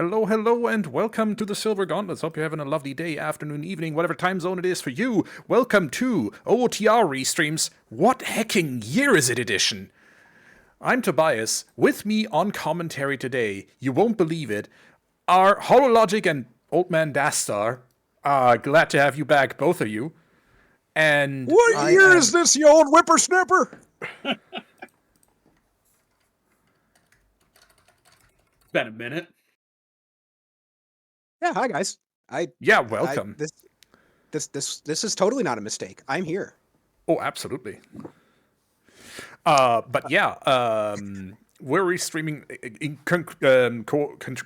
Hello, hello, and welcome to the Silver Gauntlets. Hope you're having a lovely day, afternoon, evening, whatever time zone it is for you. Welcome to OOTR Restreams. What hecking year is it edition? I'm Tobias. With me on commentary today, you won't believe it, are HollowLogic and Old Man Dastar. Glad to have you back, both of you. And what year is this, you old whippersnapper? Been a minute. Yeah, hi guys. welcome. This is totally not a mistake. I'm here. Oh, absolutely. We're restreaming,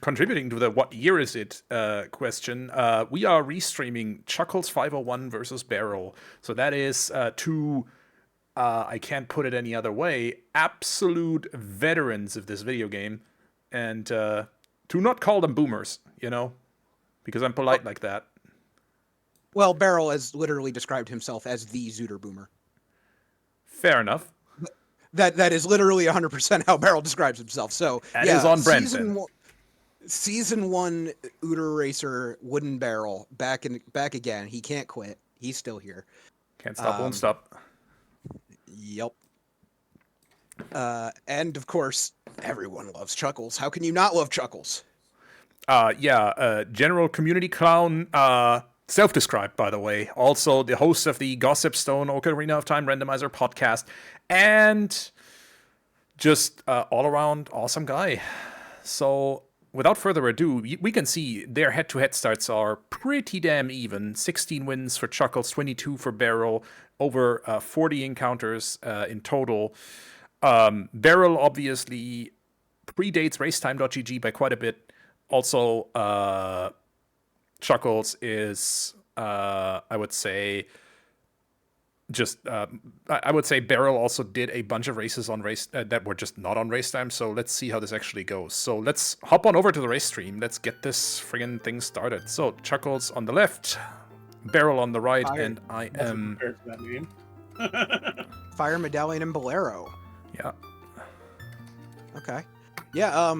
contributing to the what year is it question. We are restreaming Chuckles501 versus Barrel. So that is two, I can't put it any other way, absolute veterans of this video game. And to not call them boomers, because I'm polite like that. Well, Barrel has literally described himself as the Zooter Boomer. Fair enough. That is literally 100% how Barrel describes himself. So that is on brand. Season 1 Ooter Racer Woodenbarrel back again. He can't quit. He's still here. Can't stop, won't stop. Yep. And of course, everyone loves Chuckles. How can you not love Chuckles? General community clown, self-described, by the way. Also the host of the Gossip Stone Ocarina of Time Randomizer podcast, and just all around awesome guy. So without further ado, we can see their head-to-head starts are pretty damn even. 16 wins for Chuckles, 22 for Barrel, over 40 encounters in total. Barrel obviously predates racetime.gg by quite a bit. Also, Chuckles is, I would say Barrel also did a bunch of races on race that were just not on racetime. So let's see how this actually goes. So let's hop on over to the race stream. Let's get this friggin' thing started. So Chuckles on the left, Barrel on the right, and I am Fire Medallion and Bolero. Yeah. Okay. Yeah.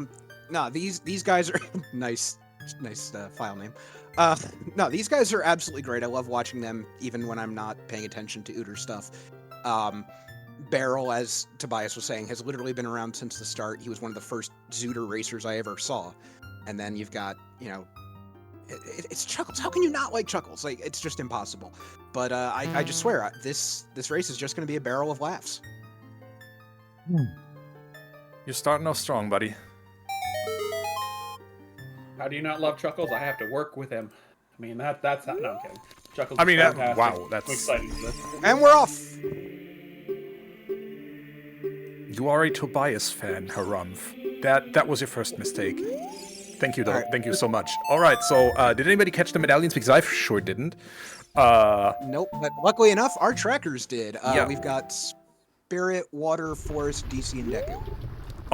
No, these guys are nice file name. No, these guys are absolutely great. I love watching them, even when I'm not paying attention to Ooter stuff. Barrel, as Tobias was saying, has literally been around since the start. He was one of the first Zooter racers I ever saw. And then you've got, it's Chuckles. How can you not like Chuckles? Like, it's just impossible. But I just swear, this race is just going to be a barrel of laughs. You're starting off strong, buddy. How do you not love Chuckles? I have to work with him. I mean, that's not. No, I'm kidding. Chuckles. I mean, is fantastic. wow, that's I'm excited for this. And we're off. You are a Tobias fan, Harumph. That was your first mistake. Thank you, though. Right. Thank you so much. All right, so did anybody catch the medallions? Because I sure didn't. Nope. But luckily enough, our trackers did. Yeah. We've got Spirit, Water, Forest, DC, and Deku.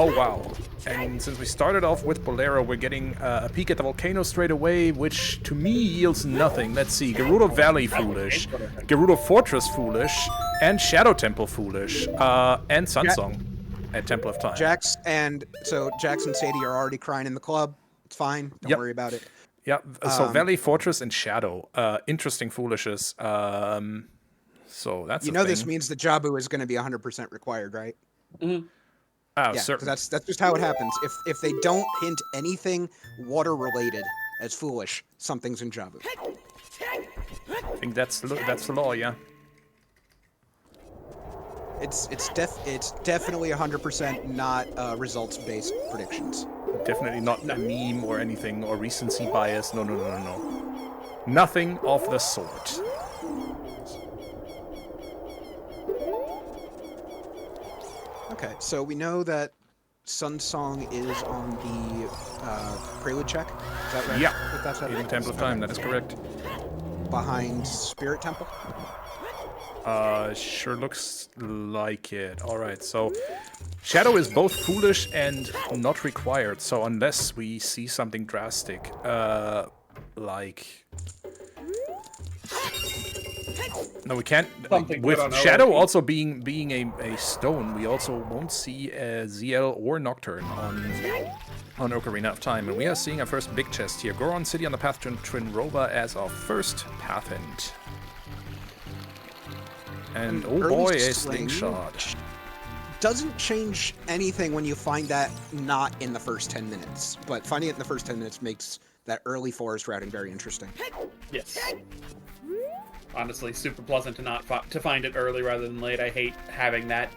Oh, wow. And since we started off with Bolero, we're getting a peek at the volcano straight away, which to me yields nothing. Let's see. Gerudo Valley foolish, Gerudo Fortress foolish, and Shadow Temple foolish, and Sunsong at Temple of Time. Jax and Sadie are already crying in the club. It's fine. Don't worry about it. Yeah, so Valley, Fortress, and Shadow. Interesting foolishes. So that's this means that Jabu is going to be 100% required, right? Mm-hmm. Oh, yeah, certainly. that's just how it happens. If they don't hint anything water related as foolish, something's in Jabu. I think that's the law, yeah. It's definitely 100% not results based predictions. Definitely not a meme or anything or recency bias. No. Nothing of the sort. Okay, so we know that Sunsong is on the Prelude check. Is that right? Yeah, If that's in Temple of Time, that is correct. Behind Spirit Temple? Sure looks like it. Alright, so Shadow is both foolish and not required, so unless we see something drastic, like... No, we can't. Something With Shadow also being a stone, we also won't see ZL or Nocturne on Ocarina of Time, and we are seeing our first big chest here. Goron City on the path to Twinrova as our first path end. And oh early boy, a sling slingshot. Doesn't change anything when you find that not in the first 10 minutes, but finding it in the first 10 minutes makes that early forest routing very interesting. Yes. Honestly, super pleasant to not to find it early rather than late. I hate having that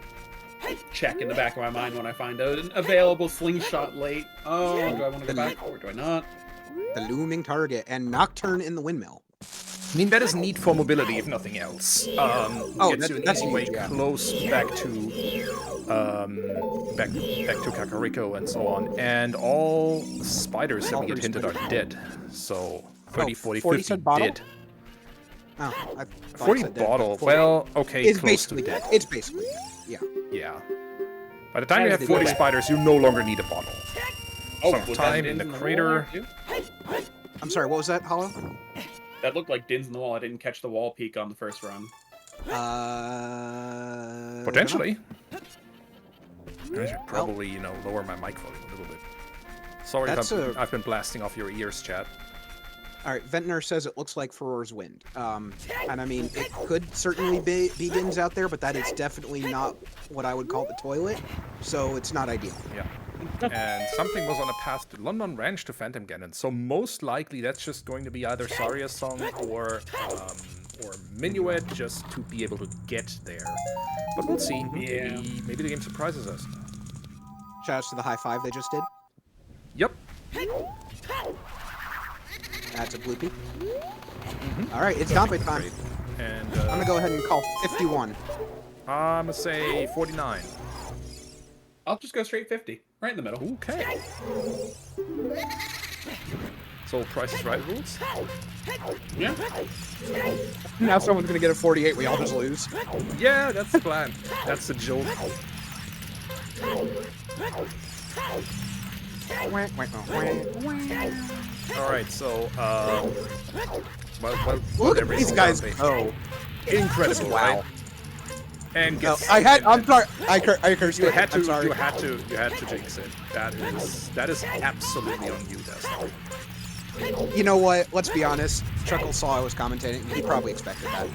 check in the back of my mind when I find an available slingshot late. Oh, do I want to go back or do I not? The looming target and Nocturne in the windmill. I mean, that is neat for mobility, if nothing else. Gets you an that's easy way huge, yeah. close back to Kakariko and so on. And all spiders that we get hinted are dead. So 30, 40, 40 50 said bottle? dead. Oh, I thought it 40 said dead, bottle. but 40 Well, okay, it's close basically to dead. It's basically dead. Yeah. Yeah. By the time That you is have the 40 goal. spiders, you no longer need a bottle. Oh, Some was time that in dins the wall crater. there, too? I'm sorry, what was that, Hollow? That looked like dins in the wall. I didn't catch the wall peak on the first run. Potentially. I should probably, lower my mic volume a little bit. Sorry if I've been blasting off your ears, chat. All right, Ventnor says it looks like Furor's Wind. And I mean, it could certainly be dins out there, but that is definitely not what I would call the toilet, so it's not ideal. Yeah. And something was on a path to London Ranch to Phantom Ganon, so most likely that's just going to be either Saria's song or Minuet, just to be able to get there. But we'll see. Yeah. Maybe the game surprises us. Shoutouts to the high five they just did. Yep. That's a bloopy. All right, it's Dompe time. Great. And I'm gonna go ahead and call 51. I'm gonna say 49. I'll just go straight 50. Right in the middle. Okay. So Price is Right rules? Yeah. Now someone's gonna get a 48. We all just lose. Yeah, that's the plan. That's the joke. Alright, so, well, Look at there these is guys Dompe. go. Incredible, Wow. right? And No, gets, I'm sorry. I cursed you it. had to, I'm sorry. you had to jinx it. That is absolutely on you, Dastar. You know what? Let's be honest. Chuckles saw I was commentating. He probably expected that.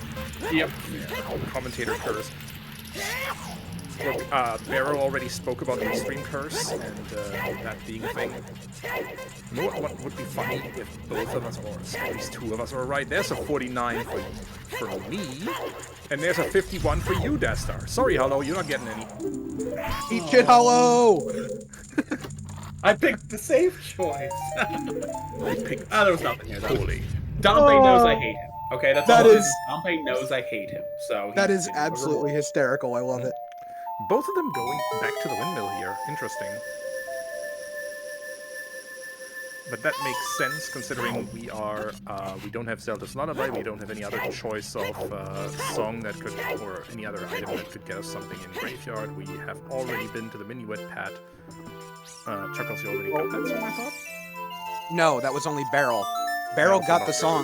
Yep. Yeah, commentator curse. Look, Barrel already spoke about the extreme curse and that being a thing. You know what would be funny if both of us, or at least two of us, are right? There's a 49 for me, and there's a 51 for you, Dastar. Sorry, Hollow, you're not getting any. Eat shit, Hollow! I picked the safe choice. I picked There was nothing here, though. holy. Dompe knows I hate him. Okay, that's That all. is- Dompe knows I hate him. So That he's is been absolutely hysterical. I love it. Both of them going back to the windmill here. Interesting. But that makes sense considering we don't have Zelda's Lullaby, we don't have any other choice of song that could, or any other item that could get us something in Graveyard. We have already been to the Minuet pad. Chuckles, you already got that song, I thought? No, that was only Barrel. Barrel Barrel's got not the song,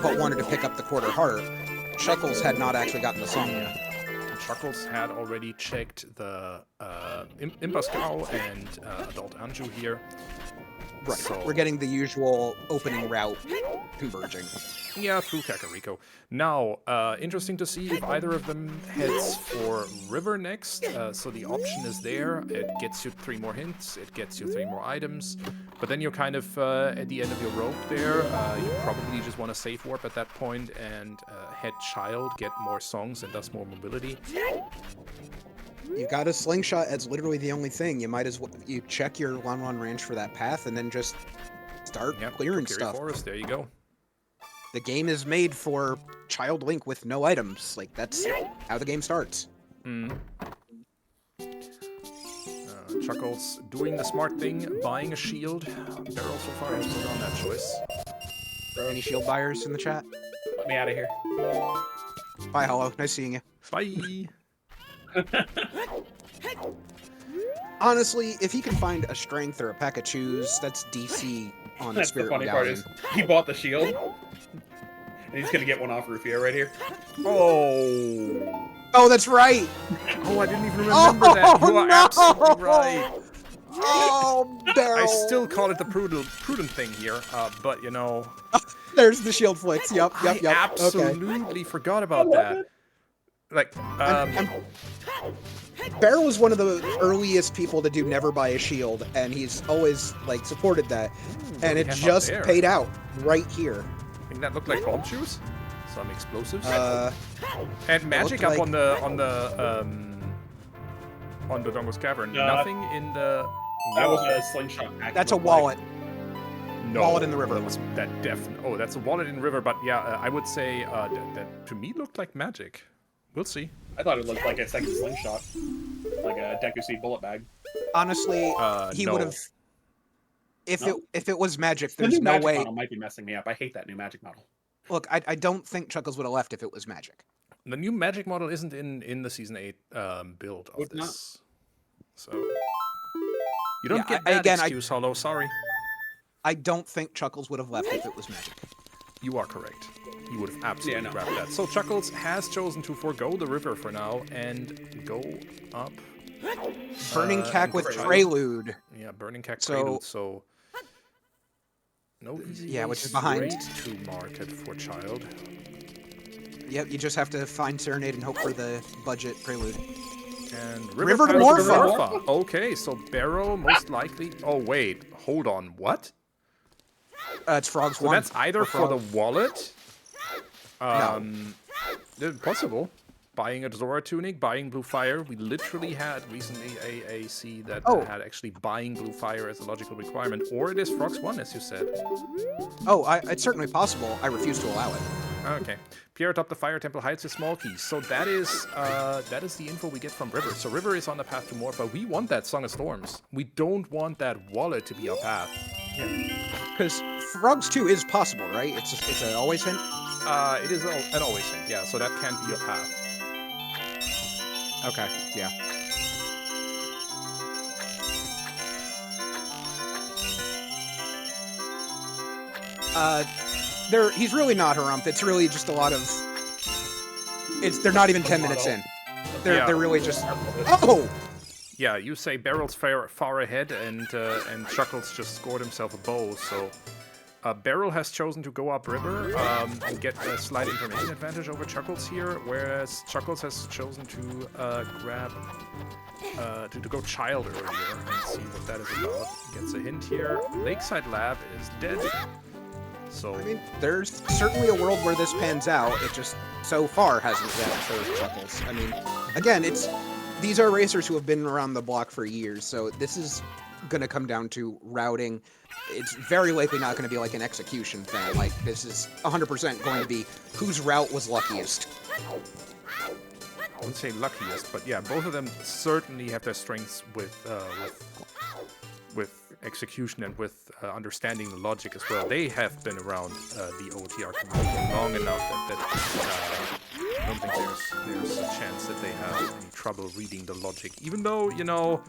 but wanted to pick up the quarter heart. Chuckles had not actually gotten the song yet. Chuckles had already checked the Imbascow and Adult Anju here. Right. So, We're getting the usual opening route converging. yeah, through Kakariko. Now, interesting to see if either of them heads for River next. So the option is there. It gets you 3 more hints. It gets you 3 more items. But then you're kind of at the end of your rope there. You probably just want to safe warp at that point and head Child, get more songs and thus more mobility. You got a slingshot. It's literally the only thing. You might as well you check your Lon Ranch for that path and then just start clearing Kokiri stuff. Forest, there you go. The game is made for Child Link with no items. Like that's how the game starts. Chuckles doing the smart thing, buying a shield. Barrel so far has put on that choice. Any shield buyers in the chat? Let me out of here. Bye, Hollow. Nice seeing you. Bye! Honestly, if he can find a strength or a pack of chews, that's DC on That's the Spirit funny part is Medallion. he bought the shield, and he's gonna get one off Rufio right here. Oh! Oh, that's right! Oh, I didn't even remember that. You are no! absolutely right. Oh, Barrel! I still call it the prudent thing here, but you know, There's the shield flicks. Yep. I Okay. absolutely forgot about that. Like, Barrel was one of the earliest people to do never buy a shield, and he's always like supported that, and it just paid out right here. I think that looked like bomb shoes, some explosives, and magic looked up like- on the Dongo's Cavern. Nothing in the. That was a slingshot pack. That's a looked like. wallet. No, Wallet in the river. That definitely. Oh, that's a wallet in the river. But yeah, I would say that to me looked like magic. We'll see. I thought it looked like a second slingshot, like a Deku Seed bullet bag. Honestly, he no. would have. No? If it was magic, The there's new no magic way. model might be messing me up. I hate that new magic model. Look, I don't think Chuckles would have left if it was magic. The new magic model isn't in the season 8 build of It's not. this. So you don't Yeah, get that again, excuse, Hollow. Sorry. I don't think Chuckles would have left if it was magic. You are correct. He would have absolutely no. grabbed that. So Chuckles has chosen to forego the river for now and go up. Burning Cack and with Prelude. Prelude. Yeah, Burning Cack So- Prelude. So no easy Yeah, way which is behind. straight to market for child. Yep, you just have to find Serenade and hope for the budget Prelude. And River to Pass Morpha. Okay, so Barrow most likely. Oh wait, hold on. What? It's Frogs So 1. that's either or for the Frog- wallet. Possible. Buying a Zora tunic, buying Blue Fire. We literally had recently a AAC that had actually buying Blue Fire as a logical requirement, or it is Frogs 1, as you said. Oh, it's certainly possible. I refuse to allow it. Okay. Pierre atop the fire temple hides his small keys. So that is the info we get from River. So River is on the path to Morpha. We want that Song of Storms. We don't want that wallet to be our path. Because Frogs 2 is possible, right? It's an always hint. It is an always hint, yeah. So that can't be your path. Okay, yeah. He's really not Harumph. It's really just a lot of. They're not even 10 minutes in. They're really just. Oh. Yeah, you say Barrel's far ahead, and Chuckles just scored himself a bow. So Barrel has chosen to go upriver and get a slight information advantage over Chuckles here, whereas Chuckles has chosen to grab to go child earlier and see what that is about. Gets a hint here. Lakeside Lab is dead. So I mean, there's certainly a world where this pans out. It just so far hasn't yet for Chuckles. I mean, again, these are racers who have been around the block for years, so this is gonna come down to routing. It's very likely not gonna be like an execution thing. Like, this is 100% going to be whose route was luckiest. I wouldn't say luckiest, but yeah, both of them certainly have their strengths with execution and with understanding the logic as well. They have been around the OTR community long enough that I don't think there's a chance that they have any trouble reading the logic. Even though, you know,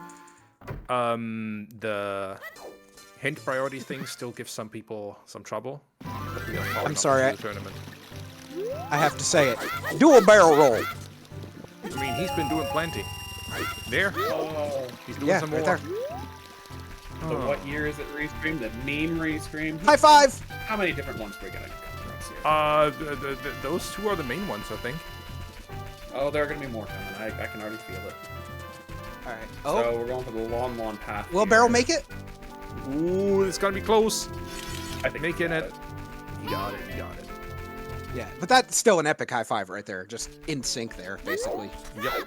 the hint priority thing still gives some people some trouble. But we are far I'm enough sorry, into the tournament. I have to say it. Do a barrel roll. I mean, he's been doing plenty. There, Oh, he's doing Yeah, some right more. there. so what year is it restream? The meme restream? High five! How many different ones are we gonna come across here? Those two are the main ones, I think. Oh, there are gonna be more coming. I can already feel it. All right. So Oh, we're going for the long path. will here. Barrel make it? Ooh, it's gonna be close. I think Making it. You got it. You got it. Yeah, but that's still an epic high five right there. Just in sync there, basically. Yep.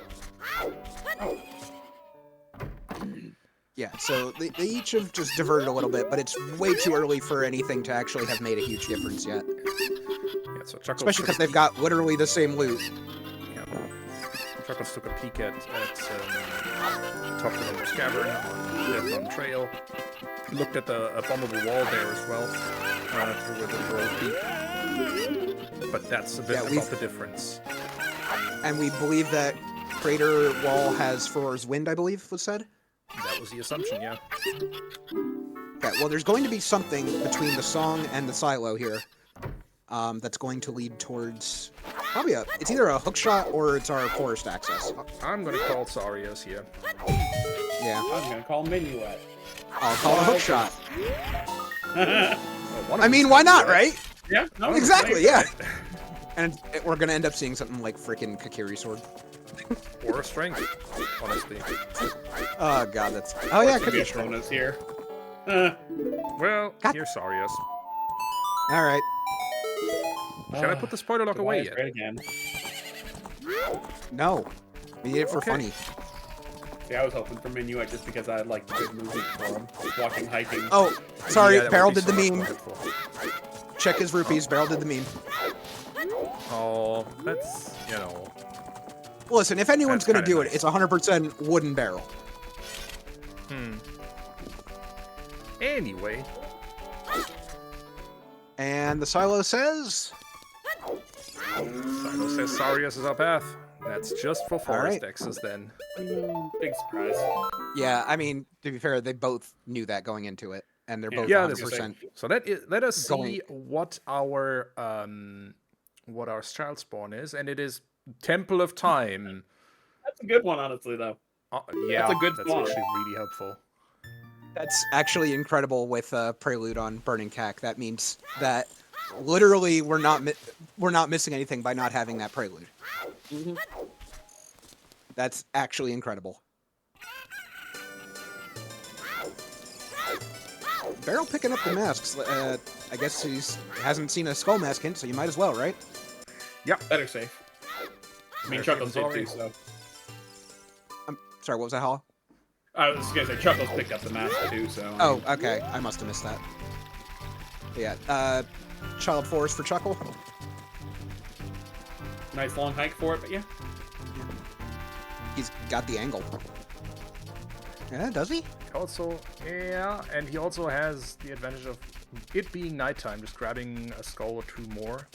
Yeah, so they each have just diverted a little bit, but it's way too early for anything to actually have made a huge difference yet. Yeah. So Chuckles. Especially because they've got literally the same loot. Yeah. Chuckles took a peek at the top of the cavern on the Death Run Trail. He looked at the bombable wall there as well, through the road peak. But that's a bit Yeah, about the difference. And we believe that Crater Wall has Furor's Wind, I believe was said. That was the assumption, yeah. Okay, well, there's going to be something between the song and the silo here that's going to lead towards probably it's either a hook shot or it's our forest access. I'm gonna call Sarias here. Yeah. I'm gonna call Minuet. I'll call it a hook shot. Yeah, I mean, why not, right? no, Exactly, yeah. And we're gonna end up seeing something like freaking Kakiri sword. Or a strength, honestly. Oh god, that's. Oh yeah, could be a Good strength. bonus here. Well, God. here's Sarius. All right. Should I put the spoiler lock away yet? Right again. No, we need it for Okay. funny. See, I was hoping for Minuet just because I like the good music for him. Walking, hiking. Oh, sorry, Yeah, that would Barrel be did so the much meme. more helpful. Check his rupees. Barrel did the meme. Oh, that's, you know. Listen, if anyone's That's gonna kinda do nice. it, it's 100% wooden barrel. Anyway. And the silo says, Sino says Sarius is our path. That's just for forest right. X's then. Big surprise. yeah. I mean, to be fair, they both knew that going into it, and they're both Yeah, this is 100%. so let us see Going- what our child spawn is, and it is Temple of Time. That's a good one, honestly, though. Yeah, a good that's spawn. actually really helpful. That's actually incredible with Prelude on Burning Cack. That means that literally we're not missing anything by not having that Prelude. Mm-hmm. That's actually incredible. Barrel picking up the masks. I guess hasn't seen a skull mask hint, so you might as well, right? Better safe. I mean, Better Chuckles safe did than too, so. Sorry, what was that, Hollow? I was gonna say, Chuckles picked up the mask too, so. Oh, okay. I must have missed that. Yeah, Child Forest for Chuckle. Nice long hike for it, but yeah. He's got the angle. Yeah, does he? Also, yeah, and he also has the advantage of it being nighttime, just grabbing a skull or two more.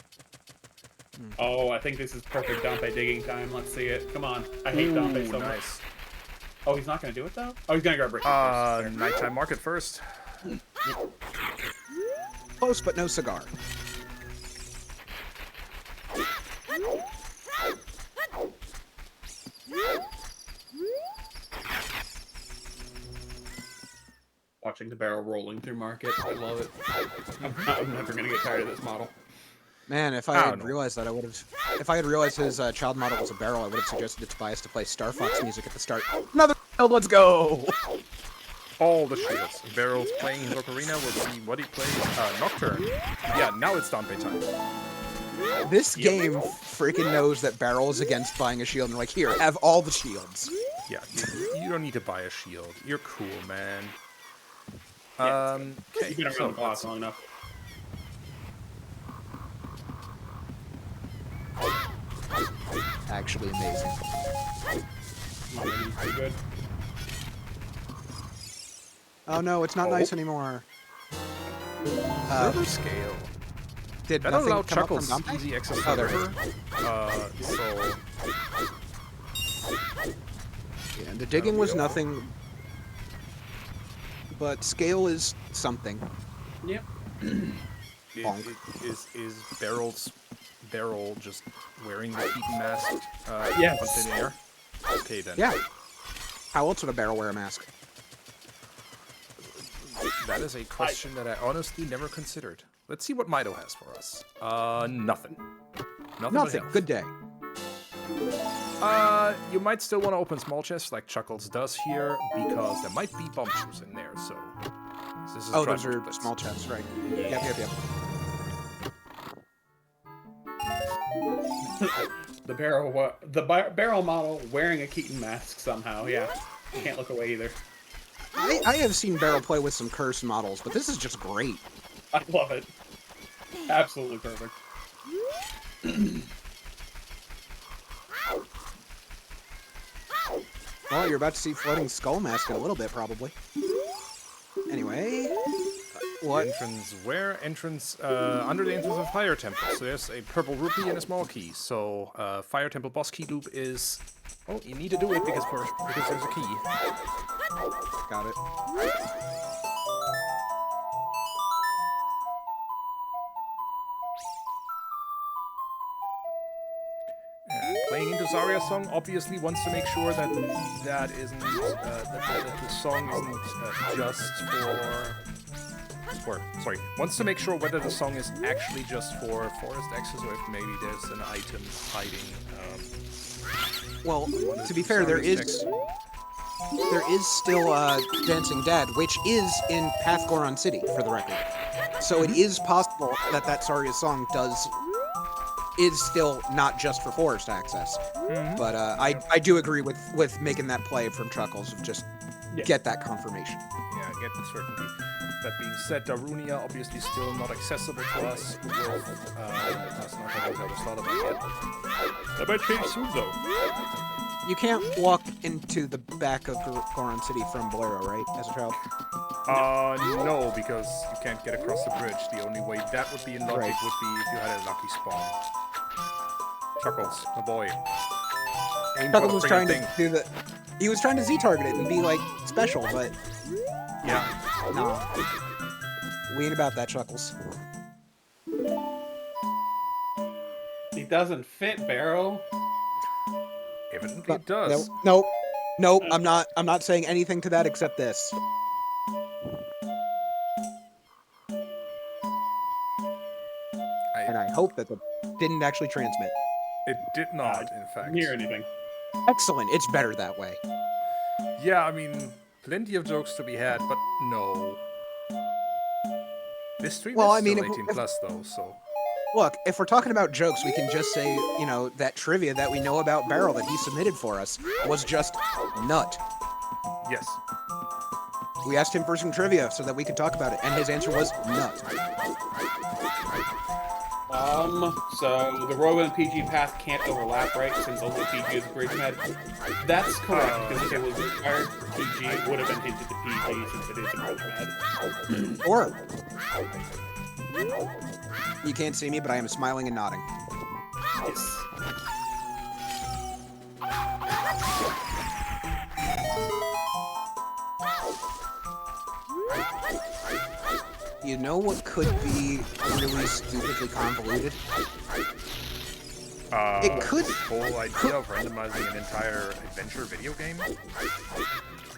Oh, I think this is perfect Dante digging time. Let's see it. Come on. I hate Dante so much. Nice. Oh, he's not gonna do it though? Oh, he's gonna grab Ricky first. Nighttime market first. Close, but no cigar. Watching the barrel rolling through market. I love it. I'm never gonna get tired of this model. Man, if I I had don't know. realized that, I would have. If I had realized his child model was a barrel, I would have suggested to Tobias to play Star Fox music at the start. Another build, let's go! All the shields. Barrel's playing his Ocarina. We'll see what he plays. Nocturne. Yeah, now it's Dante time. This game freaking knows that Barrel is against buying a shield, and they're like, here, have all the shields. Yeah, you don't need to buy a shield. You're cool, man. Yeah, Okay, You've been around so the block let's- long enough. Actually amazing. Pretty good. Oh no, it's not Oh. nice anymore. River scale. Did That nothing allowed come up from Chuckles Dante? easy access Oh, to there it river. So Yeah, the digging was nothing, but scale is something. Yep. Bonk. is Barrel just wearing the Keaton mask? Yes. Up in the air. Okay then. Yeah. How else would a barrel wear a mask? That is a question that I honestly never considered. Let's see what Mido has for us. Nothing. Nothing. but Nothing. health. Good day. You might still want to open small chests like Chuckles does here, because there might be bomb shoes in there, so... This is Oh, try those are multiplets. small chests, right? Yep. The barrel model wearing a Keaton mask somehow. Yeah. Can't look away either. I have seen Barrel play with some cursed models, but this is just great. I love it. Absolutely perfect. Well, you're about to see Floating Skull Mask in a little bit, probably. Anyway, what? Entrance where? Entrance under the entrance of Fire Temple. So there's a purple rupee and a small key. So Fire Temple boss key loop is... Oh, you need to do it because there's a key. Got it. playing into Zarya's song obviously wants to make sure that that isn't that the song isn't just for. Or, sorry, wants to make sure whether the song is actually just for forest access or if maybe there's an item hiding. Well, to be fair, there is still Dancing Dad, which is in Path Goron City, for the record. So it is possible that Zarya song is still not just for forest access. But I do agree with making that play from Chuckles of just get that confirmation. Yeah, get the certainty. That being said, Darunia obviously still not accessible to us with us not having ever thought about yet. That might change soon though. You can't walk into the back of Goron City from Bolero, right, as a child? No, because you can't get across the bridge. The only way that would be in logic would be if you had a lucky spawn. Chuckles, my boy. Chuckles was trying to do the... He was trying to Z-target it and be, like, special, but... Yeah. Nah. We ain't about that, Chuckles. He doesn't fit, Barrel. Evidently it does. Nope. I'm not saying anything to that except this. And I hope that the didn't actually transmit. It did not, in fact. Hear anything? Excellent. It's better that way. Yeah, I mean, plenty of jokes to be had, but no. This stream is still 18 plus though, so. Look, if we're talking about jokes, we can just say, you know, that trivia that we know about Barrel that he submitted for us was just nut. Yes. We asked him for some trivia so that we could talk about it, and his answer was nut. So the Robo and PG path can't overlap, right? Since only PG is a bridge med. That's correct, because if it was required PG, it would have been hinted to PG since it is a bridge med. Or... You can't see me, but I am smiling and nodding. Yes. You know what could be really stupidly convoluted? It could... The whole idea of randomizing an entire adventure video game?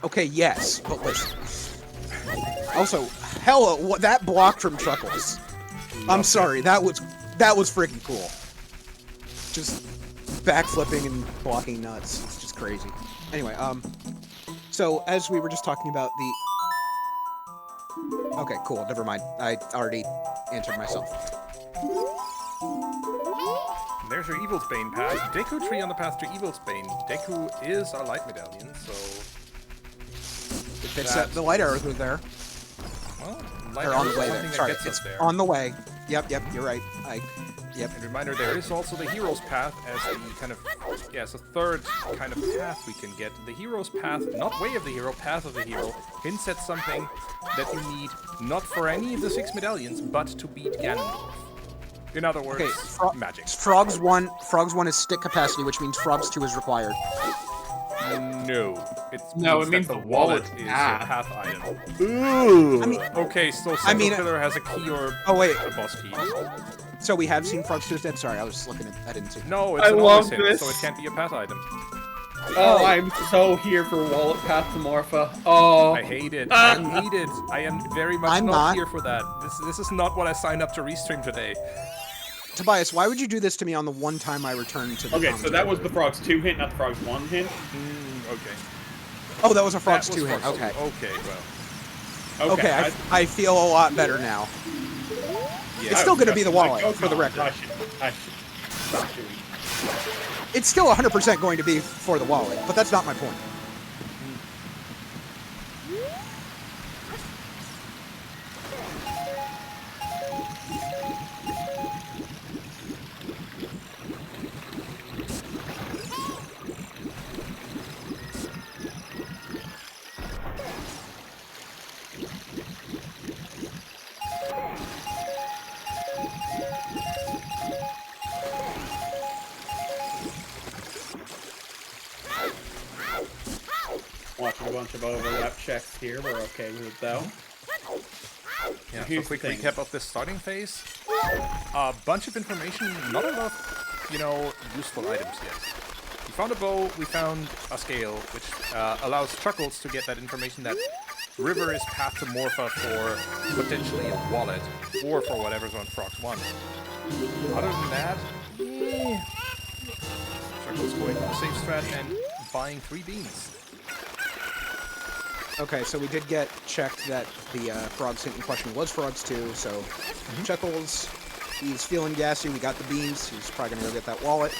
Okay, yes, but listen. Also, hella, that block from Chuckles. I'm sorry, that was freaking cool. Just backflipping and blocking nuts. It's just crazy. Anyway, so as we were just talking about the... Okay, cool, never mind. I already answered myself. There's your Evilsbane path. Deku tree on the path to Evilsbane. Deku is a light medallion, so... It's the light arrows are there. Well, or on the way there. Sorry, it's on the way. Yep, you're right. Yep. And reminder, there is also the hero's path as the kind of, as a third kind of path we can get. The hero's path, not way of the hero, path of the hero, hints at something that you need not for any of the 6 medallions, but to beat Ganondorf. In other words, magic. Frogs 1 is stick capacity, which means Frogs 2 is required. No. It means the wallet is a path item. Ooh. Okay, so Central Killer has a key or a boss key. So we have seen Frogs 2 is dead? Sorry, I was looking at... I didn't see. No, it's an always hit, so it can't be a path item. Oh, I'm so here for wallet path to Morpha. Oh. I hate it. I hate it. I am very much not here for that. This is not what I signed up to restream today. Tobias, why would you do this to me on the one time I returned to the so that was the Frogs 2 hint, not the Frogs 1 hint? Okay. Oh, that was a Frogs 2 hint. Okay. Okay, well. Okay, I feel a lot better now. Yeah, it's still going to be the wallet, for the record. It's still 100% going to be for the wallet, but that's not my point. Watching a bunch of overlap checks here. We're okay with it, though. Yeah, so quick recap of this starting phase. A bunch of information, not a lot of, useful items yet. We found a bow, we found a scale, which allows Chuckles to get that information that River is path to Morpha for potentially a wallet, or for whatever's on Frog's one. Other than that, Chuckles going for the safe strat and buying 3 beans. Okay, so we did get checked that the Frog's hint in question was Frog's 2, so Chuckles, he's feeling gassy, we got the beans, he's probably gonna go get that wallet.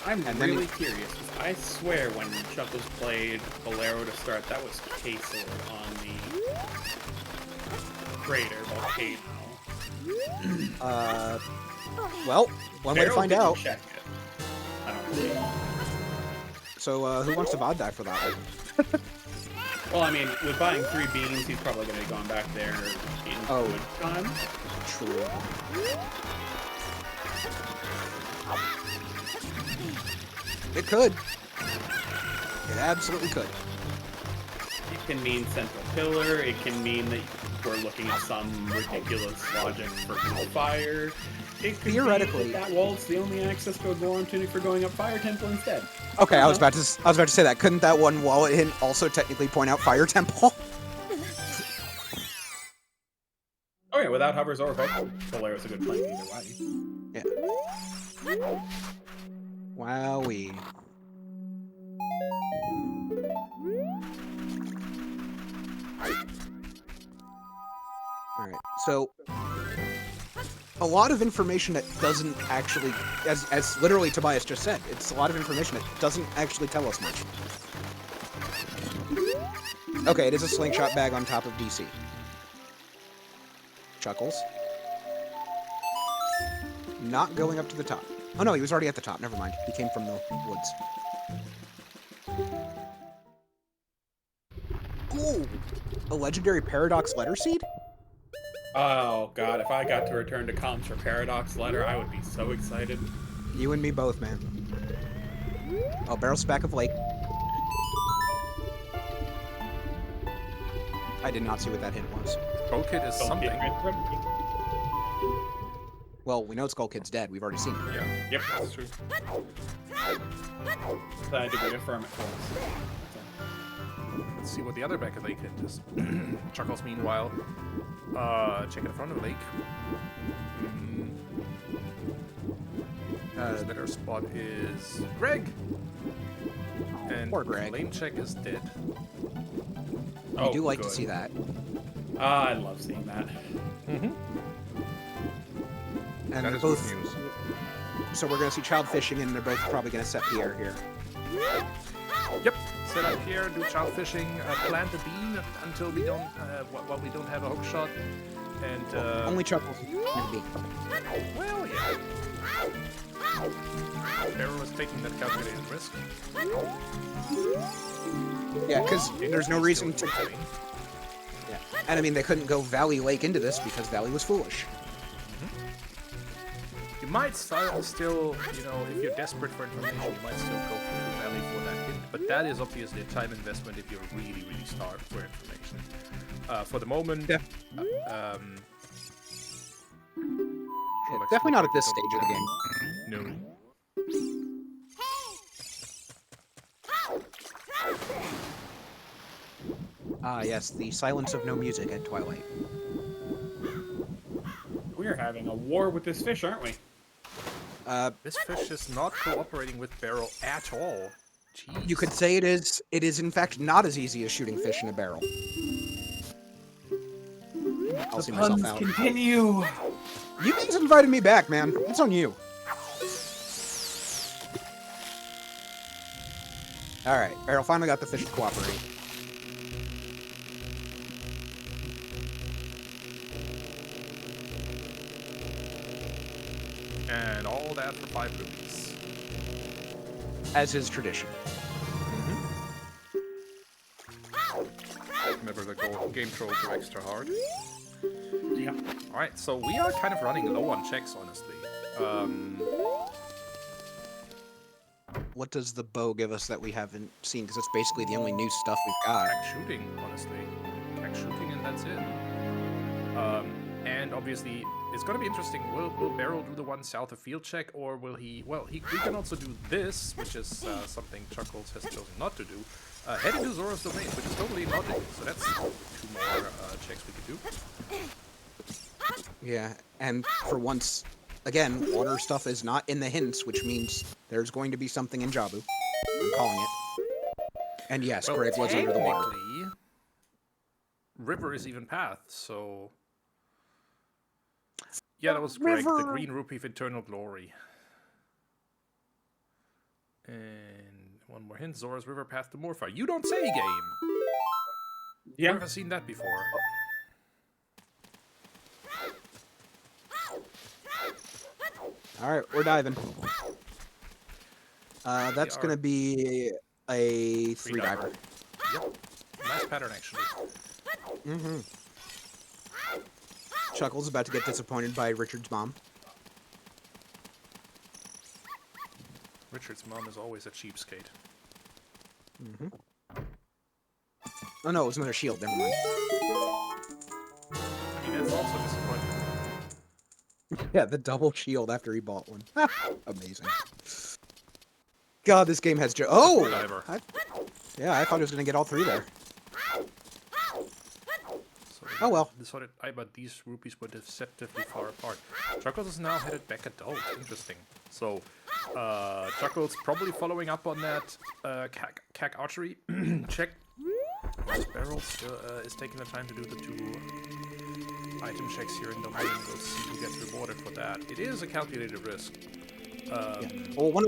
I'm really curious, 'cause I swear when Chuckles played Bolero to start, that was K-Sword on the Crater Volcano. Well, one way to find out. Check it. I don't believe it. So, who wants to VOD die for that one? Well, I mean, with buying 3 beans, he's probably going to be going back there in good time. True. It could. It absolutely could. It can mean Central Pillar. It can mean that we're looking at some ridiculous logic for fire. It could Theoretically, be that walt's the only access code we're opportunity for going up Fire Temple instead. Okay, I was about to say that. Couldn't that one wallet hint also technically point out Fire Temple? Oh yeah, without hovers or hook, Bolero's a good plan either way. Yeah. Wowee. Alright, so a lot of information that doesn't actually, as literally Tobias just said, it's a lot of information that doesn't actually tell us much. Okay, it is a slingshot bag on top of DC. Chuckles. Not going up to the top. Oh no, he was already at the top. Never mind. He came from the woods. Ooh! A legendary Paradox letter seed? Oh god, if I got to return to comms for Paradox Letter, I would be so excited. You and me both, man. Oh, Barrel Spack of Lake. I did not see what that hint was. Skull Kid is something. Well, we know Skull Kid's dead. We've already seen it. Yeah. Yep. That's true. Glad to reaffirm it for us. Let's see what the other back of lake hint is. Chuckles, meanwhile, checking the front of the lake. His better spot is Greg. And poor Greg. Lane check is dead. I do like to see that. Ah, I love seeing that. And That they're is both. good news. So we're gonna see child fishing, and they're both probably gonna set Pierre here. Yep. Set up here, do child fishing, plant a bean until we don't, while we don't have a hook shot, and Only Chuckles can be. well, yeah. Arrow was taking that calculated risk. Yeah, because there's no reason to. Still Yeah, and I mean they couldn't go Valley Lake into this because Valley was foolish. You might still, you know, if you're desperate for information, you might still go for the Valley for that hint. But that is obviously a time investment if you're really, really starved for information. For the moment, Yeah. Definitely not at this stage of the game. No. Ah, yes, the silence of no music at twilight. We're having a war with this fish, aren't we? This fish is not cooperating with Barrel at all. Jeez. You could say it is in fact not as easy as shooting fish in a barrel. I'll see myself out. Continue. You guys invited me back, man. It's on you. Alright, Barrel finally got the fish to cooperate. And all that for 5 rupees. As is tradition. Remember the game trolls are extra hard. Yeah. Alright, so we are kind of running low on checks, honestly. What does the bow give us that we haven't seen? Because it's basically the only new stuff we've got. Cack shooting, honestly. Cack shooting and that's it. And And obviously, it's going to be interesting. Will Barrel do the one south of field check, or will he... Well, he can also do this, which is something Chuckles has chosen not to do. Head into Zora's domain, which is totally logical. So that's 2 more checks we could do. Yeah, and for once, again, water stuff is not in the hints, which means there's going to be something in Jabu. I'm calling it. And yes, Well, Grave was under the water. technically, River is even path, so... Yeah, that was Greg, the Green Rupee of Eternal Glory. And one more hint, Zora's River Path to Morpha. You don't say, game! Yeah. Never seen that before. Alright, we're diving. That's gonna be a 3-diver. Yep. Nice pattern, actually. Mm-hmm. Chuckles about to get disappointed by Richard's mom. Richard's mom is always a cheapskate. Mm-hmm. Oh no, it was another shield, never mind. I mean, it's also disappointing. Yeah, the double shield after he bought one. Amazing. God, this game has oh! Diver. Yeah, I thought it was gonna get all 3 there. So Oh well. So did I, but these rupees were deceptively far apart. Chuckles is now headed back adult. Interesting. So, Chuckles probably following up on that CAC archery check. Barrel still is taking the time to do the 2 item checks here in the domain. We'll see who gets rewarded for that. It is a calculated risk. Yeah. Well, one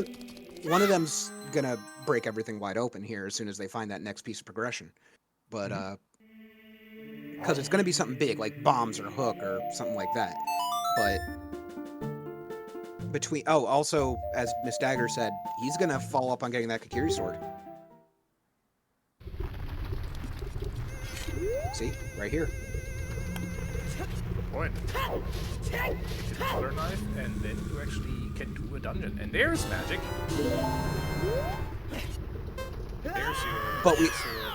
of them's gonna break everything wide open here as soon as they find that next piece of progression. But because it's gonna be something big like bombs or hook or something like that. But also as Miss Dagger said, he's gonna follow up on getting that Kakiri sword. See, right here. Good point. You can butter knife, and then you actually can do a dungeon. And there's magic. There's your... But we...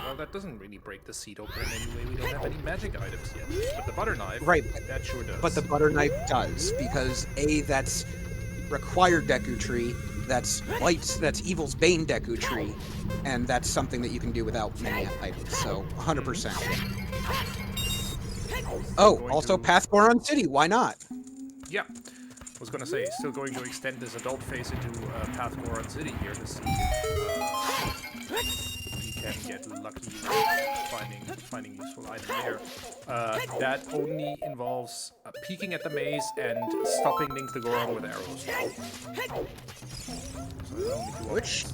well, that doesn't really break the seed open in any way. We don't have any magic items yet. But the butter knife, right, that sure does. But the butter knife does, because A, that's required Deku Tree, that's Evil's Bane Deku Tree, and that's something that you can do without many items, so 100%. Oh, also Pathgoron City, why not? Yeah. I was gonna say, still going to extend this adult phase into Pathgoron City here to see if we can get lucky finding useful items there. That only involves peeking at the maze and stopping Link the Goron with arrows. So there's only 2 Which,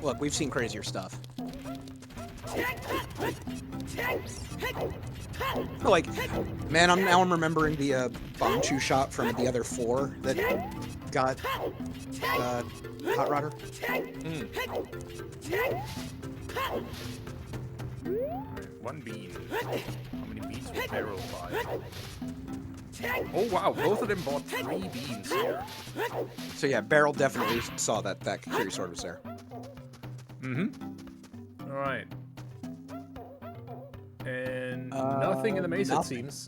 look, we've seen crazier stuff. Like, man, I'm remembering the Bonchu shot from the other 4 that got Hot Rodder. One bean. How many beans will Barrel buy? Oh wow, both of them bought 3 beans here. So yeah, Barrel definitely saw that Kakiri sword was there. Mm-hmm. Alright. And nothing in the maze, it seems.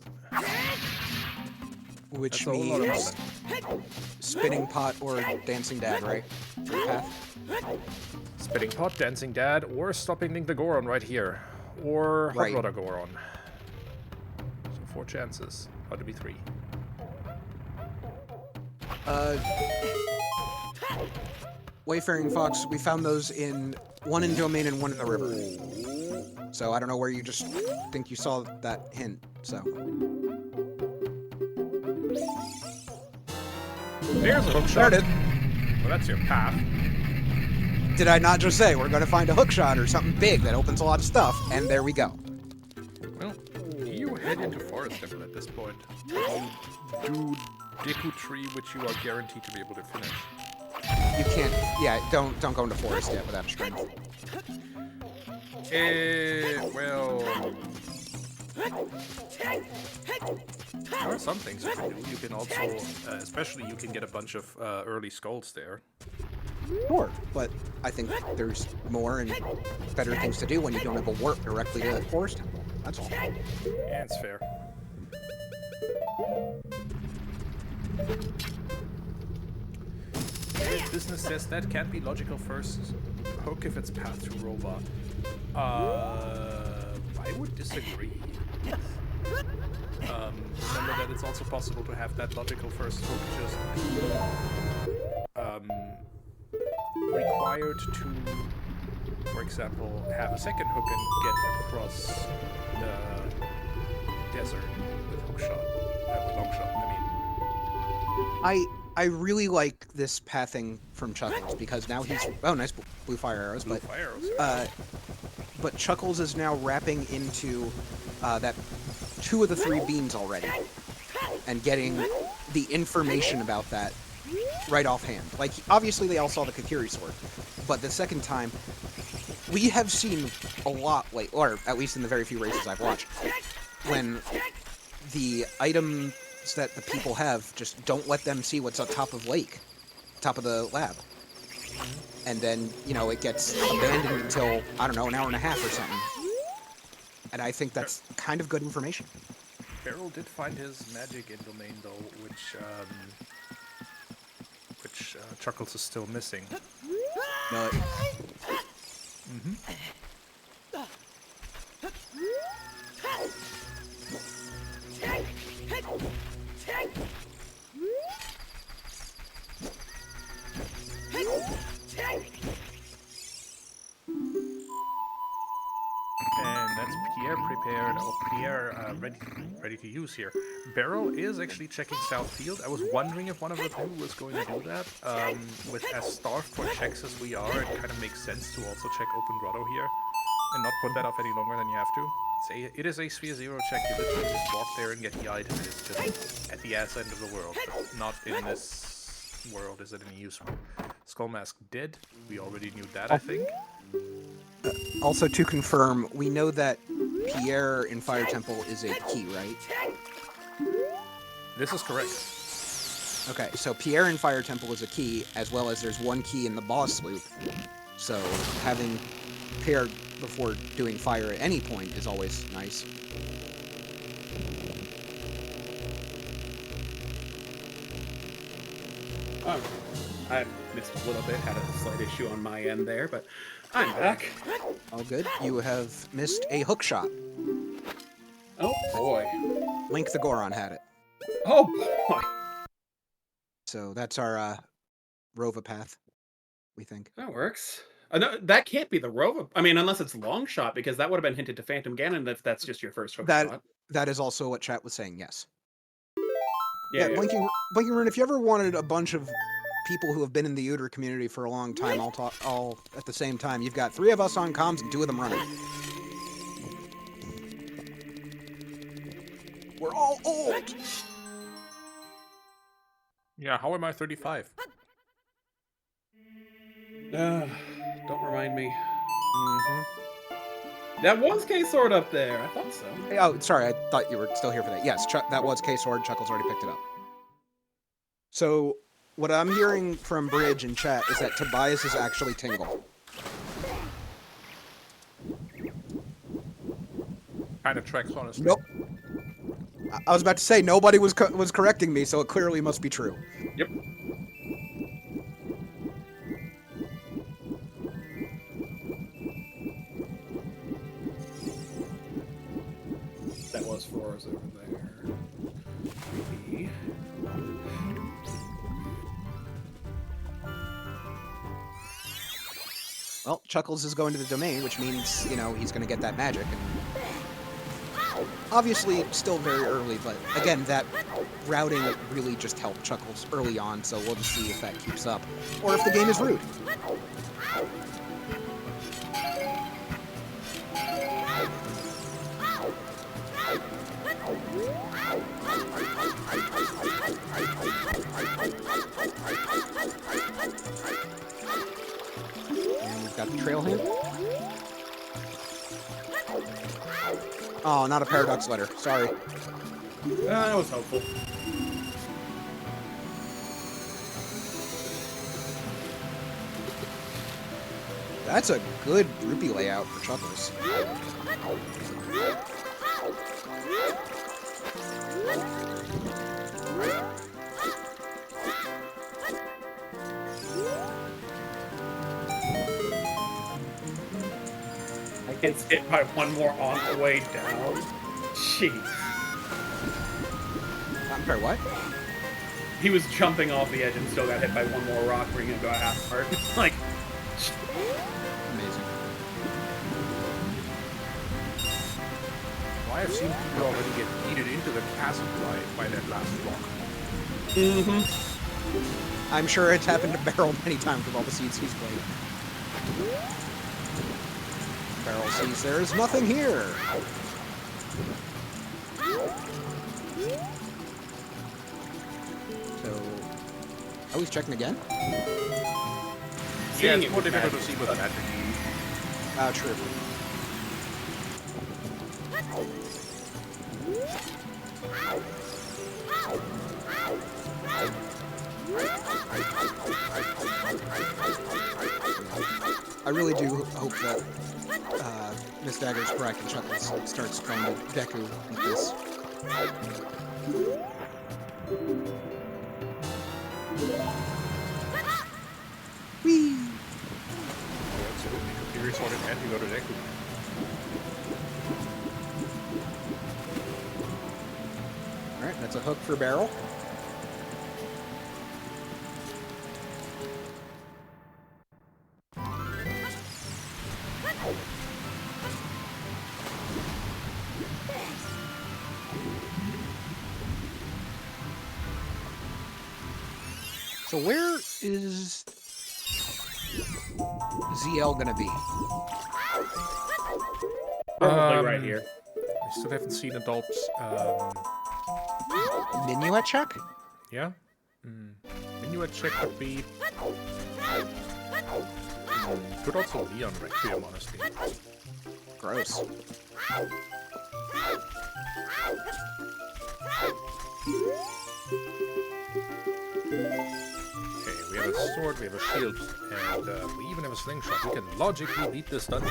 Which That's a whole lot of means nothing. Spinning Pot or Dancing Dad, right? For the path. Spitting Pot, Dancing Dad, or stopping Link the Goron right here. Or Hot Right. Rodder Goron. So 4 chances. How to be 3. Wayfaring Fox, we found those in one in Domain and one in the river. So I don't know where you just think you saw that hint, so. There's a hook shot. There it is. Well, that's your path. Did I not just say we're going to find a hook shot or something big that opens a lot of stuff? And there we go. Well, you head into Forest Temple at this point. You do Deku Tree, which you are guaranteed to be able to finish. You can't, yeah, don't go into Forest yet without a strength. Well... There are some things you can do. You can also, especially you can get a bunch of early skulls there. Sure, but I think there's more and better things to do when you don't have a warp directly to Forest Temple. That's all. Yeah, it's fair. Business says that can't be logical first hook if it's path to Rova. I would disagree. Remember that it's also possible to have that logical first hook just be required to, for example, have a second hook and get across the desert with hook shot, with long shot. I really like this pathing from Chuckles because now he's nice blue fire arrows, Blue fire arrows. But Chuckles is now wrapping into that 2 of the 3 beans already and getting the information about that right offhand. Like, obviously they all saw the Kakiri sword, but the second time, we have seen a lot late, or at least in the very few races I've watched, when the items that the people have just don't let them see what's on top of the lab. And then, it gets abandoned until, I don't know, an hour and a half or something. And I think that's kind of good information. Barrel did find his magic in domain though, which Chuckles is still missing. No. And that's Pierre prepared, Pierre ready to use here. Barrel is actually checking South Field. I was wondering if one of the two was going to do that. With as starved for checks as we are, it kind of makes sense to also check Open Grotto here and not put that off any longer than you have to. It is a Sphere 0 check. You literally just walk there and get the item. It's just at the ass end of the world, but not in this world is it any useful. Skull Mask dead. We already knew that, I think. Also, to confirm, we know that Pierre in Fire Temple is a key, right? This is correct. Okay, so Pierre in Fire Temple is a key, as well as there's 1 key in the boss loop. So having Pierre before doing fire at any point is always nice. Oh, I missed a little bit, had a slight issue on my end there, but I'm back. All good. You have missed a hook shot. Oh boy. Link the Goron had it. Oh boy. So that's our Rova path, we think. That works. No, that can't be the Rova. I mean, unless it's long shot, because that would have been hinted to Phantom Ganon if that's just your first hook shot. That is also what chat was saying, yes. Yeah. Blinking Rune, if you ever wanted a bunch of people who have been in the Uter community for a long time, all at the same time, you've got 3 of us on comms and 2 of them running. We're all old! Yeah, how am I 35? Don't remind me. Mm-hmm. That was K-Sword up there. I thought so. Oh, sorry, I thought you were still here for that. Yes, that was K-Sword. Chuckles already picked it up. So, what I'm hearing from Bridge in chat is that Tobias is actually Tingle. Kind of tracks, honestly. Nope. I was about to say, nobody was correcting me, so it clearly must be true. Yep. That was Flora's over there. Maybe. Well, Chuckles is going to the domain, which means, he's going to get that magic. And obviously, still very early, but again, that routing really just helped Chuckles early on, so we'll just see if that keeps up. Or if the game is rude. And we've got the trail hand. Oh, not a paradox letter. Sorry. That was helpful. That's a good rupee layout for Chuckles. gets hit by one more on the way down. Jeez. I'm sorry, what? He was jumping off the edge and still got hit by one more rock, bringing him to a half heart. Like, Amazing. Well, I have seen people already get yeeted into the chasm by that last block. I'm sure it's happened to Barrel many times with all the seeds he's played. Barrel sees there is nothing here. So, oh, he's checking again? Yeah, it's more difficult to see with an magic. True. I really do hope that Miss Dagger's correct and Chuckles starts going to Deku with this. Whee! Absolutely. Computer sorted and you go to Deku. Alright, that's a hook for Barrel. So where is ZL gonna be? probably right here. I still haven't seen adults. Minuet check? Yeah? Minuet check would be... could also be on Requiem, honestly. Gross. Okay, we have a sword, we have a shield, and we even have a slingshot. We can logically beat this dungeon.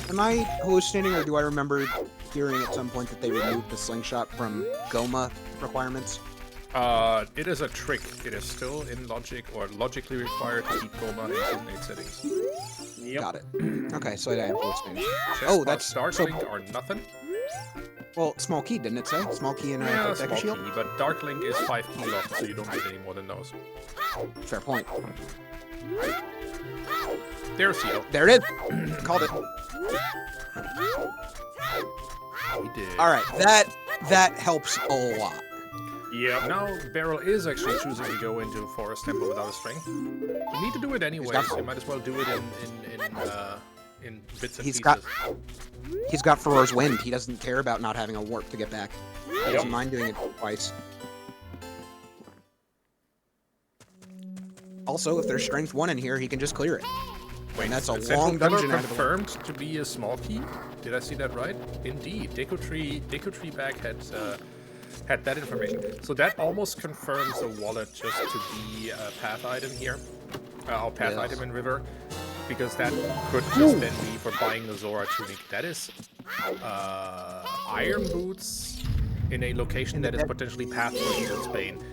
Am I hallucinating, or do I remember hearing at some point that they removed the slingshot from Goma requirements? It is a trick. It is still in logic, or logically required to beat Goma in Season 8 settings. Yep. Got it. Okay, so I am hallucinating. Chest Oh, bar, that's Star so. Link or nothing? Well, small key, didn't it say? Small key and a Yeah, Deku small shield? key, but Dark Link is 5 key locked, so you don't need any more than those. Fair point. There's Seal. There it is! Called it. We did. Alright, that helps a lot. Yep. Now, Barrel is actually choosing to go into Forest Temple without a string. You need to do it anyway, got- so you might as well do it in bits and He's pieces. He's got Farore's Wind. He doesn't care about not having a warp to get back. He Yep. doesn't mind doing it twice. Also, if there's Strength 1 in here, he can just clear it. Wait, that's a Central long Pillar dungeon out of the way. confirmed to be a small key? Did I see that right? Indeed. Deku Tree back had that information. So that almost confirms the wallet just to be a path item here. Or path Yes. item in River. Because that could just then be for buying the Zora tunic. That is Iron Boots in a location that is potentially path for Evil's Bane.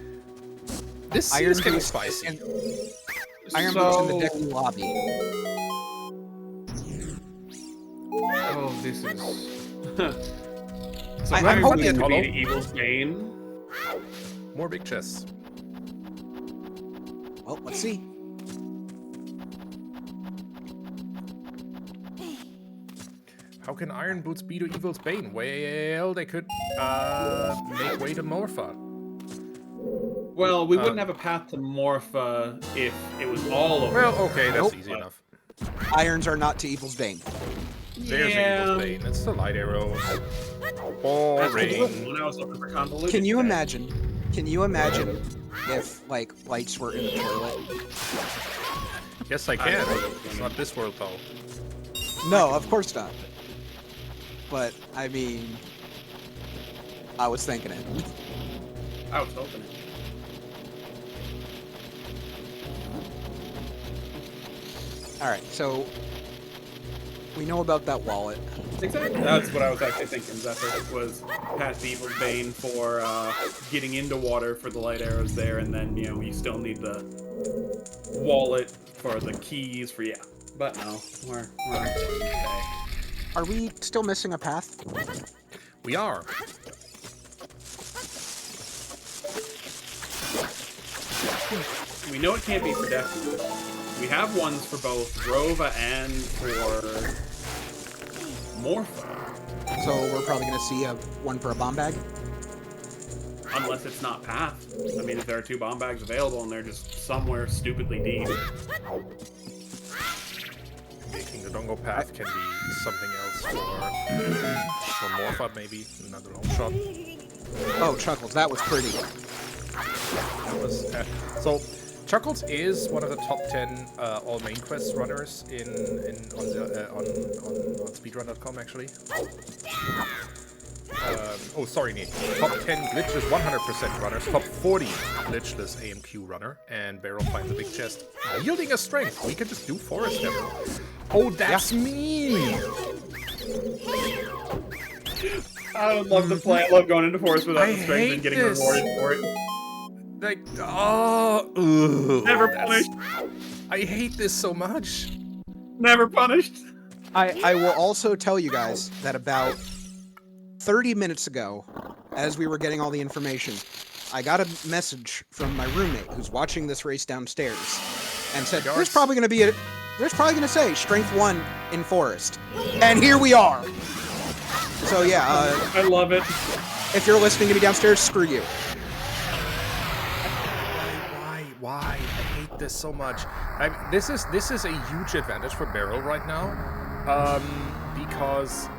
This scene is getting Boots spicy. and- Iron Boots in the Deku lobby. Oh, this is. So I'm I'm hoping- hoping to Hollow. be Evil's Bane. More big chests. Well, let's see. How can Iron Boots be to Evil's Bane? Well, they could make way to Morpha. Well, we wouldn't have a path to Morpha if it was all over. Well, okay, that's Nope. easy enough. Irons are not to Evil's Bane. There's yeah. Evil's Bane. It's the light arrows. That's Boring. when I was looking for convoluted. Can you today. imagine? Can you imagine if, like, lights were in the toilet? Yes, I can. It's not this world, though. No, of course not. But, I mean... I was thinking it. I was hoping it. Alright, so... We know about that wallet. Exactly. That's what I was actually thinking, Zephyr, was path to Evil's Bane for getting into water for the light arrows there, and then, you know, you still need the wallet for the keys for, yeah. But no, we're okay. Are we still missing a path? We are. We know it can't be for Death. We have ones for both Rova and for Morpho. So we're probably going to see one for a bomb bag? Unless it's not Path. I mean, if there are 2 bomb bags available and they're just somewhere stupidly deep. Making the Dongo path can be something else for Morpha, maybe another long shot. Oh, Chuckles, that was pretty. That was, so Chuckles is one of the top 10 all main quest runners on speedrun.com actually. Oh, sorry, Nate. Top 10 glitchless 100% runners, top 40 glitchless AMQ runner, and Barrel finds a big chest, yielding a strength. We can just do forest demo. Oh, that's mean! I would love to play. I love going into forest without the strength and getting rewarded for it. Like, oh, ugh, Never punished. I hate this so much. Never punished. I will also tell you guys that about 30 minutes ago, as we were getting all the information, I got a message from my roommate who's watching this race downstairs and said, there's probably going to say strength 1 in forest. And here we are. So yeah, I love it. If you're listening to me downstairs, screw you. Why? I hate this so much. This is a huge advantage for Barrel right now, because.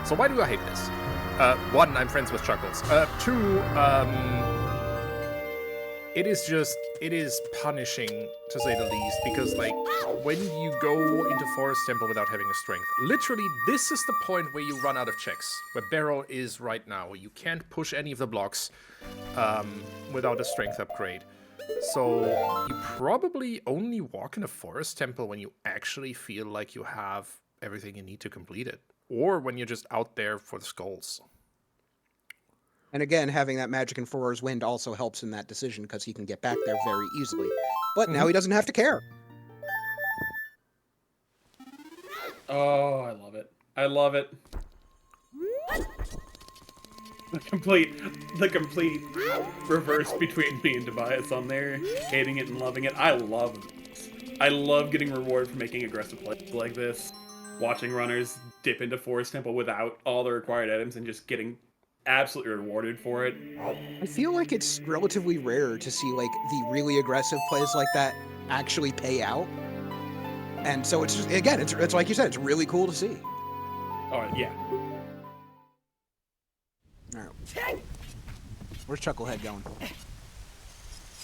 So why do I hate this? 1, I'm friends with Chuckles. 2, it is punishing to say the least, because like when you go into Forest Temple without having a strength, literally this is the point where you run out of checks. Where Barrel is right now, you can't push any of the blocks without a strength upgrade. So you probably only walk in a Forest Temple when you actually feel like you have everything you need to complete it. Or when you're just out there for the skulls. And again, having that Magic and Four's Wind also helps in that decision because he can get back there very easily. But now he doesn't have to care. Oh, I love it. I love it. The complete reverse between me and Tobias on there, hating it and loving it. I love getting rewarded for making aggressive plays like this. Watching runners dip into Forest Temple without all the required items and just getting absolutely rewarded for it. I feel like it's relatively rare to see like the really aggressive plays like that actually pay out. And so it's just, again, it's like you said, it's really cool to see. Oh yeah. Alright. Where's Chucklehead going?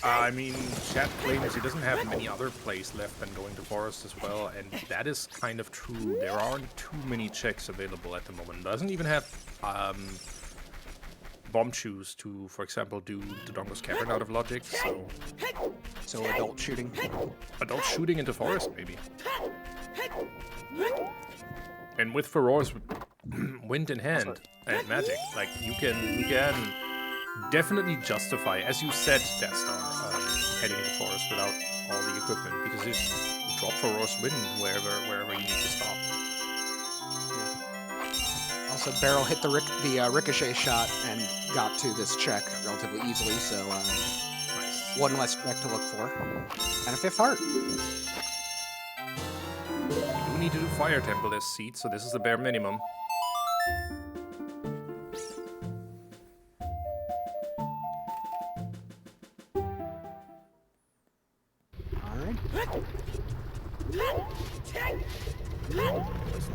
I mean, chat claims he doesn't have many other plays left than going to Forest as well, and that is kind of true. There aren't too many checks available at the moment. Doesn't even have bomb shoes to, for example, do Dodongo's Cavern out of Logic, So adult shooting. Adult shooting into Forest, maybe. And with Feroz Wind in hand and Magic, like, you can definitely justify, as you said, Dastar, heading into Forest without all the equipment, because you drop Feroz Wind wherever you need to stop. Also, Barrel hit the ricochet shot and got to this check relatively easily, so Nice. one less check to look for. And a 5th heart. You do need to do Fire Temple as seed, so this is the bare minimum.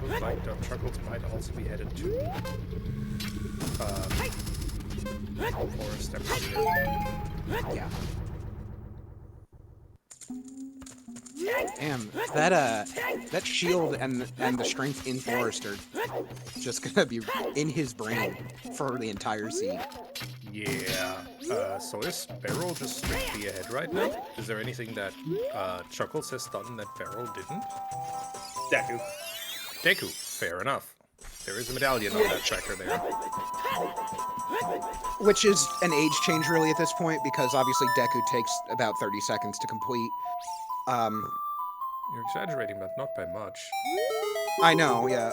Looks like Chuckles might also be headed to Forest Temple. Yeah. Damn, that shield and the strength in Forest are just gonna be in his brain for the entire seed. Yeah. So is Barrel just strictly ahead right now? Is there anything that Chuckles has done that Barrel didn't? Deku. Deku. Fair enough. There is a medallion on that tracker there. Which is an age change really at this point, because obviously Deku takes about 30 seconds to complete. You're exaggerating, but not by much. I know, yeah.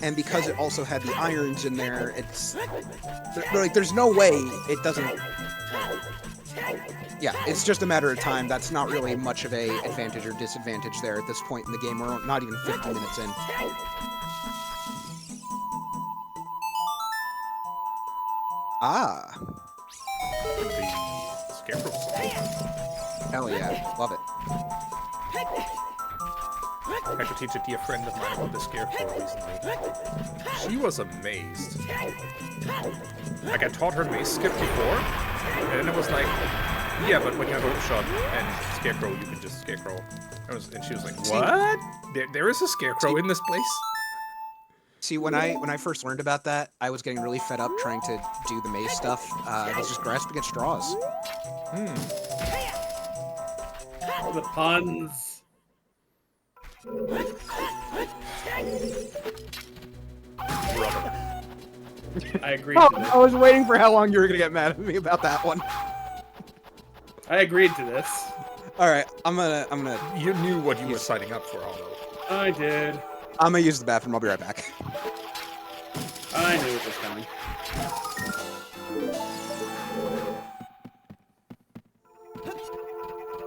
And because it also had the irons in there, like there's no way it doesn't. Yeah, it's just a matter of time. That's not really much of a advantage or disadvantage there at this point in the game. We're not even 50 minutes in. Ah. The Scarecrow song. Hell yeah, love it. I had to teach a dear friend of mine about the Scarecrow recently. She was amazed. Like, I taught her maze skip before, and then it was like, yeah, but when you have a hook shot and Scarecrow, you can just Scarecrow. And she was like, what? There is a Scarecrow in this place? See, when I first learned about that, I was getting really fed up trying to do the maze stuff. I was just grasping at straws. The puns. I agreed to this. I was waiting for how long you were gonna get mad at me about that one. I agreed to this. All right, I'm gonna. You knew what you were signing up for, Hollow. I did. I'm gonna use the bathroom. I'll be right back. I knew it was coming.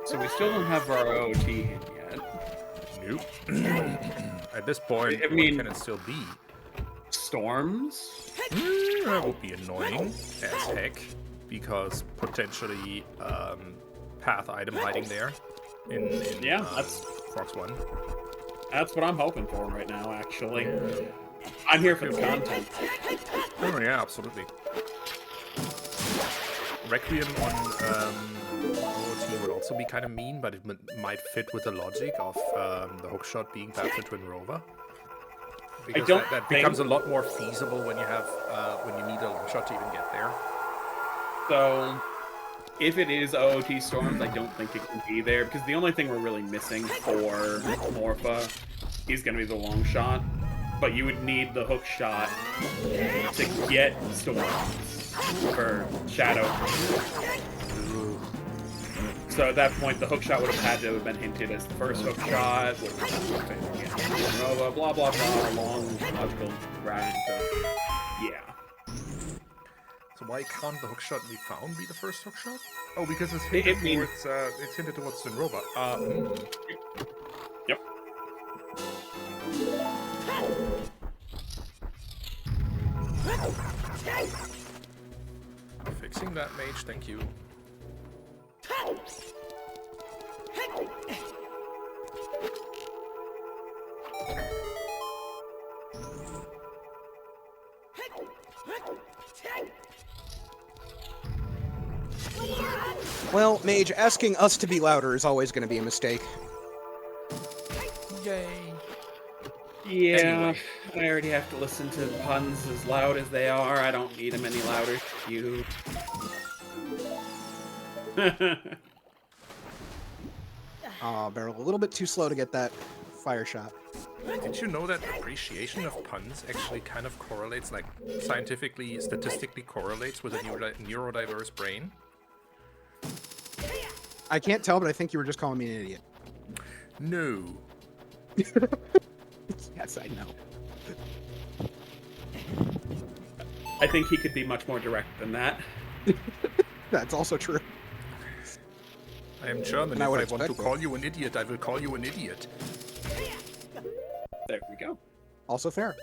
So we still don't have our OoT in yet. Nope. At this point, I mean, what can it still be? Storms? That would be annoying as heck, because potentially path item hiding there in Yeah, that's Fox 1. That's what I'm hoping for right now, actually. I'm here for the content. Oh yeah, absolutely. Requiem on OoT would also be kind of mean, but it might fit with the logic of the hookshot being faster Twin Rover. Because that becomes a lot more feasible when you have when you need a long shot to even get there. So, if it is OoT Storms, I don't think it can be there, because the only thing we're really missing for Morpha is going to be the long shot. But you would need the hook shot to get Storms for Shadow. So at that point, the hook shot would have had to have been hinted as the first hook shot, would have blah, blah, blah, long logical grind, so yeah. So why can't the hookshot we found be the first hookshot? Oh, because it's hinted towards it's hinted towards Sinrova. Yep. Fixing that mage, thank you. Well, Mage, asking us to be louder is always going to be a mistake. Yay. Yeah, Anyway. I already have to listen to puns as loud as they are. I don't need them any louder. You. Aw, Barrel, a little bit too slow to get that fire shot. Did you know that appreciation of puns actually kind of correlates, like scientifically, statistically correlates with a neurodiverse brain? I can't tell, but I think you were just calling me an idiot. No. Yes, I know. I think he could be much more direct than that. That's also true. I am German. And I If would I want to expect call you an idiot, I will call you an idiot. There we go. Also fair.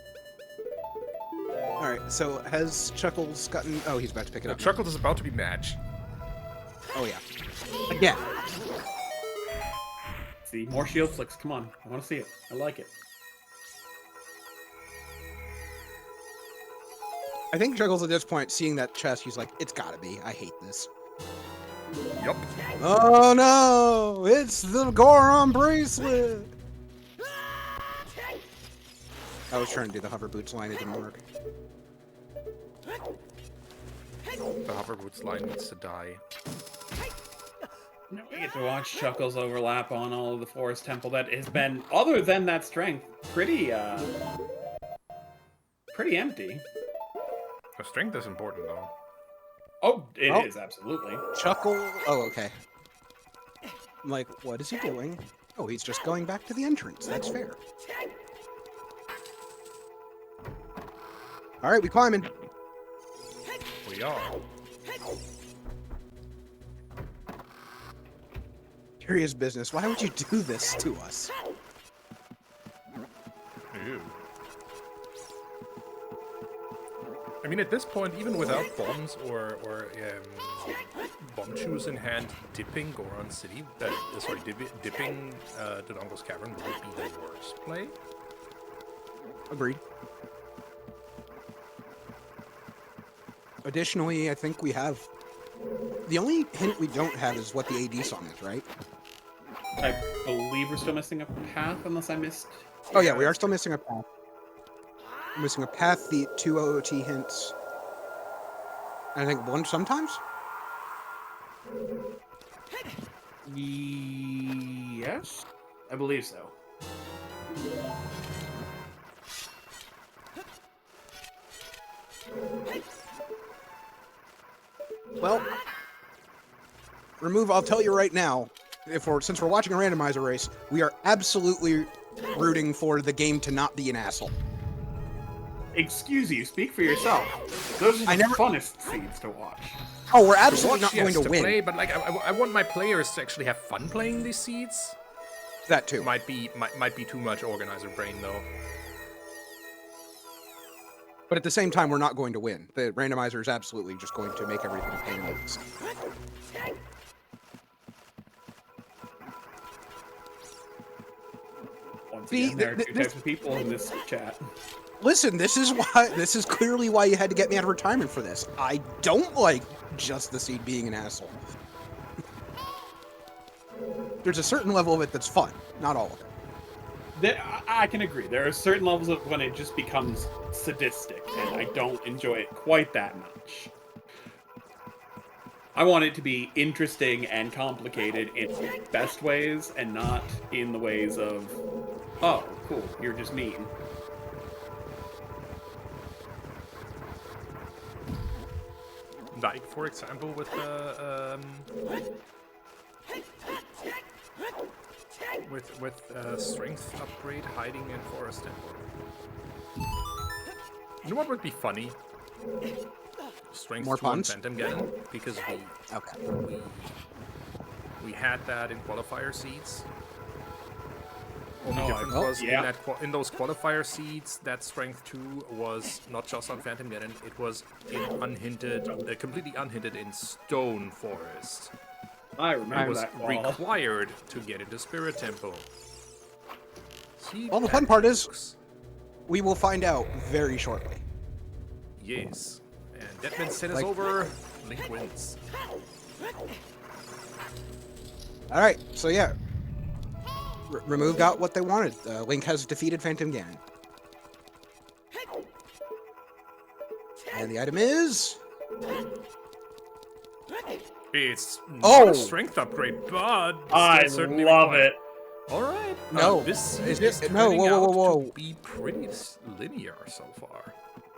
Alright, so has Chuckles gotten... Oh, he's about to pick it up. Chuckles is about to be match. Oh, yeah. Again. See, more shield flicks. Come on. I want to see it. I like it. I think Chuckles at this point, seeing that chest, he's like, it's gotta be. I hate this. Yup. Oh no! It's the Goron bracelet! I was trying to do the hover boots line, it didn't work. The hoverboots line needs to die. Now we get to watch Chuckles overlap on all of the Forest Temple that has been, other than that strength, pretty empty. The strength is important, though. Oh, it Oh. is, absolutely. Chuckle... Oh, okay. I'm like, what is he doing? Oh, he's just going back to the entrance. That's fair. All right, we climbing. We are. Curious business. Why would you do this to us? Ew. I mean, at this point, even without bombs or bomb chews in hand, dipping Goron City, dipping Dodongo's Cavern would be the worst play. Agreed. Additionally, I think we have... The only hint we don't have is what the AD song is, right? I believe we're still missing a path, unless I missed. Oh yeah, we are still missing a path. We're missing a path, the 2 OOT hints. And I think 1 sometimes? Yes, I believe so. Well, I'll tell you right now, since we're watching a randomizer race, we are absolutely rooting for the game to not be an asshole. Excuse you, speak for yourself. Those are the funnest seeds to watch. Oh, we're absolutely not going to win. Play, but like, I want my players to actually have fun playing these seeds. That too. Might be too much organizer brain though. But at the same time, we're not going to win. The randomizer is absolutely just going to make everything a pain in the ass. Once again, there are two types of people in this chat. Listen, this is clearly why you had to get me out of retirement for this. I don't like just the seed being an asshole. There's a certain level of it that's fun, not all of it. I can agree. There are certain levels of when it just becomes sadistic, and I don't enjoy it quite that much. I want it to be interesting and complicated in the best ways, and not in the ways of, oh, cool, you're just mean. Like, for example, with the strength upgrade hiding in Forest Temple. You know what would be funny? Strength More 2 on puns? Phantom Ganon, because we had that in qualifier seeds. Only difference was in those qualifier seeds, that strength 2 was not just on Phantom Ganon, it was in completely unhindered in Stone Forest. I remember was that required to get into Spirit Temple. Well, the fun part is, we will find out very shortly. Yes. And Deadman sent us over. Link wins. Alright, so yeah. Remove got what they wanted. Link has defeated Phantom Ganon. And the item is... It's not a strength upgrade, but I certainly love required. it. All right. No. This Is is it? No, turning whoa. out to be pretty linear so far.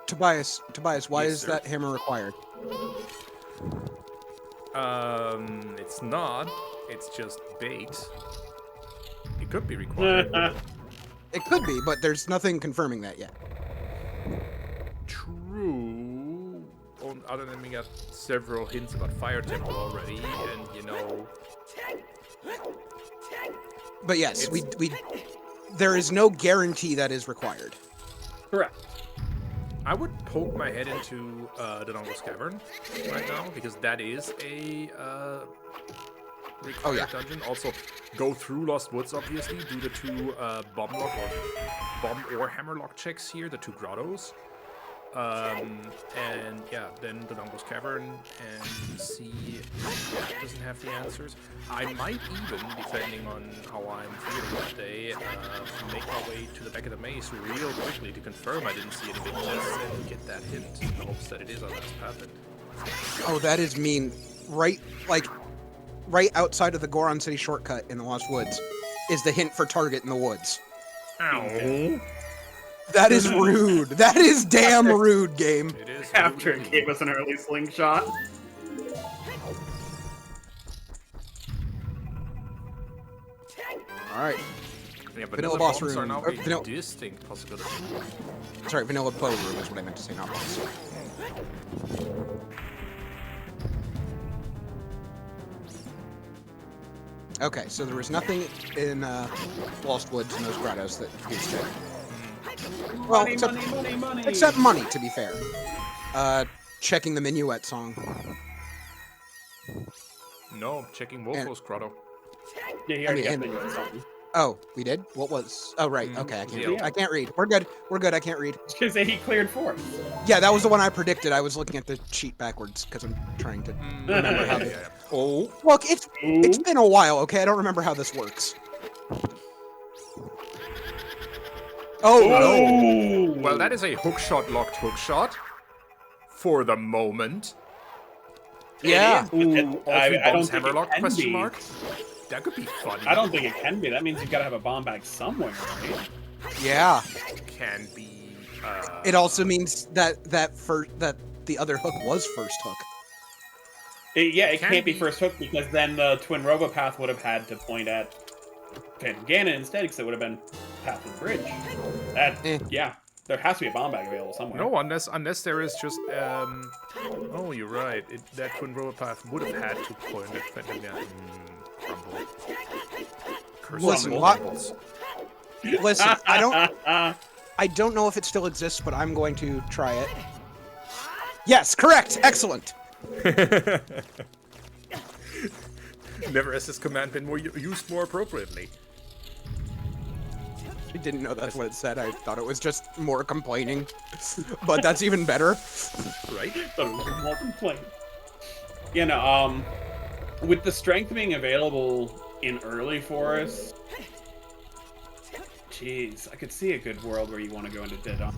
Tobias, why Yes, is sir. that hammer required? It's not. It's just bait. It could be required. It could be, but there's nothing confirming that yet. True. Other than we got several hints about Fire Temple already, and you know. But yes, there is no guarantee that is required. Correct. I would poke my head into Dodongo's Cavern right now, because that is a required dungeon. Also, go through Lost Woods, obviously, do the 2 bomb or hammerlock checks here, the 2 grottos. And yeah, then Dodongo's Cavern and see if that doesn't have the answers. I might even, depending on how I'm feeling that day, make my way to the back of the maze real quickly to confirm I didn't see any big chests and get that hint in the hopes that it is our last path. Oh, that is mean. Right outside of the Goron City shortcut in the Lost Woods is the hint for target in the woods. Ow. That is rude. That is damn rude, game. It is After it gave us an early slingshot. All right. Yeah, Vanilla boss bombs are room. now Or a distinct possibility. Sorry, vanilla bow room is what I meant to say, not boss. Okay, so there was nothing in Lost Woods and those grottos that used it. Well, Money, money. except money, to be fair. Checking the minuet song. No, checking Wolfo's grotto. Yeah, he already got the something. Oh, we did? What was? Oh, right. Okay, Yeah. I can't read. We're good. We're good. I can't read. Because he cleared fourth. Yeah, that was the one I predicted. I was looking at the sheet backwards because I'm trying to remember how. Oh. Look, it's been a while. Okay, I don't remember how this works. Oh no! Well, that is a hookshot locked hookshot. For the moment. Yeah. Ooh, I don't think hammer it lock, can question be. mark? That could be funny. I don't think it can be. That means you've got to have a bomb bag somewhere, right? Yeah. Can be. It also means that the other hook was first hook. It Can can't be be. first hook because then the Twin Robo Path would have had to point at Phantom Ganon instead, because it would have been Path of the Bridge. Yeah, there has to be a bomb bag available somewhere. No, unless there is just. Oh, you're right. That Twin Robo Path would have had to point at Phantom Ganon. Crumble. Curse Listen, of what? Crumbles. Listen, I don't know if it still exists, but I'm going to try it. Yes, correct. Excellent. Never has this command been used more appropriately. I didn't know that's what it said. I thought it was just more complaining. But that's even better. Right? So more complaint. You know, with the strength being available in early forests, jeez, I could see a good world where you want to go into Dead On.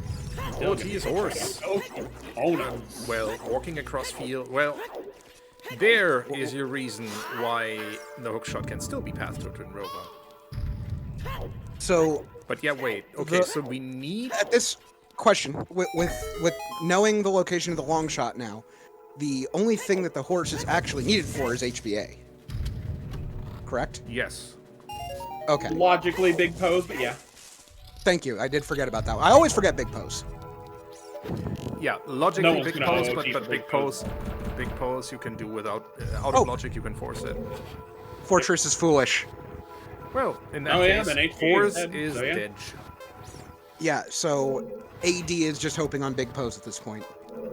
OoT is horse. Oh no. Well, walking across field. Well, there is your reason why the hookshot can still be passed to Twin Robo. So, But yeah, wait. Okay, so we need. at this question, with knowing the location of the long shot now, the only thing that the horse is actually needed for is HBA. Correct? Yes. Okay. Logically big pose, but yeah. Thank you. I did forget about that. I always forget big pose. Yeah, logically one's big gonna pose, OoT but for big pose you can do without. Out Oh. of logic, you can force it. Fortress is foolish. Well, in that Oh, yeah, case, then HBA is horse dead, is so yeah. dead. Yeah, so AD is just hoping on big pose at this point.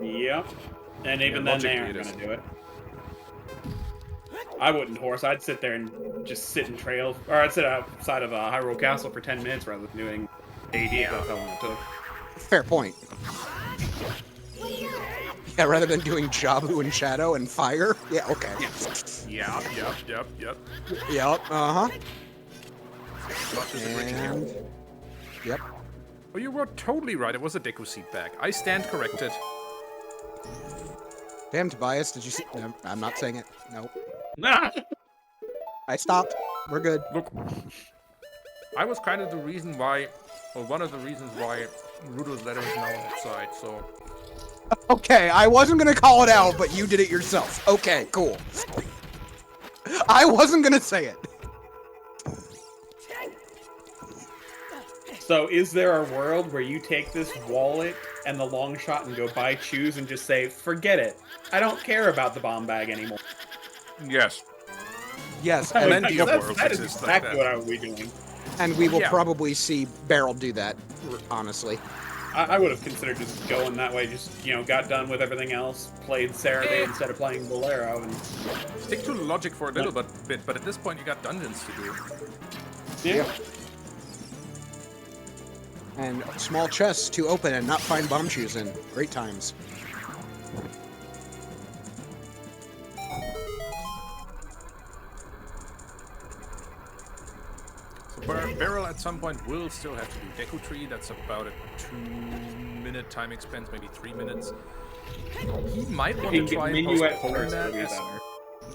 Yep. And even Yeah, then, they logically aren't it is. gonna do it. I wouldn't horse. I'd sit there and just sit and trail, or I'd sit outside of Hyrule Castle for 10 minutes rather than doing AD if that's how long it took. Fair point. Yeah, rather than doing Jabu and Shadow and Fire. Yeah, okay. Yep. Yep, uh-huh. Much as original. And... Yep. Oh, you were totally right. It was a Deku seat bag. I stand corrected. Damn, Tobias, did you see... No, I'm not saying it. Nope. Ah! I stopped. We're good. Look, I was kind of the reason why, or one of the reasons why Rudo's letter is now outside, so... Okay, I wasn't gonna call it out, but you did it yourself. Okay, cool. I wasn't gonna say it. So, is there a world where you take this wallet and the long shot and go buy shoes and just say, forget it. I don't care about the bomb bag anymore. Yes. Yes, And then and, the That worlds is exist like exactly that. what I would be doing. and we will Yeah. probably see Barrel do that, honestly. I would have considered just going that way, just, got done with everything else, played Serenade instead of playing Bolero, and... Stick to logic for a little bit, but at this point you got dungeons to do. Yeah. And small chests to open and not find bomb shoes in. Great times. So Barrel at some point will still have to do Deku Tree. That's about a 2-minute time expense, maybe 3 minutes. He might want to try and Minuet postpone first that. would be As, better.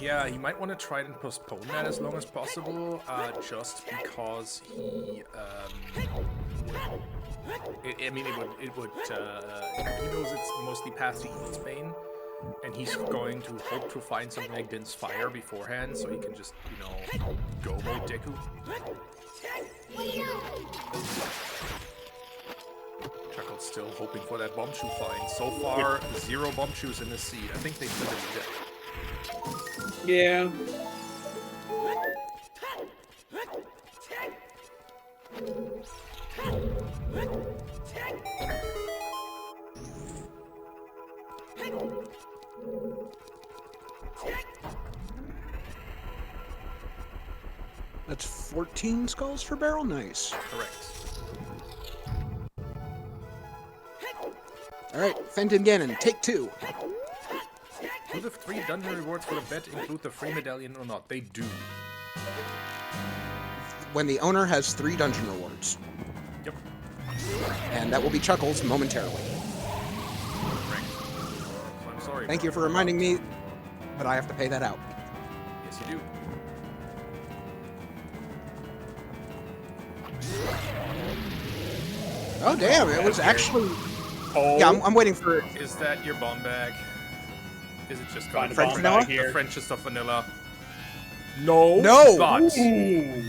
yeah, he might want to try and postpone that as long as possible, just because he. It would. He knows it's mostly past the Evil's Bane, and he's going to hope to find something like Din's Fire beforehand, so he can just, go mode Deku. Chuckles still hoping for that bomb shoe find. So far, 0 bomb shoes in this seed. I think they did it. Yeah. That's 14 skulls for Barrel. Nice. Correct. All right, Fenton Gannon, take 2. Do the 3 dungeon rewards for the bet include the free medallion or not? They do. When the owner has 3 dungeon rewards. Yep. And that will be Chuckles momentarily. Correct. I'm sorry. Thank you for reminding me, but I have to pay that out. Yes, you do. Oh, damn, it was actually... Oh. Yeah, I'm waiting for... Is that your bomb bag? Is it just Find a French bomb vanilla? bag here. the Frenchest of vanilla? No. No! But Ooh.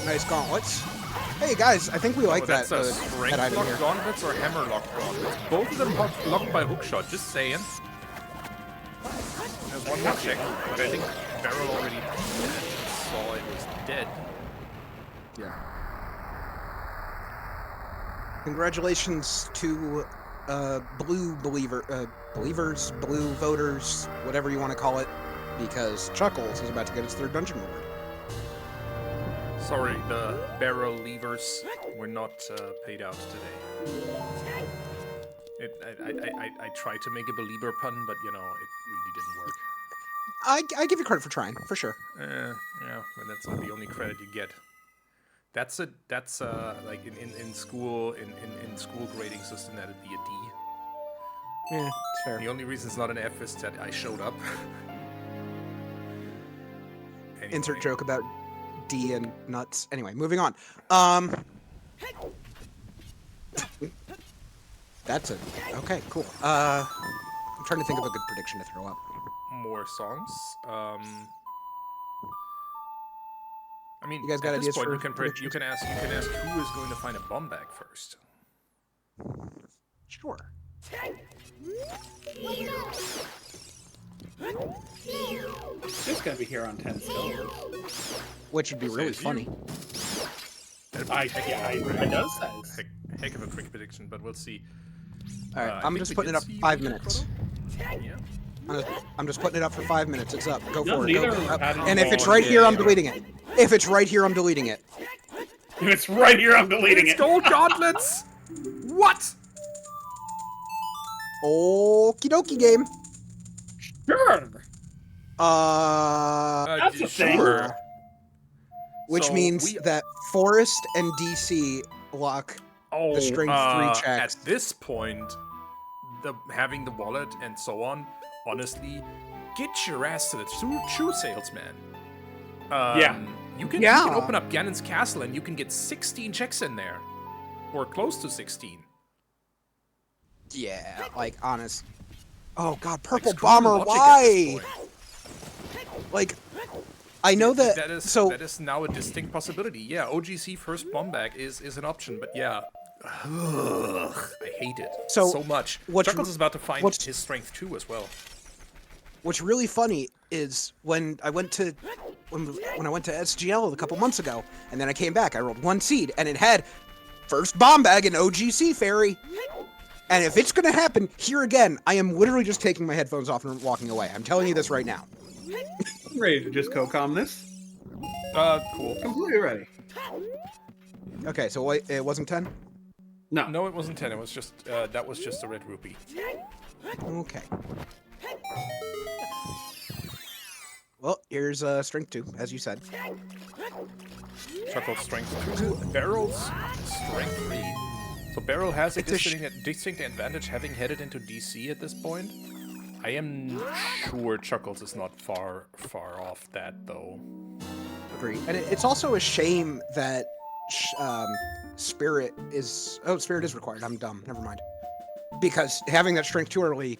Nice gauntlets. Hey, guys, I think we like that's that, a that strength item lock here. gauntlets or hammer lock gauntlets. Both of them locked by hookshot. Just saying. There's one more check, but I think Barrel already saw it was dead. Yeah. Congratulations to blue believers, blue voters, whatever you want to call it, because Chuckles is about to get his 3rd dungeon reward. Sorry, the Barrel levers were not paid out today. I tried to make a believer pun, but you know, it really didn't work. I give you credit for trying, for sure. Yeah, but that's not the only credit you get. That's like in school in school grading system that'd be a D. Yeah, it's fair. The only reason it's not an F is that I showed up. Anyway. Insert joke about D and nuts. Anyway, moving on. That's it. Okay, cool. I'm trying to think of a good prediction to throw up. More songs. I mean, You guys got at this ideas point, for you can predictions? ask who is going to find a bomb bag first. Sure. It's just gonna be here on 10 skulls. Which would be really Says you. funny. I does says. Heck of a quick prediction, but we'll see. All right, I I'm think just we putting did it up see 5 you, minutes. Yeah. I'm just putting it up for 5 minutes. It's up. Go No, for it. Go. neither Up. had it And if it's on. right here, Yeah, I'm yeah. deleting it. If it's right here, I'm deleting it. If it's right here, I'm deleting It's it. gold gauntlets! What? Okie dokie game. Sure. That's a thing. sure. Which So means we- that Forest and DC lock. Oh, the strength 3 checks. At this point, having the wallet and so on, honestly, get your ass to the true salesman. Yeah. You can Yeah. open up Ganon's castle and you can get 16 checks in there. Or close to 16. Yeah, like honest. Oh god, Purple Like, screw Bomber, logic at why? this point. Like, I know that. That is so that is now a distinct possibility. Yeah, OGC first bomb bag is an option, but yeah. Ugh, I hate it So, much. what's- Chuckles is about to find what's- his strength 2 as well. what's really funny is when I went to SGL a couple months ago, and then I came back, I rolled 1 seed, and it had first bomb bag and OGC fairy. And if it's gonna happen here again, I am literally just taking my headphones off and walking away. I'm telling you this right now. I'm ready to just co-com this. Cool. Completely ready. Okay, so wait, it wasn't 10? No. No, it wasn't 10. It was just that was just a red rupee. Okay. Well, here's strength 2, as you said. Chuckles strength 2. Barrel's strength 3. So Barrel has a It's a distinct advantage having headed into DC at this point. I am sure Chuckles is not far off that though. Agree. And it's also a shame that Spirit is... Oh, Spirit is required. I'm dumb. Never mind. Because having that strength 2 early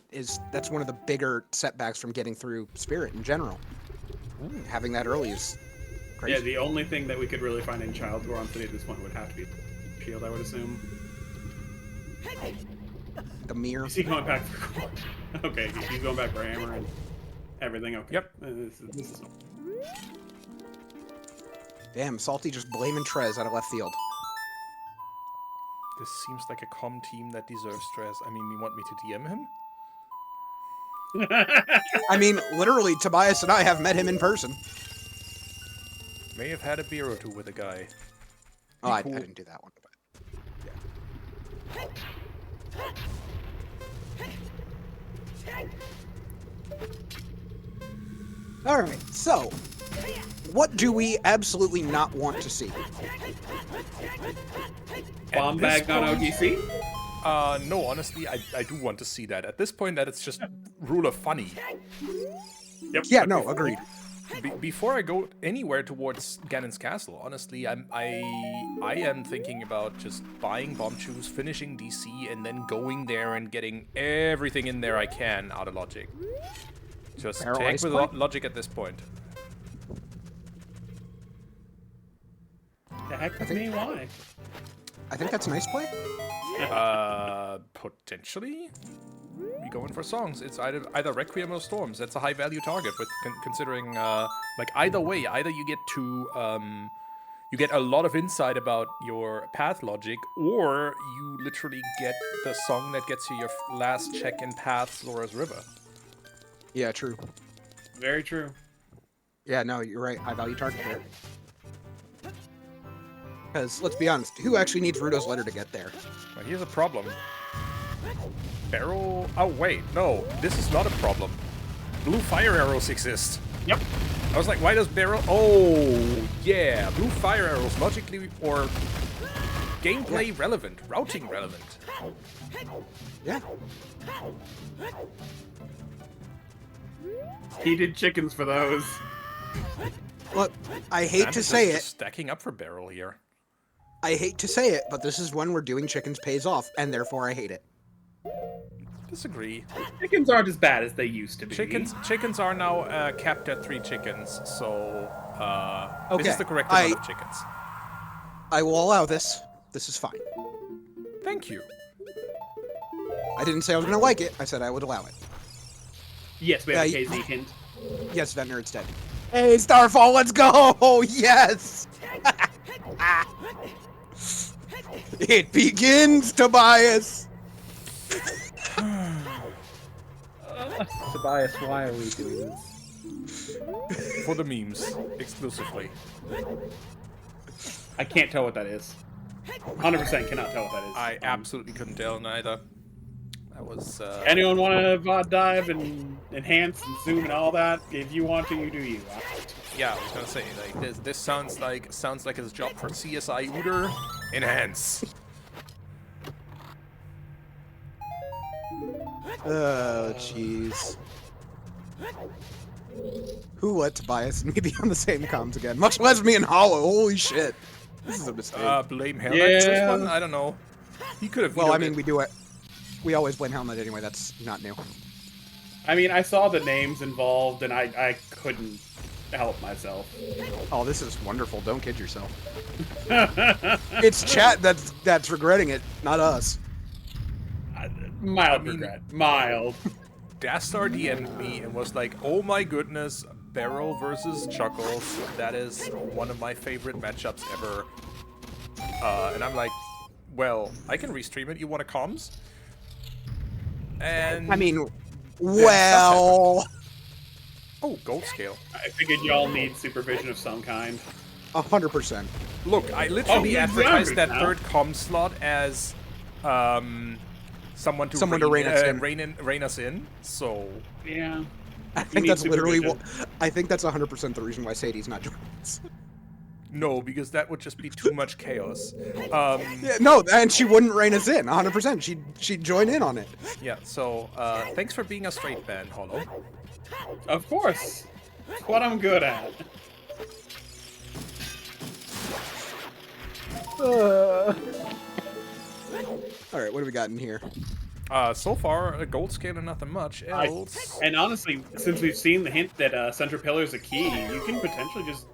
that's one of the bigger setbacks from getting through Spirit in general. Having that early is Crazy. Yeah, the only thing that we could really find in Child Goron City at this point would have to be Shield, I would assume. The mirror. Is he going back for Okay, he's going back for Hammer and everything. Okay. Yep. This is... Damn, Salty just blaming Trez out of left field. This seems like a calm team that deserves stress. I mean, you want me to DM him? I mean, literally, Tobias and I have met him in person. May have had a beer or two with a guy. Oh, I Cool. didn't do that one. But yeah. All right, so what do we absolutely not want to see? Bomb bag on OTC? No, honestly, I do want to see that. At this point, that it's just rule of funny. Yep. Yeah, no, agreed. Before I go anywhere towards Ganon's castle, honestly, I am thinking about just buying bomb shoes, finishing DC, and then going there and getting everything in there I can out of Logic. Just Barrel take ice with play? Logic at this point. The heck with me? Why? I think that's a nice play. Potentially. Be going for songs. It's either Requiem or Storms. That's a high value target. With considering like either way, either you get to you get a lot of insight about your path logic, or you literally get the song that gets you your last check in path Zora's River. Yeah, true. Very true. Yeah, no, you're right. High value target there. Because let's be honest, who actually needs Rudo's letter to get there? Well, here's a problem. Barrel. Oh wait, no, this is not a problem. Blue fire arrows exist. Yep. I was like, why does Barrel... Oh, yeah. Blue fire arrows, logically or gameplay relevant, routing relevant. Yeah. Heated chickens for those. Look, I hate to Samus say is it. just stacking up for Barrel here. I hate to say it, but this is when we're doing chickens pays off, and therefore I hate it. Disagree. Chickens aren't as bad as they used to be. Chickens are now capped at 3 chickens, so this Okay, is the correct amount of chickens. I will allow this. This is fine. Thank you. I didn't say I was going to like it. I said I would allow it. Yes, we have a Yeah, KZ hint. Yes, Ventnor, it's dead. Hey, Starfall, let's go! Yes! It begins, Tobias! Tobias, why are we doing this? For the memes, exclusively. I can't tell what that is. 100% cannot tell what that is. I absolutely couldn't tell neither. That was, Anyone want to VOD dive and enhance and zoom and all that? If you want to, you do you. yeah, I was gonna say, like, this sounds like his job for CSI Uter. Enhance. Oh, jeez. Who let Tobias and me be on the same comms again? Much less me and Hollow. Holy shit. This is a mistake. Blame Helmet this Yeah. one? I don't know. He could have. Well, I mean, we do it. We always blame Helmet anyway. That's not new. I mean, I saw the names involved and I couldn't help myself. Oh, this is wonderful. Don't kid yourself. It's chat that's regretting it, not us. Mild I mean- regret. Mild. Dastar DM'd me and was like, "Oh my goodness, Barrel versus Chuckles. That is one of my favorite matchups ever." And I'm like, "Well, I can restream it. You want to comms?" And I mean, well, oh, gold scale. I figured y'all need supervision of some kind. 100%. Look, I literally Oh, advertised that now. third comm slot as someone to rein us in. rein us in. So Yeah. I think need that's literally supervision. I think that's 100% the reason why Sadie's not joining us. no, because that would just be too much chaos. Yeah, no, and she wouldn't rein us in. 100%. She'd join in on it. Yeah. So thanks for being a straight man, Hollow. Of course. It's what I'm good at. All right, what do we got in here? So far, a gold scale and nothing much else. And honestly, since we've seen the hint that Central Pillar is a key, you can potentially just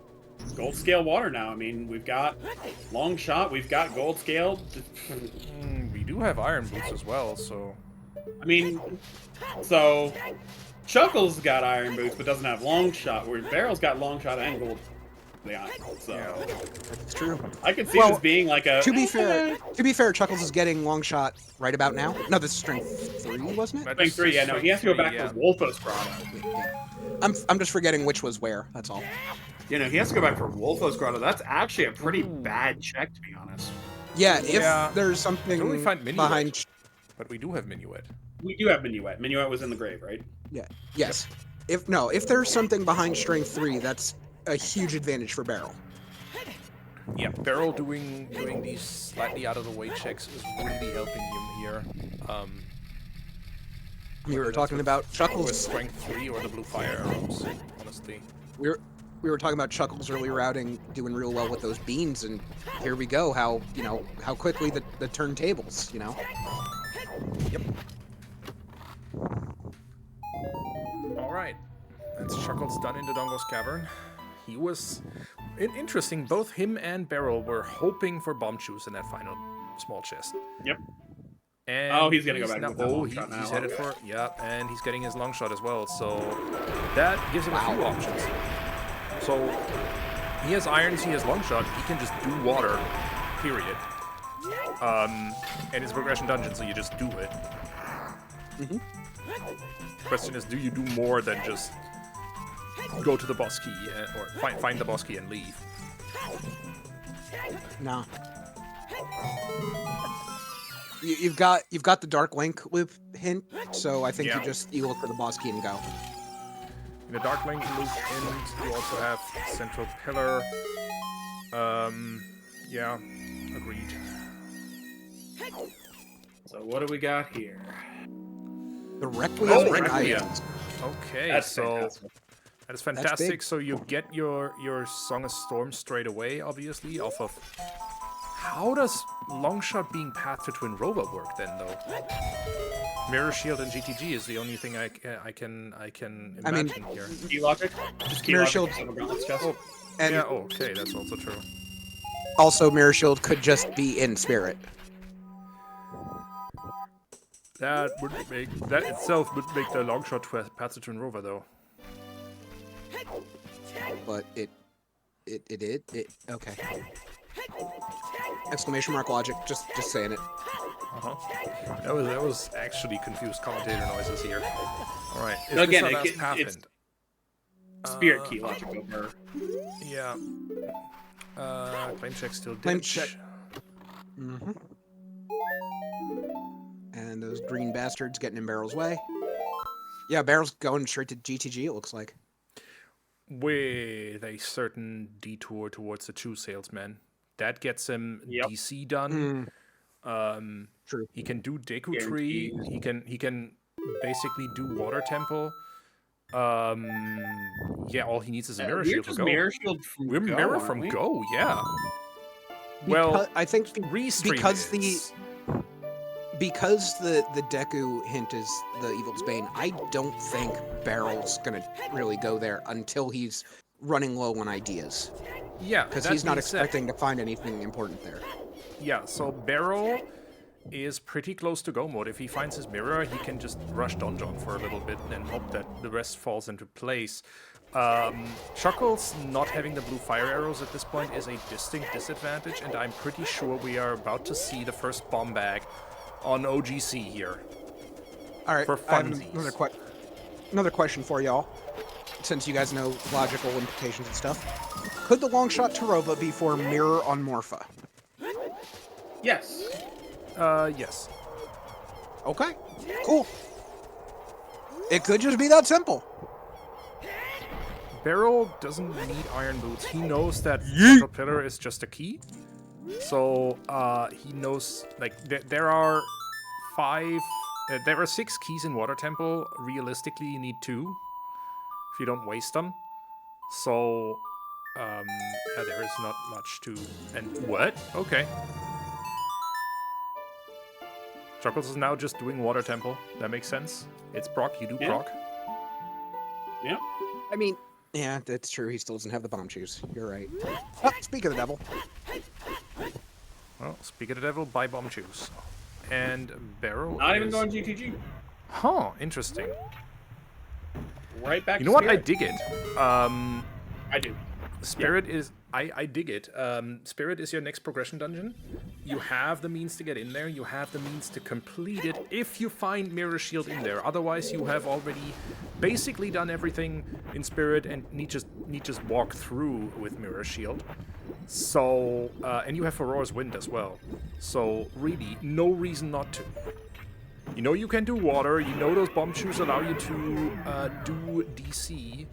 gold scale water now. I mean, we've got long shot, we've got gold scale. We do have iron boots as well, so... I mean, so Chuckles got iron boots but doesn't have long shot, whereas Barrel's got long shot and gold. Yeah, so That's true. I could see Well, this being like a. To be fair, Chuckles is getting long shot right about now. No, this is strength 3, wasn't it? Strength 3, yeah, no, he has to go back for Wolfos Grotto. Yeah. I'm just forgetting which was where. That's all. You know, he has to go back for Wolfos Grotto. That's actually a pretty bad check, to be honest. Yeah, if there's something Don't we find Minuet? behind. But we do have Minuet. We do have Minuet. Minuet was in the grave, right? Yeah. Yes. If there's something behind strength 3, that's a huge advantage for Barrel. Yeah, Barrel doing these slightly out of the way checks is really helping him here. We were talking about With Chuckles. strength 3 or the blue fire arrows, honestly. We were talking about Chuckles early routing doing real well with those beans, and here we go. How quickly the turntables. Yep. All right, that's Chuckles done into Dongo's cavern. He was interesting. Both him and Barrel were hoping for bomb shoes in that final small chest. Yep. And he's gonna go back. He's headed for and he's getting his long shot as well. So that gives him a few options. So he has irons, he has long shot. He can just do water, period. And it's a progression dungeon, so you just do it. Question is, do you do more than just go to the boss key or find the boss key and leave? No. You've got the Dark Link loop hint, so I think you look for the boss key and go. In the Dark Link loop hint, you also have Central Pillar. Yeah, agreed. So what do we got here? The Requiem. Requiem. Okay, That's so fantastic. that is fantastic. So you get your Song of Storm straight away, obviously, off of. How does Longshot being Path to Twin Rover work then, though? Mirror Shield and GTG is the only thing I can imagine here. Key logic? Just key Mirror logic. Shield. And Yeah. Oh, okay, that's also true. also, Mirror Shield could just be in spirit. That itself would make the Longshot Path to Twin Rover, though. But it okay. Exclamation mark logic. Just saying it. That was actually confused commentator noises here. All right. Is Again, this our last path it's end? spirit key logic over. Yeah. Claim check still Claim ditch. check. And those green bastards getting in Barrel's way. Yeah, Barrel's going straight to GTG, it looks like. With a certain detour towards the true salesman. That gets him DC done. True. He can do Deku Tree. He can basically do Water Temple. Yeah, all he needs is a Mirror Shield to go. Mirror Shield from We're Go, Mirror aren't from we? Go, yeah. Well, I think because the Deku hint is the Evil's Bane, I don't think Barrel's gonna really go there until he's running low on ideas. yeah, Because that he's not being said- expecting to find anything important there. Yeah, so Barrel is pretty close to go mode. If he finds his mirror, he can just rush Donjon for a little bit and hope that the rest falls into place. Chuckles not having the blue fire arrows at this point is a distinct disadvantage, and I'm pretty sure we are about to see the first bomb bag on OGC here. All right, For I have funsies. another question for y'all, since you guys know logical implications and stuff. Could the long shot Tarova be for Mirror on Morpha? Yes. Yes. Okay, cool. It could just be that simple. Barrel doesn't need iron boots. He knows that Central Pillar is just a key. So he knows, like, there are 6 keys in Water Temple. Realistically, you need 2 if you don't waste them. So yeah, there is not much to. And what? Okay. Chuckles is now just doing Water Temple. That makes sense. It's proc. You do proc. Yeah. I mean, Yeah, that's true. He still doesn't have the bomb shoes. You're right. Oh, speak of the devil. Well, speak of the devil, buy bomb shoes. And Barrel Not even is... going GTG. Huh, interesting. Right back You to know what? I Spirit. dig it. I do. Spirit is... I dig it. Spirit is your next progression dungeon. You have the means to get in there. You have the means to complete it if you find Mirror Shield in there. Otherwise, you have already basically done everything in Spirit and need just walk through with Mirror Shield. So, and you have Aurora's Wind as well. So, really, no reason not to. You know you can do water. You know those bomb shoes allow you to do DC.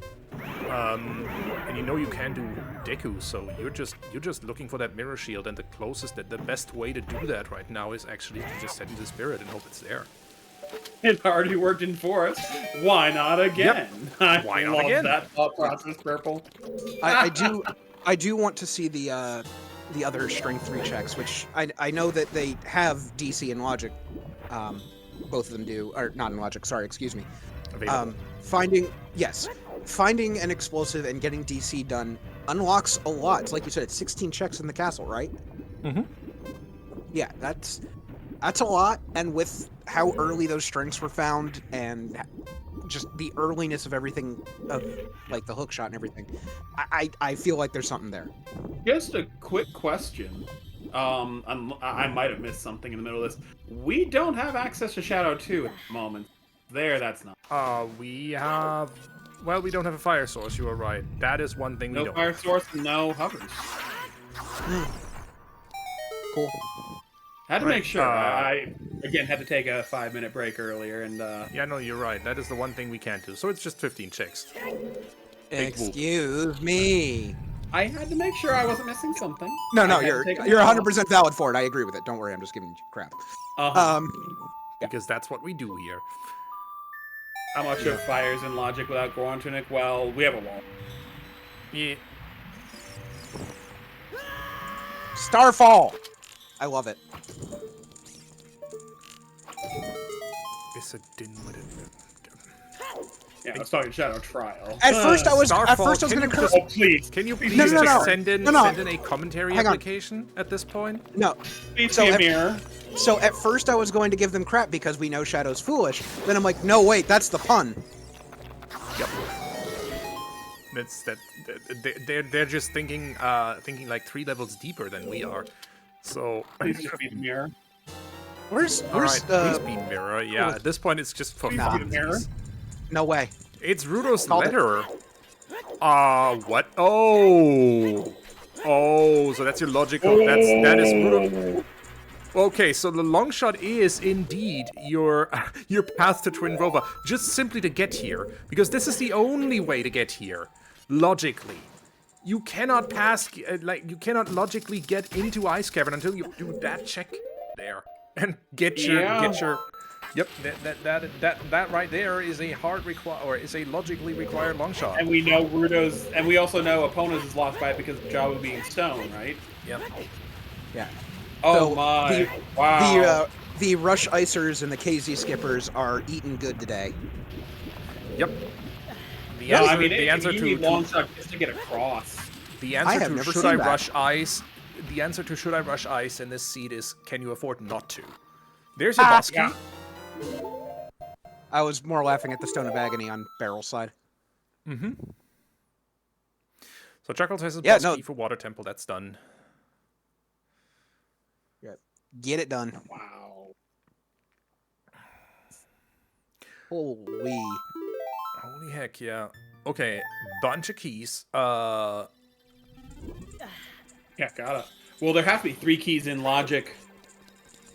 And you know you can do Deku, so you're just looking for that Mirror Shield, and the best way to do that right now is actually to just set into Spirit and hope it's there. It already worked in Forest. Why not again? Yep. Why not love again? that thought process, Purple. I do want to see the other Strength 3 checks, which I know that they have DC and Logic. Both of them do, or not in Logic. Sorry, excuse me. Finding an explosive and getting DC done unlocks a lot. It's like you said, it's 16 checks in the castle, right? Mm-hmm. Yeah, that's a lot. And with how early those strengths were found and just the earliness of everything, of like the hook shot and everything, I feel like there's something there. Just a quick question. I might have missed something in the middle of this. We don't have access to Shadow 2 at the moment. That's not. We have... Well, we don't have a fire source, you are right. That is one thing we No don't fire have. source, no hovers. Cool. Had to Right, make sure. I again had to take a 5-minute break earlier, and Yeah, no, you're right. That is the one thing we can't do. So it's just 15 checks. Big whoop. Excuse me. I had to make sure I wasn't missing something. No, I had to you're take a 100% valid for it. I agree with it. Don't worry, I'm just giving you crap. Uh-huh. Because that's what we do here. How much of fires in Logic without Gorantonic? Well, we have a wall. Yeah. Starfall! I love it. It's a din with it. Yeah, I was talking Shadow Trial. At first I was Starfall, gonna curse. Oh, please. Can you please No. just send in No. a commentary Hang on. application at this point? No. Please So be a at- mirror. So at first I was going to give them crap because we know Shadow's foolish. Then I'm like, no, wait, that's the pun. Yep. That's that. They're just thinking like 3 levels deeper than we are. So. Please just be the mirror. Where's Alright, please be mirror. Yeah, at this point it's just for Please fun. be the mirror. no way. It's Rudo's Called it. letter. What? Oh, so that's your logical. That is Rudo. Okay, so the long shot is indeed your path to Twin Rover, just simply to get here, because this is the only way to get here, logically. You cannot pass, you cannot logically get into Ice Cavern until you do that check there and get your. Yep, that right there is a is a logically required long shot. And we know Rudo's, and we also know Opponent's is lost by it because of Jawu being stone, right? Yep. Yeah. Oh So my! Wow. The Rush Icers and the KZ Skippers are eating good today. Yep. The answer you need long shot just to get across. The I answer have to never should seen I that. rush ice? The answer to should I rush ice in this seed is can you afford not to? There's your boss key. Yeah. I was more laughing at the Stone of Agony on Barrel's side. Mm-hmm. So Chuckles has his Yeah, boss no. key for Water Temple. That's done. Yeah. Get it done. Wow. Holy. Holy heck, yeah. Okay, bunch of keys. Yeah, gotta. Well, there have to be 3 keys in Logic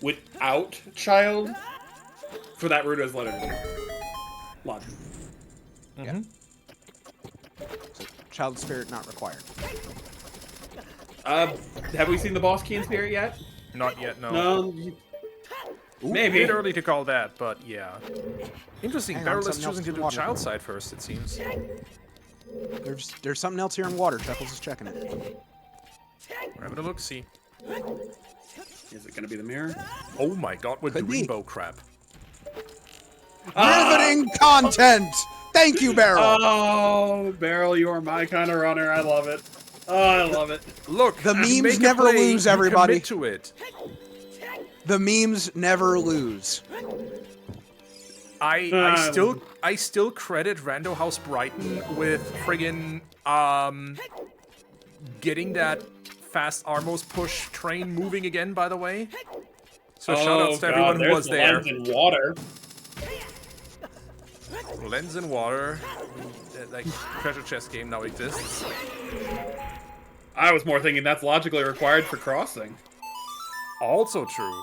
without Child for that Rudo's letter. Logic. Mm-hmm. So, Child Spirit not required. Have we seen the boss key in Spirit yet? Not yet, no. No. A Maybe. bit early to call that, but yeah. Interesting. Hang on, Barrel is something else choosing to in do water. child side first, it seems. There's something else here in water. Chuckles is checking it. We're having a look, see. Is it gonna be the mirror? Oh my god, with Could be. rainbow crap. Riveting content! Thank you, Barrel. Oh, Barrel, you are my kind of runner. I love it. Oh, I love it. Look, The you memes make a never play, lose, you everybody. commit to it. The memes never lose. I still credit Rando House Brighton with friggin' getting that fast Armos push train moving again, by the way. So shoutouts to everyone who was there. Lens in water. Lens in water. Like, treasure chest game now exists. I was more thinking that's logically required for crossing. Also true.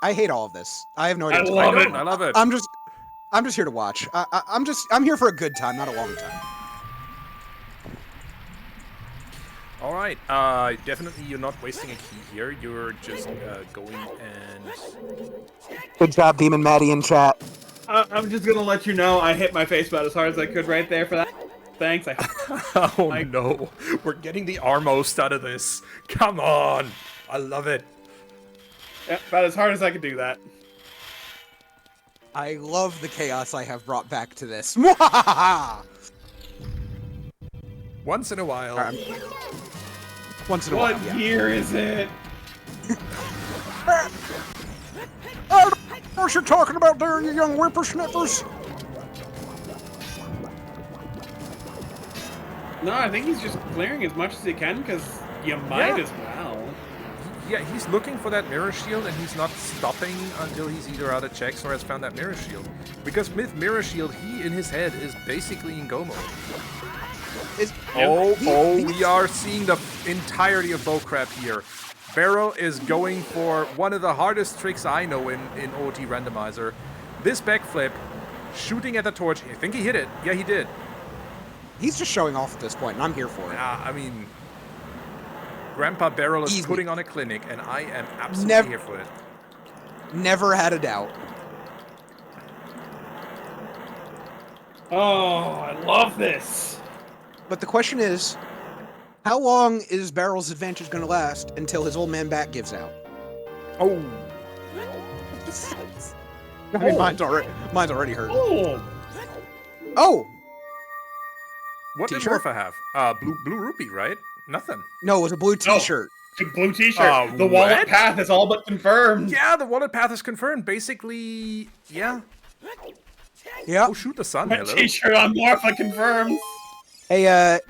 I hate all of this. I have no idea. I love it. I'm just here to watch. I'm here for a good time, not a long time. All right. Definitely, you're not wasting a key here. You're just going and. Good job, Demon Maddie in chat. I'm just gonna let you know I hit my face about as hard as I could right there for that. Thanks. Oh no, we're getting the Armos out of this. Come on, I love it. Yeah, about as hard as I could do that. I love the chaos I have brought back to this. Once in a while. Once in a while. What year is it? What you're talking about there, you young whippersnippers? No, I think he's just clearing as much as he can because you might as well. Yeah, he's looking for that mirror shield and he's not stopping until he's either out of checks or has found that mirror shield. Because with mirror shield, he in his head is basically in go mode. We are seeing the entirety of bullcrap here. Barrel is going for one of the hardest tricks I know in OoT Randomizer. This backflip, shooting at the torch. I think he hit it. Yeah, he did. He's just showing off at this point, and I'm here for it. I mean, Grandpa Barrel is putting on a clinic, and I am absolutely here for it. Never had a doubt. Oh, I love this. But the question is, how long is Barrel's advantage going to last until his old man back gives out? Oh. I mean, mine's already hurt. Oh. Oh. What did Morpha have? Blue rupee, right? Nothing. No, it was a blue T-shirt. The blue T-shirt. The wallet path is all but confirmed. Yeah, the wallet path is confirmed. Basically, yeah. Yeah. Oh, shoot the sun. My T-shirt on Morpha confirms. Hey,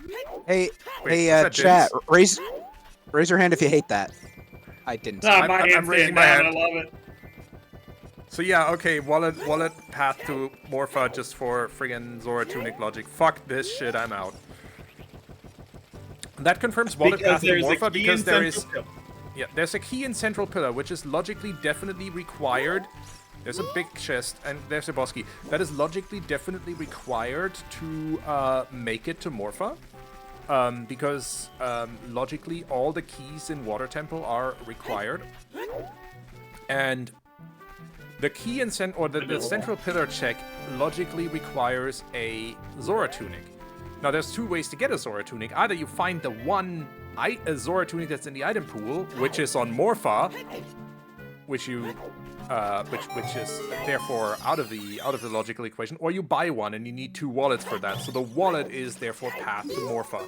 Wait, chat. Raise your hand if you hate that. I didn't. I'm raising my hand. I love it. So yeah, okay, wallet path to Morpha just for friggin' Zora Tunic logic. Fuck this shit, I'm out. That confirms wallet path to Morpha because there's a key in Central Pillar, which is logically definitely required. There's a big chest, and there's a boss key. That is logically definitely required to make it to Morpha. Because logically all the keys in Water Temple are required. And the key in the Central Pillar check logically requires a Zora Tunic. Now there's two ways to get a Zora Tunic. Either you find the one Zora Tunic that's in the item pool, which is on Morpha, which is therefore out of the logical equation, or you buy one and you need 2 wallets for that. So the wallet is therefore path to Morpha.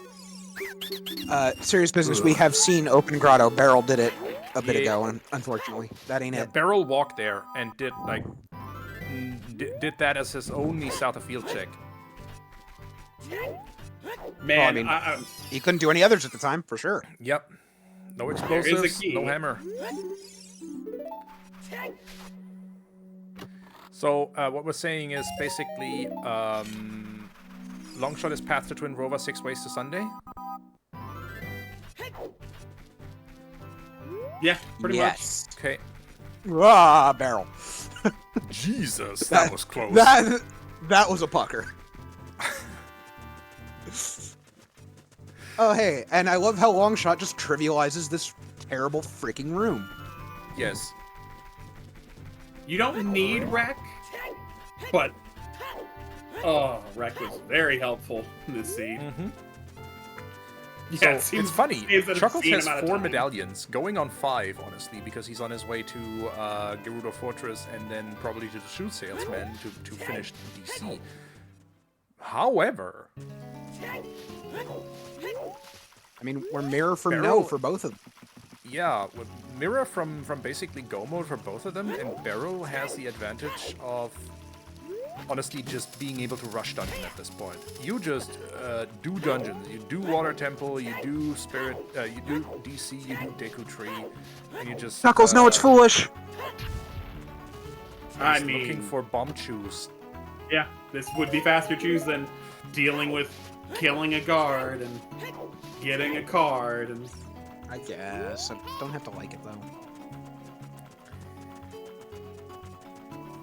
Serious business. We have seen Open Grotto. Barrel did it a bit ago, and unfortunately, that ain't it. Barrel walked there and did that as his only south of field check. Man, well, I mean, he couldn't do any others at the time, for sure. Yep. No explosives, no hammer. So what we're saying is basically Longshot is path to Twin Rover 6 ways to Sunday. Yeah, pretty much. Okay. Ah, Barrel. Jesus, that was close. That was a pucker. Oh, hey, and I love how Longshot just trivializes this terrible freaking room. Yes. You don't need Wreck, but Wreck was very helpful in this seed. Mm-hmm. Yeah, So it's funny. seems an Chuckles obscene has amount of 4 time. medallions, going on 5, honestly, because he's on his way to Gerudo Fortress and then probably to the Shoe Salesman to finish DC. However, I mean, we're mirror from Barrel- no for both of them. yeah, with Mirror from basically Go mode for both of them, and Barrel has the advantage of honestly just being able to rush dungeon at this point. You just do dungeons, you do Water Temple, you do Spirit, you do DC, you do Deku Tree, and you just Chuckles, no, it's foolish. I he's looking mean, for bomb chews. yeah, this would be faster choose than dealing with killing a guard and getting a card and. I guess. I don't have to like it, though.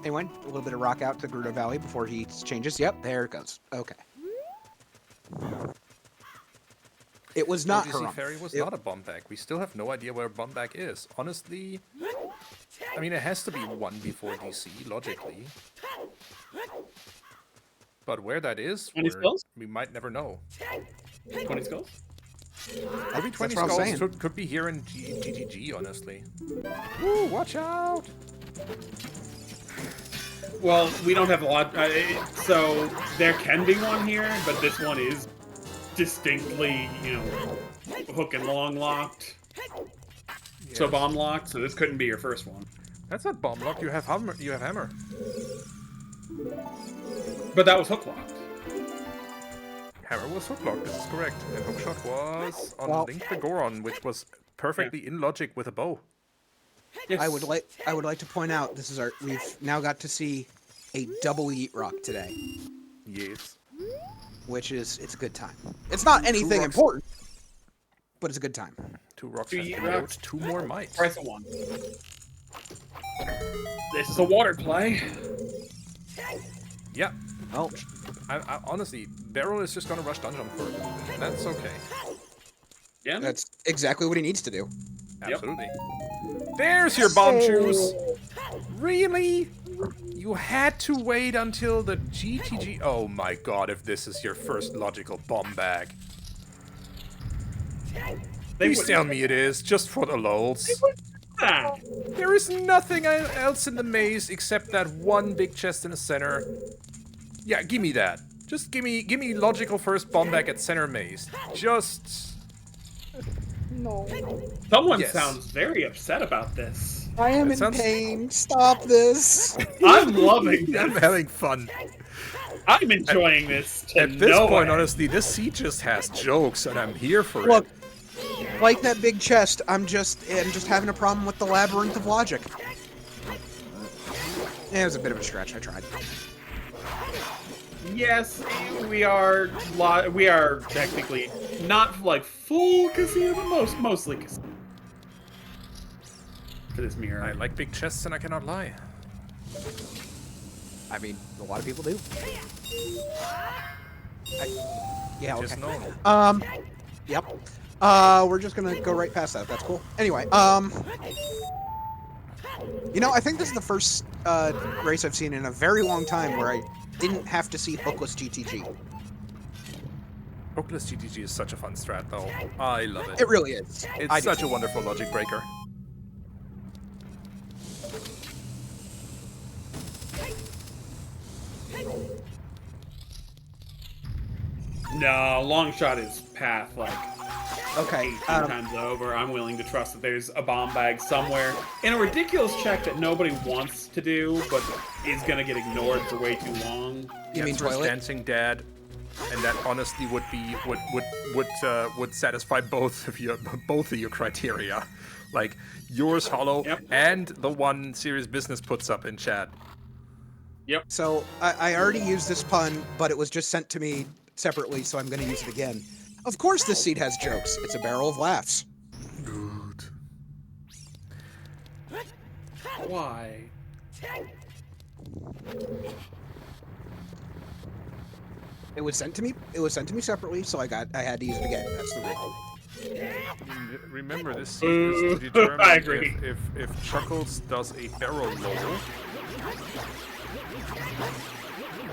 Anyway, a little bit of rock out to Gerudo Valley before he changes. Yep, there it goes. Okay. It was not OGC her. Fairy was not a bomb bag. We still have no idea where bomb bag is. Honestly, I mean, it has to be one before DC, logically. But where that is, 20 skulls? we might never know. 20 skulls? Maybe 20 what I'm skulls saying. could be here in GTG, honestly. Woo, watch out! Well, we don't have a lot, so there can be one here, but this one is distinctly, hook and long locked. So Yes. bomb locked, so this couldn't be your first one. That's not bomb lock. You have hammer. You have hammer. But that was hook locked. Hammer was hook lock. This is correct. And hookshot was on Well- Link the Goron, which was perfectly in logic with a bow. Yes. I would like to point out we've now got to see a double yeet rock today, Yes. which is it's a good time. It's not anything rocks. important, but it's a good time. 2 rocks Two have yeet been rocks. out, 2 more might. Price of one. This is a water play. Yeah. Well, I honestly, Barrel is just gonna rush dungeon for a little bit, and that's okay. Yeah. that's exactly what he needs to do. Absolutely. There's your bomb shoes. Really? You had to wait until the GTG. Oh my god! If this is your first logical bomb bag, please tell me it is, just for the lols. Ah, There is nothing else in the maze except that one big chest in the center. Yeah, give me that. Just give me logical first bomb bag at center maze. Just. someone Yes. sounds very upset about this. I am That in sounds- pain. Stop this. I'm loving I'm this. having fun. I'm enjoying this. To At this no point, end. honestly, this seat just has jokes, and I'm here for Look, it. like that big chest, I'm just having a problem with the labyrinth of logic. Yeah, it was a bit of a stretch. I tried. Yes, we are technically not like full casino, but mostly casino. For this mirror. I like big chests, and I cannot lie. I mean, a lot of people do. Yeah, okay. Just know. Yep. We're just gonna go right past that. That's cool. Anyway, I think this is the first race I've seen in a very long time where I didn't have to see hookless GTG. Hookless GTG is such a fun strat, though. I love it. It really is. It's I do such too. a wonderful logic breaker. No, long shot is path like Okay. 18 times over. I'm willing to trust that there's a bomb bag somewhere in a ridiculous check that nobody wants to do, but is gonna get ignored for way too long. You mean That's first toilet? Dancing Dad, and that honestly would satisfy both of your criteria, like yours, Hollow, Yep. and the one Serious Business puts up in chat. So I already used this pun, but it was just sent to me separately, so I'm gonna use it again. Of course, this seat has jokes. It's a barrel of laughs. Good. Why? It was sent to me. It was sent to me separately, so I had to use it again. That's the rule. Remember, this seat is to determine I agree. if Chuckles does a barrel roll,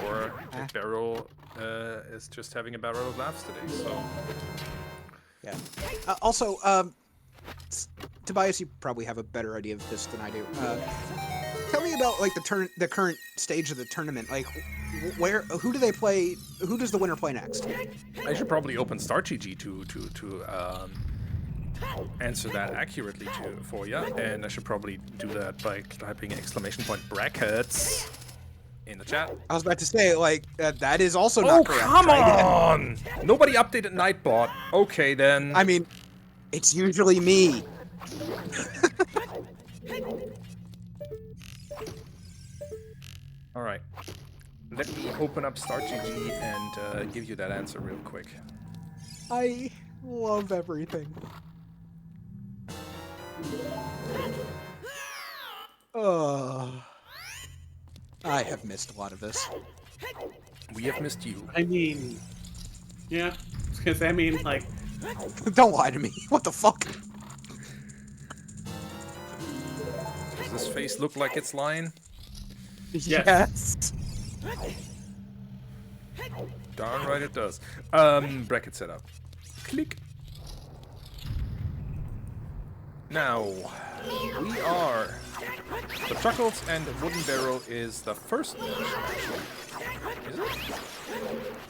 or if Barrel is just having a barrel of laughs today. So Yeah. Also, Tobias, you probably have a better idea of this than I do. Tell me about like the current stage of the tournament. Like, who do they play? Who does the winner play next? I should probably open StartGG to answer that accurately for you, and I should probably do that by typing !brackets in the chat. I was about to say, like, that is also not correct. Come Try again. on! Nobody updated Nightbot. Okay, then. I mean, it's usually me. All right. Let me open up StartGG and give you that answer real quick. I love everything. I have missed a lot of this. We have missed you. I mean, yeah. I was gonna say, I mean, like, Don't lie to me. What the fuck? Does this face look like it's lying? Yes. Darn right it does. Bracket setup. Click. Now, we are... The Chuckles and Woodenbarrel is the first match, actually. Is it?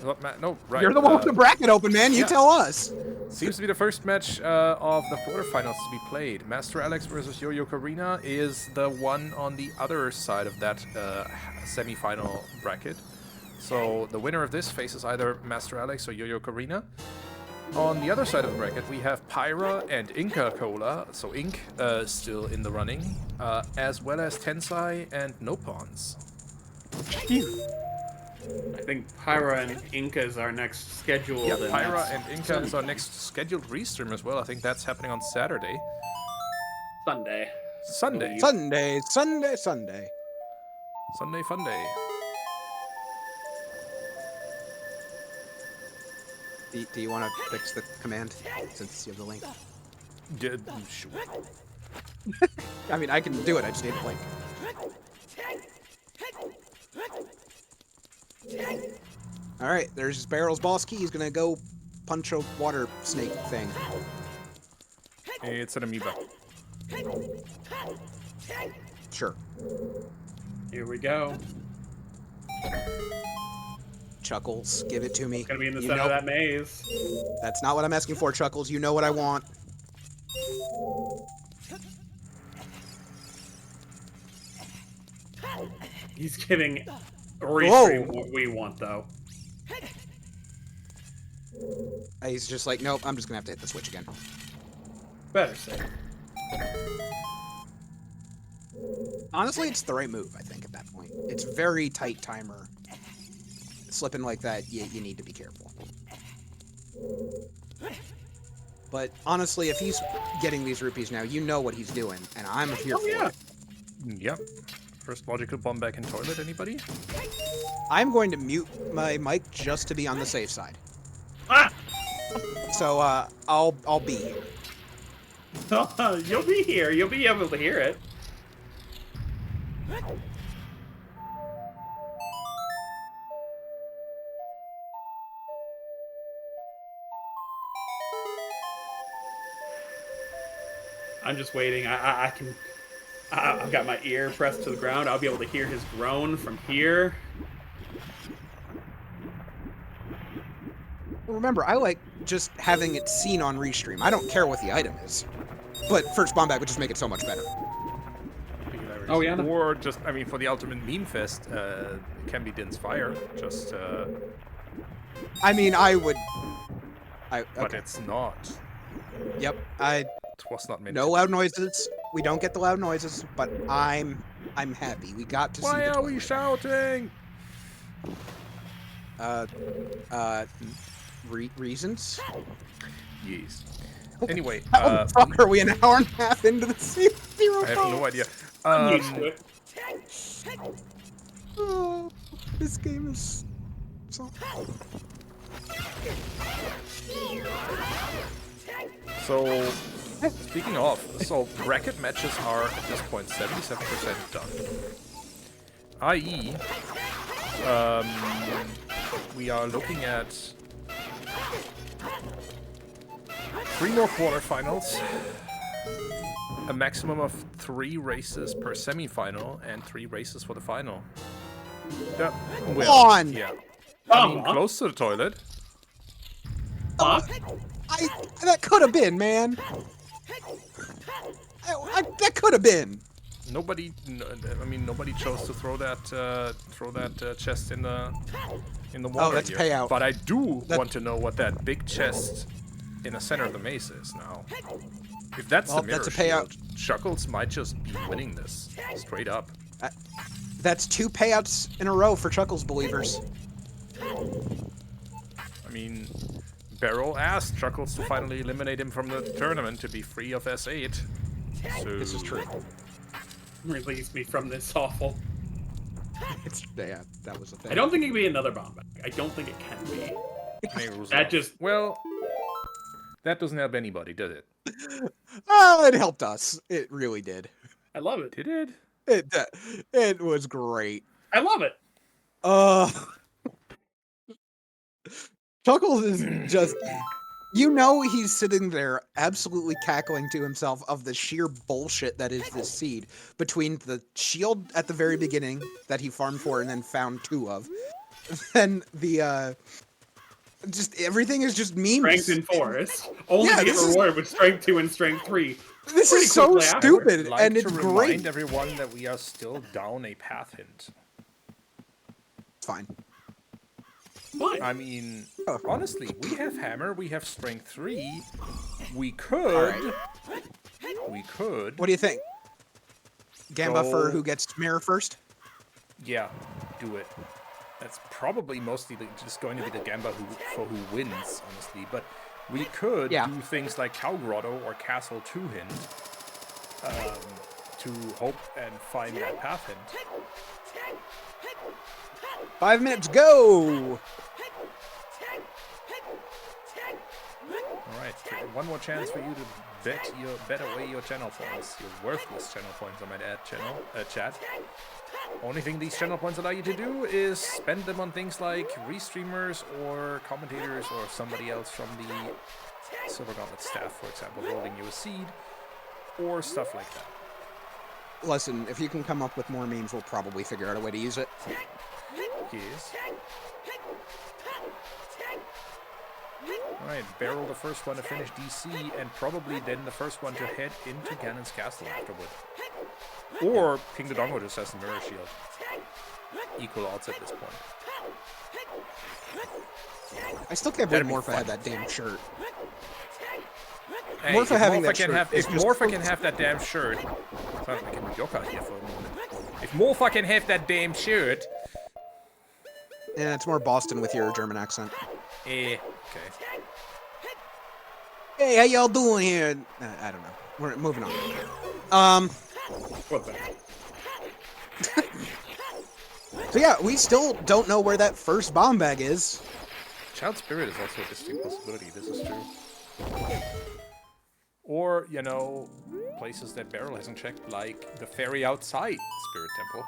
What no, right. You're the one with the bracket open, man. You yeah. tell us. Seems to be the first match of the quarterfinals to be played. Master Alex versus Ocarina is the one on the other side of that semi-final bracket. So the winner of this faces either Master Alex or Ocarina. On the other side of the bracket, we have Pyra and Inca Cola, so Ink still in the running, as well as Tensai and Nopons. I think Pyra and Inca is our next scheduled. Yeah, Pyra and Inca is our next scheduled restream as well. I think that's happening on Saturday. Sunday. Sunday. Sunday. Sunday fun day. Do you want to fix the command since you have the link? Sure. I mean, I can do it. I just need the link. All right, there's Barrel's boss key. He's gonna go punch a water snake thing. It's an amoeba. Sure. Here we go. Chuckles, give it to me. Gonna be in the You center know- of that maze. That's not what I'm asking for, Chuckles. You know what I want. He's giving restream what we want, though. He's just like, nope, I'm just gonna have to hit the switch again. Better say. Honestly, it's the right move, I think, at that point. It's very tight timer. Slipping like that, you need to be careful. But honestly, if he's getting these rupees now, you know what he's doing, and I'm here for it. Yep. First logical bomb back in toilet, anybody? I'm going to mute my mic just to be on the safe side. Ah! So, I'll be here. You'll be here. You'll be able to hear it. I'm just waiting. I can. I've got my ear pressed to the ground. I'll be able to hear his groan from here. Remember, I like just having it seen on restream. I don't care what the item is. But first bomb back would just make it so much better. Oh, yeah? Or just, I mean, for the ultimate meme fest, it can be Din's Fire. Just, I mean, I would... but okay. it's not. Yep, It was not meant no to loud noises. We don't get the loud noises, but I'm happy. We got to see Why the are we toilet. shouting? Reasons? Yes. Anyway, How the fuck are we an hour and a half into the zero? I have no idea. I'm used to it. Oh, this game is so... So, speaking of, so bracket matches are at this point 77% done. I.e., we are looking at 3 more quarterfinals. A maximum of 3 races per semifinal and 3 races for the final. Yeah, well, on! Yeah. Come on. Close to the toilet. Huh? That could have been, man. That could have been. Nobody chose to throw that chest in the water. that's here. payout. But I do want to know what that big chest in the center of the maze is now. If that's the mirror that's a payout. shield, Chuckles might just be winning this straight up. That's 2 payouts in a row for Chuckles believers. I mean, Barrel asked Chuckles to finally eliminate him from the tournament to be free of S8. So This is true. Release me from this awful. That was a thing. I don't think it can be another bomb bag. I don't think it can be. That just... Well, that doesn't help anybody, does it? It helped us. It really did. I love it. Did it? It was great. I love it. Chuckles is just, he's sitting there absolutely cackling to himself of the sheer bullshit that is this seed between the shield at the very beginning that he farmed for and then found 2 of. Then the, just everything is just memes. Strength in forest. Only to get rewarded with strength 2 and strength 3. This is so stupid, and it's great. Remind everyone that we are still down a path hint. It's fine. Fine. I mean, honestly, we have hammer, we have strength 3. We could. What do you think? Gamba for who gets mirror first? Yeah, do it. That's probably mostly just going to be the Gamba who wins, honestly. But we could do things like Cow Grotto or Castle 2 hint to hope and find that path hint. 5 minutes, go! Alright, one more chance for you to bet away your channel points. Your worthless channel points, I might add, chat. Only thing these channel points allow you to do is spend them on things like restreamers or commentators or somebody else from the Silver Gauntlet staff, for example, rolling you a seed or stuff like that. Listen, if you can come up with more memes, we'll probably figure out a way to use it. Yes. Alright, Barrel the first one to finish DC, and probably then the first one to head into Ganon's Castle afterward. Or King Dodongo just has a mirror shield. Equal odds at this point. I still can't believe Morpha had that damn shirt. Hey, Morpha having that shirt. If Morpha can have that damn shirt... Sounds like a Yoka here for a moment. If Morpha can have that damn shirt... Yeah, it's more Boston with your German accent. Okay. Hey, how y'all doing here? I don't know. We're moving on. What the? So yeah, we still don't know where that first bomb bag is. Child Spirit is also a distinct possibility, this is true. Or, places that Barrel hasn't checked, like the ferry outside Spirit Temple.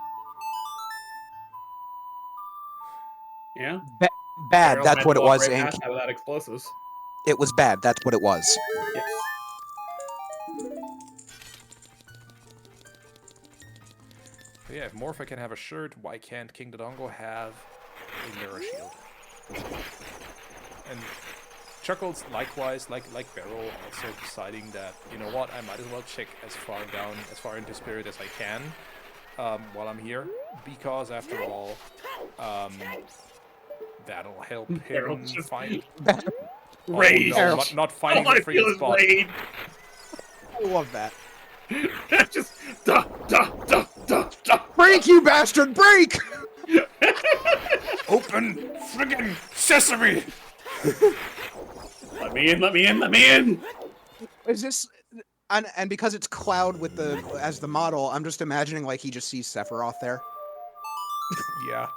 Yeah? Bad, Barrel that's had what to it walk was. right And past that without explosives. it was bad, that's what it was. Yes. But yeah, if Morpha can have a shirt, why can't King Dodongo have a mirror shield? And Chuckles, likewise, like Barrel, also deciding that, you know what, I might as well check as far into Spirit as I can while I'm here, because after all, that'll help him find... Rage! Oh, no, not finding the free spot. I love that. Just... Duh! Break, you bastard, break! Open friggin' sesame! Let me in! Is this... And because it's Cloud with as the model, I'm just imagining like he just sees Sephiroth there. Yeah.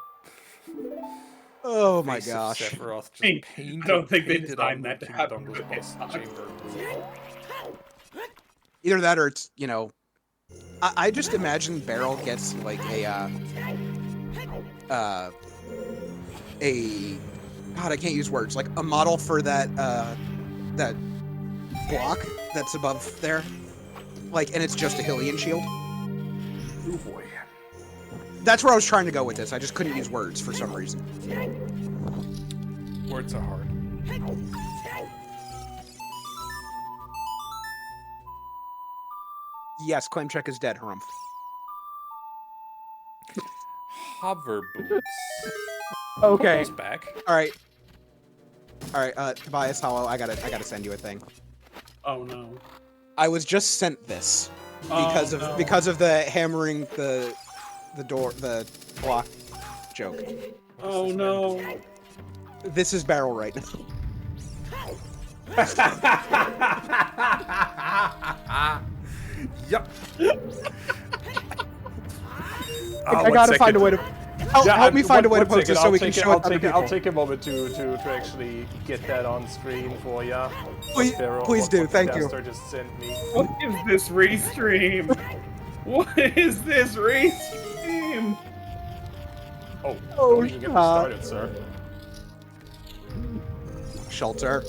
Oh my gosh. Sephiroth just I don't think they designed that to happen. Either that or it's, I just imagine Barrel gets like God, I can't use words, like a model for that block that's above there. Like, and it's just a Hylian shield. Oh boy. That's where I was trying to go with this. I just couldn't use words for some reason. Words are hard. Yes, claim check is dead, Harumph. Hover boots. Okay. Goes back. All right. Tobias Hollow, I gotta send you a thing. Oh no. I was just sent this because of the hammering the block joke. Oh no. This is Barrel right now. Yep. I gotta find a way to help me find a way to post this so we can show it to other people. I'll take a moment to actually get that on screen for ya. Please do. Thank you. Dastar just sent me. What is this restream? What is this restream? Oh, Oh, don't even get me started, sir. Shelter.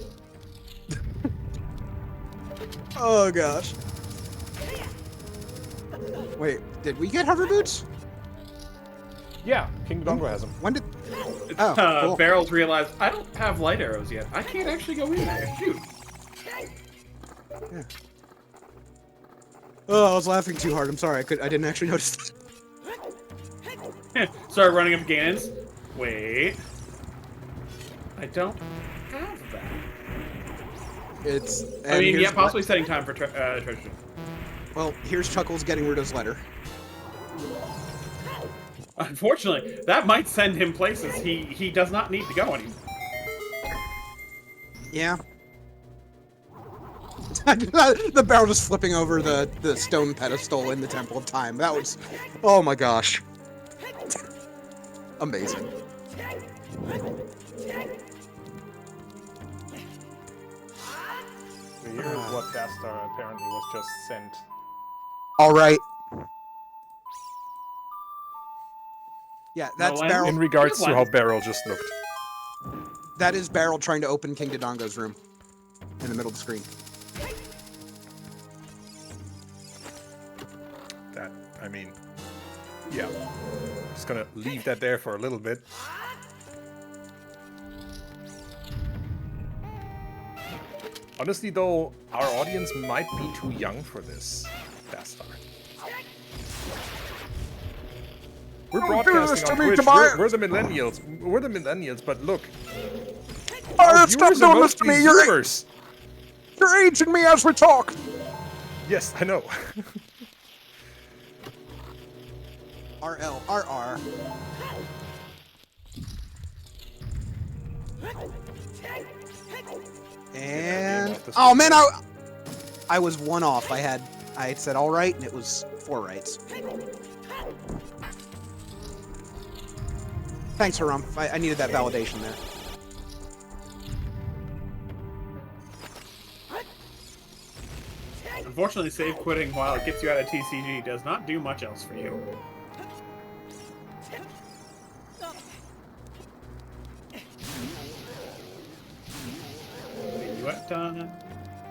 Oh gosh. Wait, did we get hover boots? Yeah, King Dongo has them. When did? Oh, cool. Barrels realized I don't have light arrows yet. I can't actually go in there. Shoot. Yeah. Oh, I was laughing too hard. I'm sorry. I didn't actually notice. Start running up Gannons. Wait. I don't have that. I mean, yeah, possibly setting time for treasure. Well, here's Chuckles getting rid of his letter. Unfortunately, that might send him places he does not need to go anymore. Yeah. The barrel just flipping over the stone pedestal in the Temple of Time. That was... Oh my gosh. Amazing. Here's what Dastar apparently was just sent. Alright. Yeah, that's No, Barrel. In regards to how Barrel just looked. That is Barrel trying to open King Dodongo's room. In the middle of the screen. That, I mean, yeah. Just gonna leave that there for a little bit. Honestly, though, our audience might be too young for this, Dastar. We're broadcasting on Twitch. We're the millennials. We're the millennials, but look. Our stop viewers are doing this to mostly me. Zoomers. You're aging me as we talk. Yes, I know. RL, RR. And oh man, I was one off. I had said all right, and it was 4 rights. Thanks, Harumph. I needed that validation there. Unfortunately, save quitting while it gets you out of TCG does not do much else for you.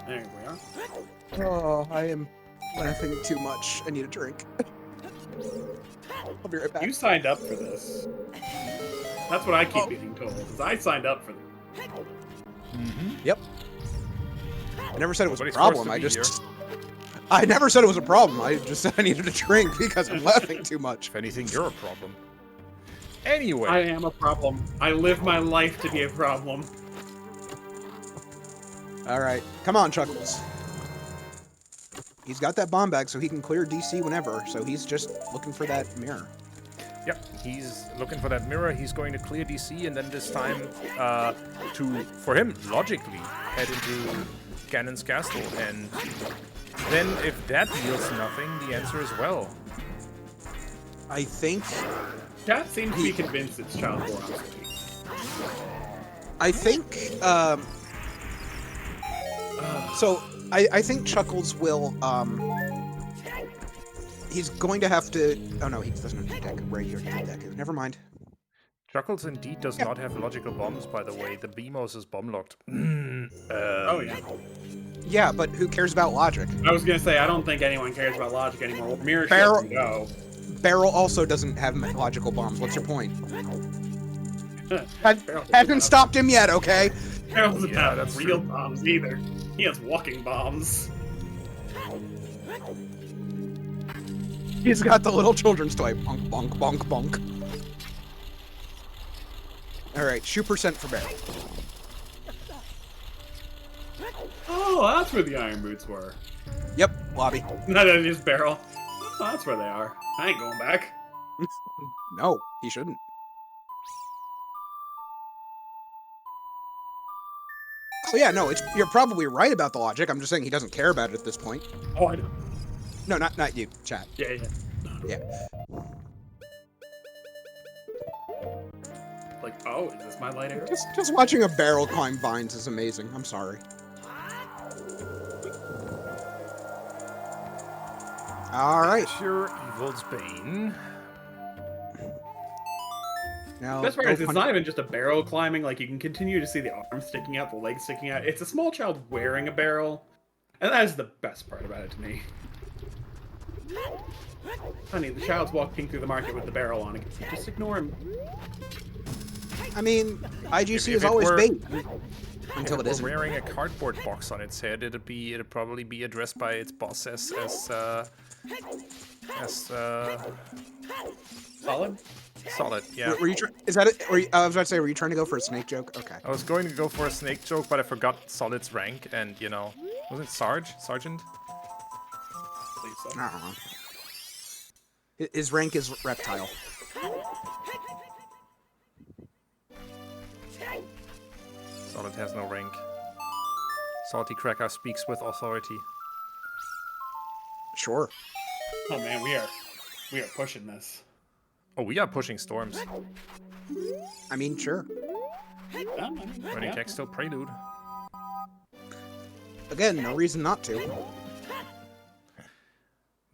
There we are. Oh, I am laughing too much. I need a drink. I'll be right back. You signed up for this. That's what I keep being told. Is I signed up for this. Yep. I never said it was a problem. I never said it was a problem. I just said I needed a drink because I'm laughing too much. If anything, you're a problem. Anyway. I am a problem. I live my life to be a problem. Alright. Come on, Chuckles. He's got that bomb bag so he can clear DC whenever, so he's just looking for that mirror. Yep, he's looking for that mirror. He's going to clear DC, and then this time, for him, logically, head into Ganon's castle. And then, if that yields nothing, the answer is well. I think... That seems to be convinced it's child pornography. I think, so, I think Chuckles will, he's going to have to... Oh no, he doesn't have to deck. Right here to deck. Never mind. Chuckles indeed does not have logical bombs, by the way. The BMOS is bomb locked. Oh yeah. Yeah, but who cares about logic? I was gonna say I don't think anyone cares about logic anymore. Mirror Barrel- Shield can go. Barrel also doesn't have logical bombs. What's your point? Barrel Hasn't stopped him yet, okay? Barrel doesn't Yeah, have that's real true. bombs either. He has walking bombs. He's got the little children's toy. Bonk, bonk, bonk, bonk. Alright, shoe percent for Barrel. Oh, that's where the iron boots were. Yep, lobby. No, no, just Barrel. Oh, that's where they are. I ain't going back. No, he shouldn't. Oh yeah, no, you're probably right about the logic. I'm just saying he doesn't care about it at this point. Oh, I know. No, not you, chat. Yeah, yeah. Yeah. Like, oh, is this my light arrow? Just watching a barrel climb vines is amazing. I'm sorry. All right. Pure Evil's Bane. Now, Best part go is it's punch- not even just a barrel climbing, like you can continue to see the arms sticking out, the legs sticking out. It's a small child wearing a barrel. And that is the best part about it to me. Honey, the child's walking through the market with the barrel on it. Just ignore him. I mean, IGC If is it always were- bait If until it it were isn't. wearing a cardboard box on its head, it'd probably be addressed by its boss as Solid? solid. Yeah. Were you? Is that it? I was about to say, were you trying to go for a snake joke? Okay. I was going to go for a snake joke, but I forgot Solid's rank, and you know, was it Sergeant? I believe so. I don't know. His rank is reptile. Solid has no rank. Salty Cracker speaks with authority. Sure. Oh man, we are pushing this. Oh, we are pushing storms. I mean, sure. I mean, Running yeah. text still prelude. Again, no reason not to.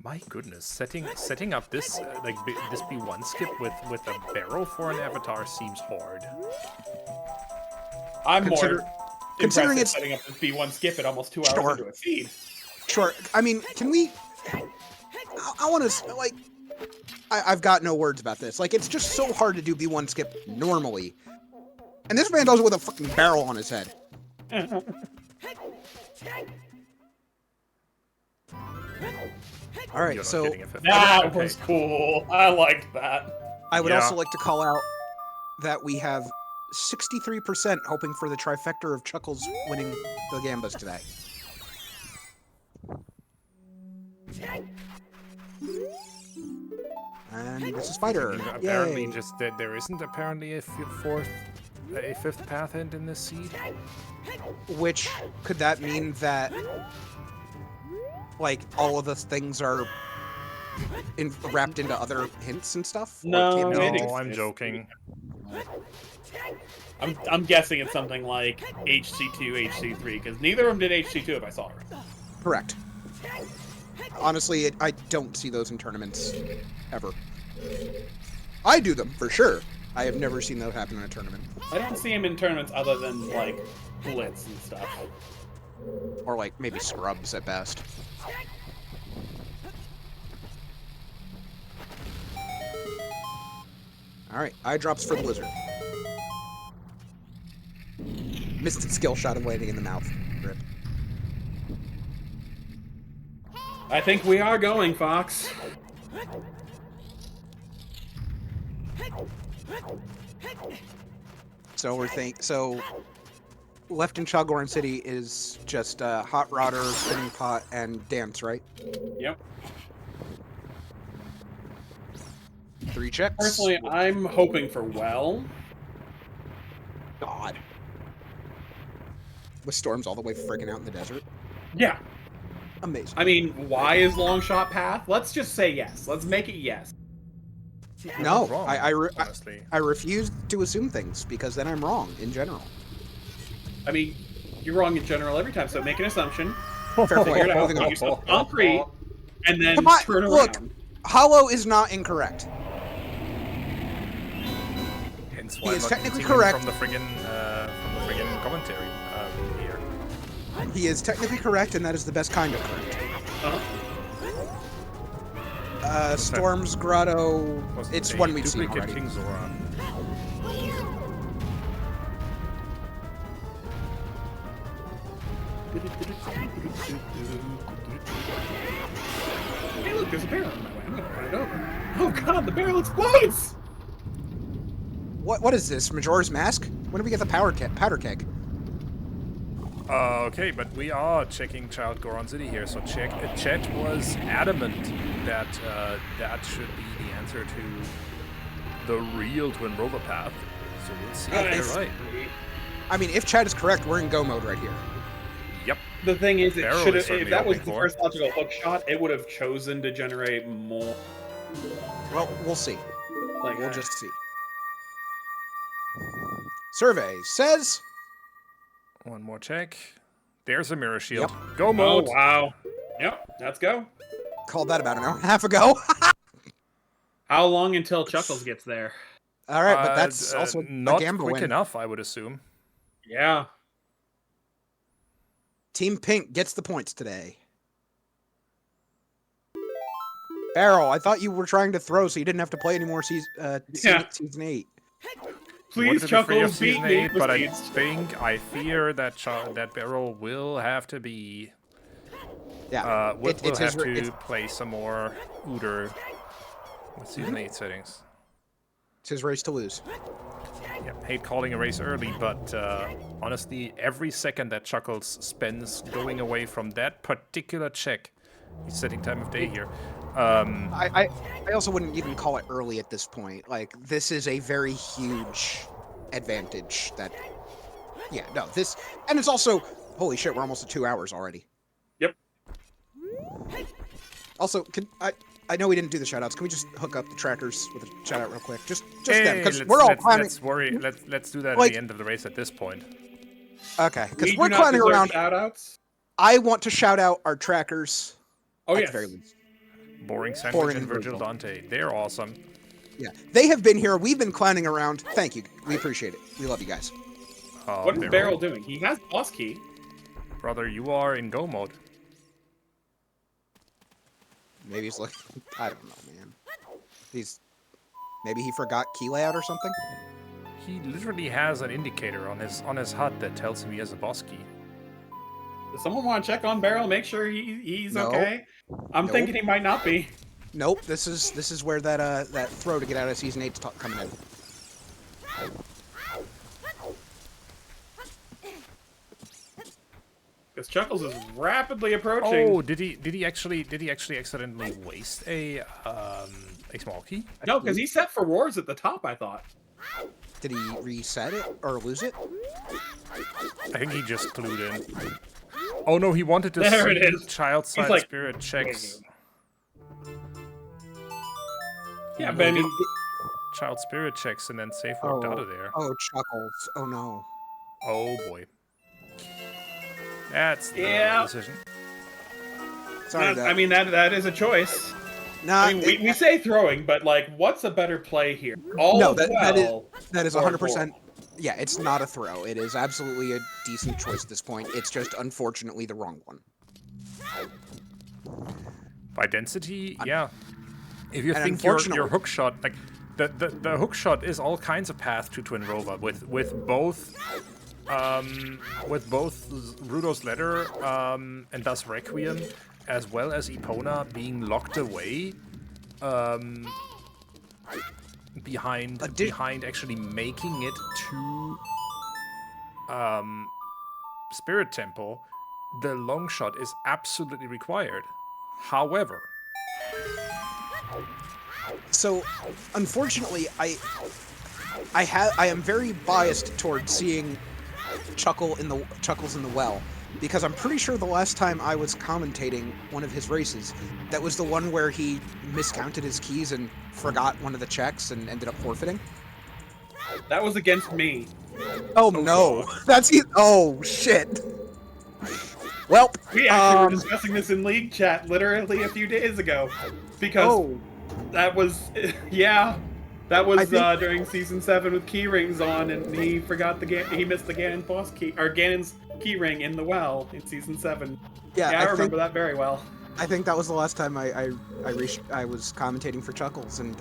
My goodness, setting up this this B1 skip with a barrel for an avatar seems hard. I'm Consider- more considering impressed it's- setting up this B1 skip at almost 2 hours Sure. into a feed. Sure. I mean, can we? I want to like. I've got no words about this. Like, it's just so hard to do B1 skip normally, and this man does it with a fucking barrel on his head. All right, You're not so getting a fifth. That Okay. was cool. I liked that. I would Yeah. also like to call out that we have 63% hoping for the trifecta of Chuckles winning the Gambas today. And this is Fighter. Apparently, Yay. just that there isn't apparently a fifth path hint in this seed. Which, could that mean that, like, all of the things are wrapped into other hints and stuff? Or No, can't be it hints? exists. No, I'm joking. I'm guessing it's something like HC2, HC3, because neither of them did HC2 if I saw her. Correct. Honestly, I don't see those in tournaments, ever. I do them, for sure. I have never seen that happen in a tournament. I don't see him in tournaments other than, like, Blitz and stuff. Or, like, maybe scrubs at best. Alright, eye drops for the Blizzard. Missed its skill shot of landing in the mouth. Rip. I think we are going, Fox. So left in Chogorn City is just Hot Rodder, Spinning Pot, and Dance, right? Yep. 3 checks. Personally, I'm hoping for well. God. With storms all the way friggin' out in the desert. Yeah. Amazing. I mean, why is long shot path? Let's just say yes. Let's make it yes. No, Wrong, honestly. I refuse to assume things because then I'm wrong in general. I mean, you're wrong in general every time, so make an assumption, Fair figure point. it out, Moving on. use some concrete, and then Come on, turn around. look. Hollow is not incorrect. Hence He why I'm is not technically using him correct. from the friggin' commentary here. He is technically correct, and that is the best kind of correct. Storm's Grotto. It's one we've seen Duplicate already. King Zora. Hey, look, there's a barrel on my way. I'm gonna run it over. Oh god, the barrel explodes! What is this? Majora's Mask? When do we get the powder keg? Okay, but we are checking Child Goron City here, so Chet was adamant that that should be the answer to the real Twin Rover path. So we'll see if they're right. I mean, if Chad is correct, we're in go mode right here. Yep. The thing is, Barrel if is certainly that was opening the for. first logical hook shot, it would have chosen to generate more. Well, we'll see. Like, We'll just see. Survey says... One more check. There's a mirror shield. Yep. Go Oh, mode. wow. Yep, let's go. Called that about an hour and a half ago. How long until Chuckles gets there? All right, but that's also not a gamble quick win. enough, I would assume. Yeah. Team Pink gets the points today. Barrel, I thought you were trying to throw so you didn't have to play any more season 8. Please, Chuckles, beat me. But I fear that that Barrel will have to be. Yeah, We'll it's have to play some more Ooter with season 8 settings. It's his race to lose. Yeah, hate calling a race early, but honestly, every second that Chuckles spends going away from that particular check, he's setting time of day here. I also wouldn't even call it early at this point. Like, this is a very huge advantage that... Yeah, no, this... And it's also... Holy shit, we're almost at 2 hours already. Yep. Also, I know we didn't do the shoutouts. Can we just hook up the trackers with a shoutout real quick? Just them, because we're all climbing... Let's do that at the end of the race at this point. Okay, because we're climbing around... Shoutouts? I want to shout out our trackers. Oh, at the very least. Boring Sandwich and Virgil Dante. They're awesome. Yeah, they have been here. We've been clowning around. Thank you. We appreciate it. We love you guys. What is Barrel doing? He has boss key. Brother, you are in go mode. Maybe he's like, I don't know, man. Maybe he forgot key layout or something. He literally has an indicator on his HUD that tells him he has a boss key. Does someone want to check on Barrel, make sure he's No. okay? I'm thinking he might not be. Nope. This is where that throw to get out of season 8's coming in. Because Chuckles is rapidly approaching. Oh, did he actually accidentally waste a small key? No, because he set for wars at the top, I thought. Did he reset it or lose it? I think he just clued in. Oh no, he wanted to There it see is. child side like, spirit checks. Yeah, but I mean, Child spirit checks and then safe walked out of there. Oh, Chuckles. Oh no. Oh boy. That's the decision. Sorry. I mean that is a choice. Nah, I mean, we say throwing, but like, what's a better play here? that is 100%. Yeah, it's not a throw. It is absolutely a decent choice at this point. It's just unfortunately the wrong one. By density, yeah. If you and think your hook shot, like the hook shot is all kinds of paths to Twin Rover with both Rudo's Letter and thus Requiem, as well as Epona being locked away behind actually making it to Spirit Temple. The long shot is absolutely required. However, so unfortunately, I am very biased towards seeing Chuckles in the well, because I'm pretty sure the last time I was commentating one of his races, that was the one where he miscounted his keys and forgot one of the checks and ended up forfeiting. That was against me. Oh no, that's it. Oh shit. Well, we actually were discussing this in League Chat literally a few days ago, because that was, yeah. That was think- during season 7 with key rings on, and he forgot he missed the Ganon boss key, or Ganon's key ring in the well in season 7. Yeah, I I remember think that very well. I think that was the last time I was commentating for Chuckles, and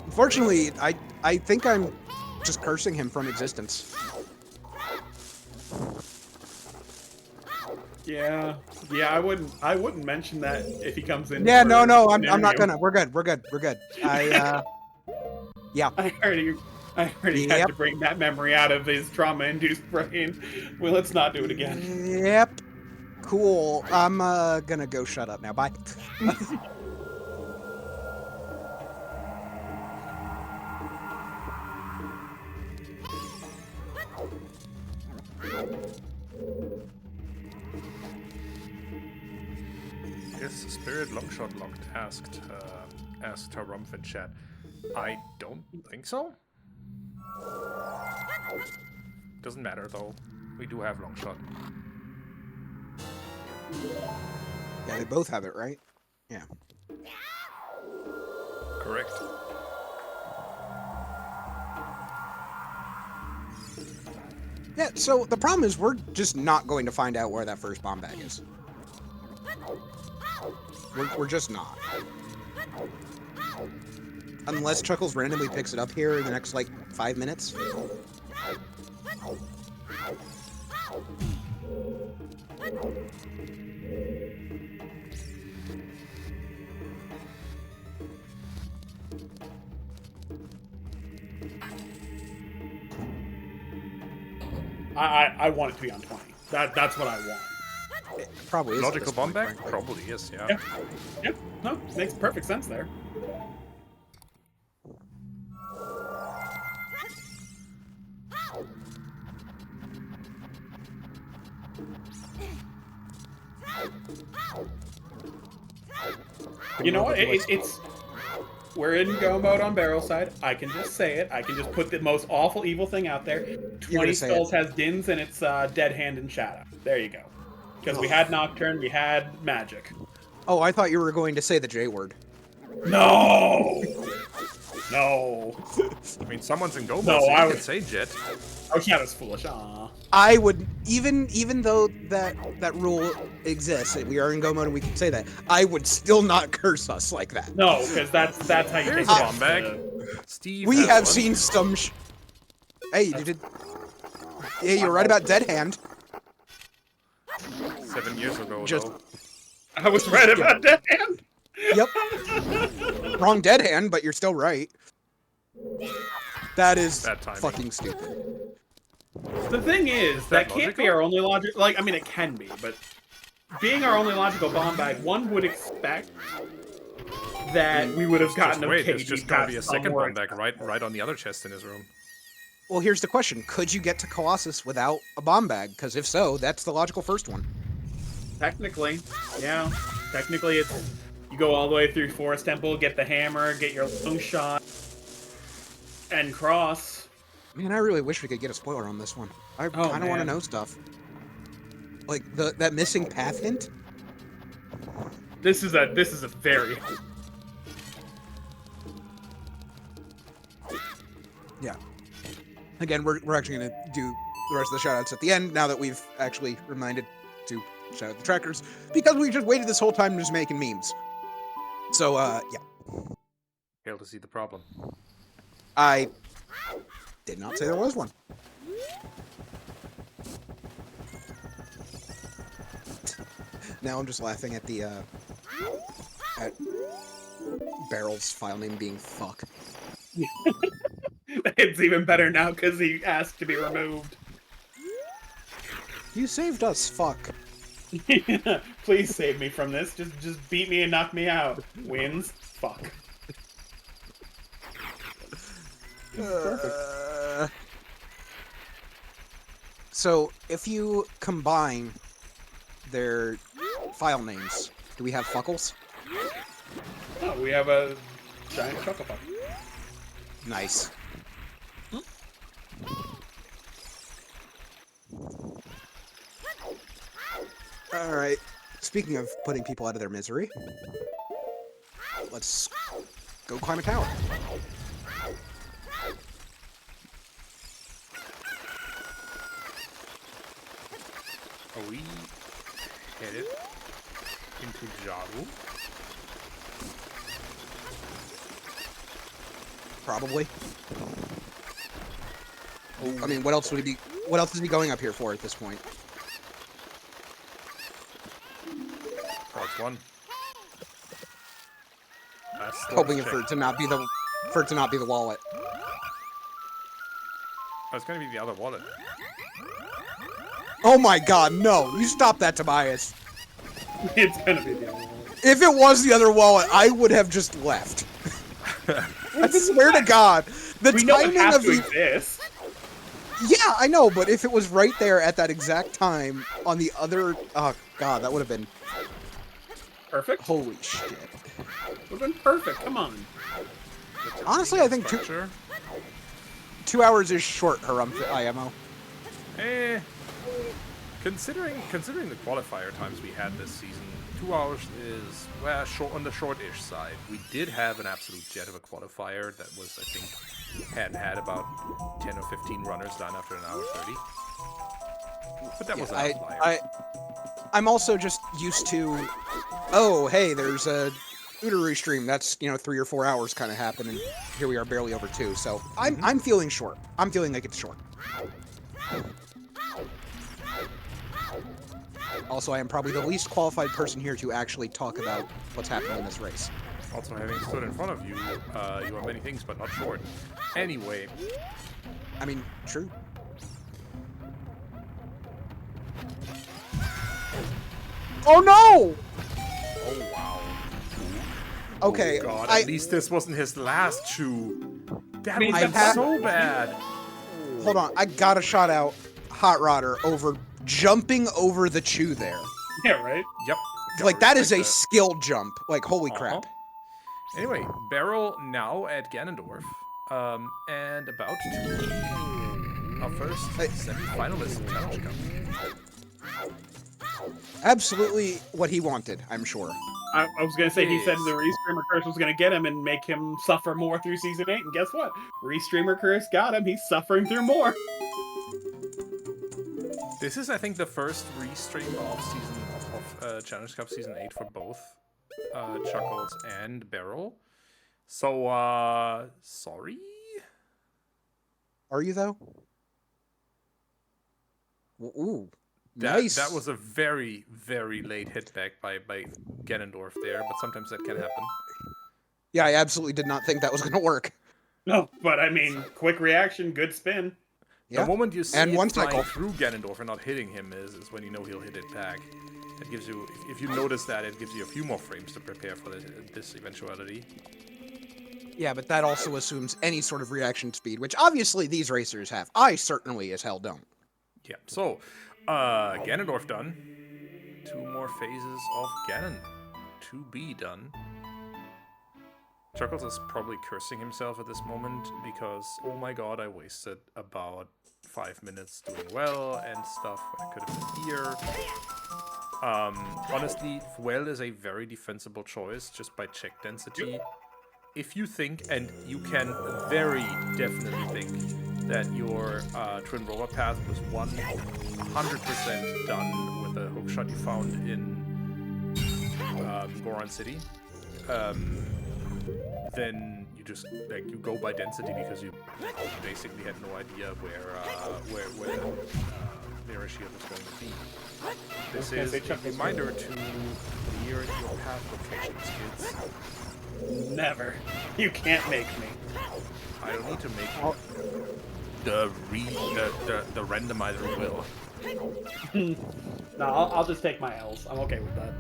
unfortunately, I think I'm just cursing him from existence. Yeah, I wouldn't mention that if he comes in. Yeah, for no, an I'm not interview. gonna. We're good. Yeah. I already had Yep. to bring that memory out of his trauma-induced brain. Well, let's not do it again. Yep. Cool. I'm gonna go shut up now. Bye. Is Spirit Longshot locked? Asked Harumph in chat. I don't think so. Doesn't matter though. We do have Longshot. Yeah, they both have it, right? Yeah. Correct. Yeah, so the problem is we're just not going to find out where that first bomb bag is. We're just not. Unless Chuckles randomly picks it up here in the next, like, 5 minutes. I want it to be on 20. That's what I want. It probably is. at Logical this bomb point, bag? frankly. Probably is, yeah. Yep. Yep. No, makes perfect sense there. You know what? It's we're in go mode on barrel side. I can just say it. I can just put the most awful evil thing out there. 20 say Skulls has Dins and it's Dead Hand and Shadow. There you go. Because we had Nocturne, we had Magic. Oh, I thought you were going to say the J word. No! No. I mean, someone's in go mode, No, so you I can would- say Jet. Oh, Shadow's foolish. Aw. I would even though that rule exists, we are in go mode and we can say that. I would still not curse us like that. No, because that's how you Here's take a it. bomb bag. Steve We has have one. seen some. Hey, you did. Yeah, you're right about Dead Hand. 7 years ago, Just- though. I was right about Dead Hand. Yep. Wrong Dead Hand, but you're still right. That is Bad timing. fucking stupid. The thing is, that can't be logical? our only logic. Like, I mean, it can be, but being our only logical bomb bag, one would expect that we would have gotten Just a wait, there's KD just gonna be a past second somewhere. bomb bag right on the other chest in his room. Well, here's the question: could you get to Colossus without a bomb bag? Because if so, that's the logical first one. Technically, yeah. Technically, it's you go all the way through Forest Temple, get the hammer, get your long shot, and cross. Man, I really wish we could get a spoiler on this one. I kind of want to man. know stuff. Like that missing path hint. This is a very Yeah. Again, we're actually gonna do the rest of the shoutouts at the end now that we've actually reminded to shout out the trackers because we just waited this whole time just making memes. So yeah, Fail to see the problem. I did not say there was one. Now I'm just laughing at the at Barrel's file name being fuck. It's even better now because he asked to be removed. You saved us, fuck. Please save me from this. Just beat me and knock me out. Wins. Fuck. So if you combine their file names, do we have fuckles? Oh, we have a giant chuckle puck. Nice. All right. Speaking of putting people out of their misery, let's go climb a tower. headed into Jaru? Probably. I mean, what else would he be? What else is he going up here for at this point? That's one. Hoping for it to not be the wallet. Oh, it's gonna be the other wallet. Oh my God, no! You stop that, Tobias. It's gonna be the other one. If it was the other wallet, I would have just left. I swear to God, the We know it timing has of to the. exist. Yeah, I know, but if it was right there at that exact time on the other, oh God, that would have been Perfect. holy shit. Would have been perfect. Come on. Honestly, I think 2 hours is short, IMO. Considering the qualifier times we had this season, 2 hours is short on the short-ish side. We did have an absolute jet of a qualifier that was, I think, had about 10 or 15 runners done after an hour 30. But that was an outlier. I'm also just used to, oh hey, there's a OoT stream that's 3 or 4 hours kind of happening. Here we are, barely over 2. So I'm feeling short. I'm feeling like it's short. Also, I am probably the least qualified person here to actually talk about what's happening in this race. Also, having stood in front of you, you are many things but not short. Anyway. I mean, true. Oh no! Oh wow. Okay, oh, God, at least this wasn't his last chew. That would have been so bad. Hold on, I gotta shout out Hot Rodder over jumping over the chew there. Yeah, right? Yep. Like, that is a skill jump. Like, holy crap. Anyway, Barrel now at Ganondorf. And about to be our first semi-finalist in Challenge Cup. Absolutely what he wanted, I'm sure. I was gonna say, he said the Restreamer Curse was gonna get him and make him suffer more through Season 8, and guess what? Restreamer Curse got him, he's suffering through more. This is, I think, the first restream of Challenge Cup Season 8 for both Chuckles and Barrel. So, sorry? Are you, though? Ooh. Nice. That was a very, very late hit back by Ganondorf there, but sometimes that can happen. Yeah, I absolutely did not think that was going to work. No, but I mean, quick reaction, good spin. The moment you see and it one flying cycle through Ganondorf and not hitting him is when you know he'll hit it back. It gives you, if you notice that, it gives you a few more frames to prepare for this eventuality. Yeah, but that also assumes any sort of reaction speed, which obviously these racers have. I certainly as hell don't. Yeah, so, Ganondorf done. 2 more phases of Ganon to be done. Chuckles is probably cursing himself at this moment because, oh my god, I wasted about 5 minutes doing well and stuff when I could have been here. Honestly, well is a very defensible choice just by check density. If you think, and you can very definitely think, that your twin roller path was 100% done with a hookshot you found in Goron City, then you just you go by density because you basically had no idea where their shield was going to be. This is a reminder to clear your path locations, kids. Never. You can't make me. I don't need to make the randomizer will. No, I'll just take my L's. I'm okay with that.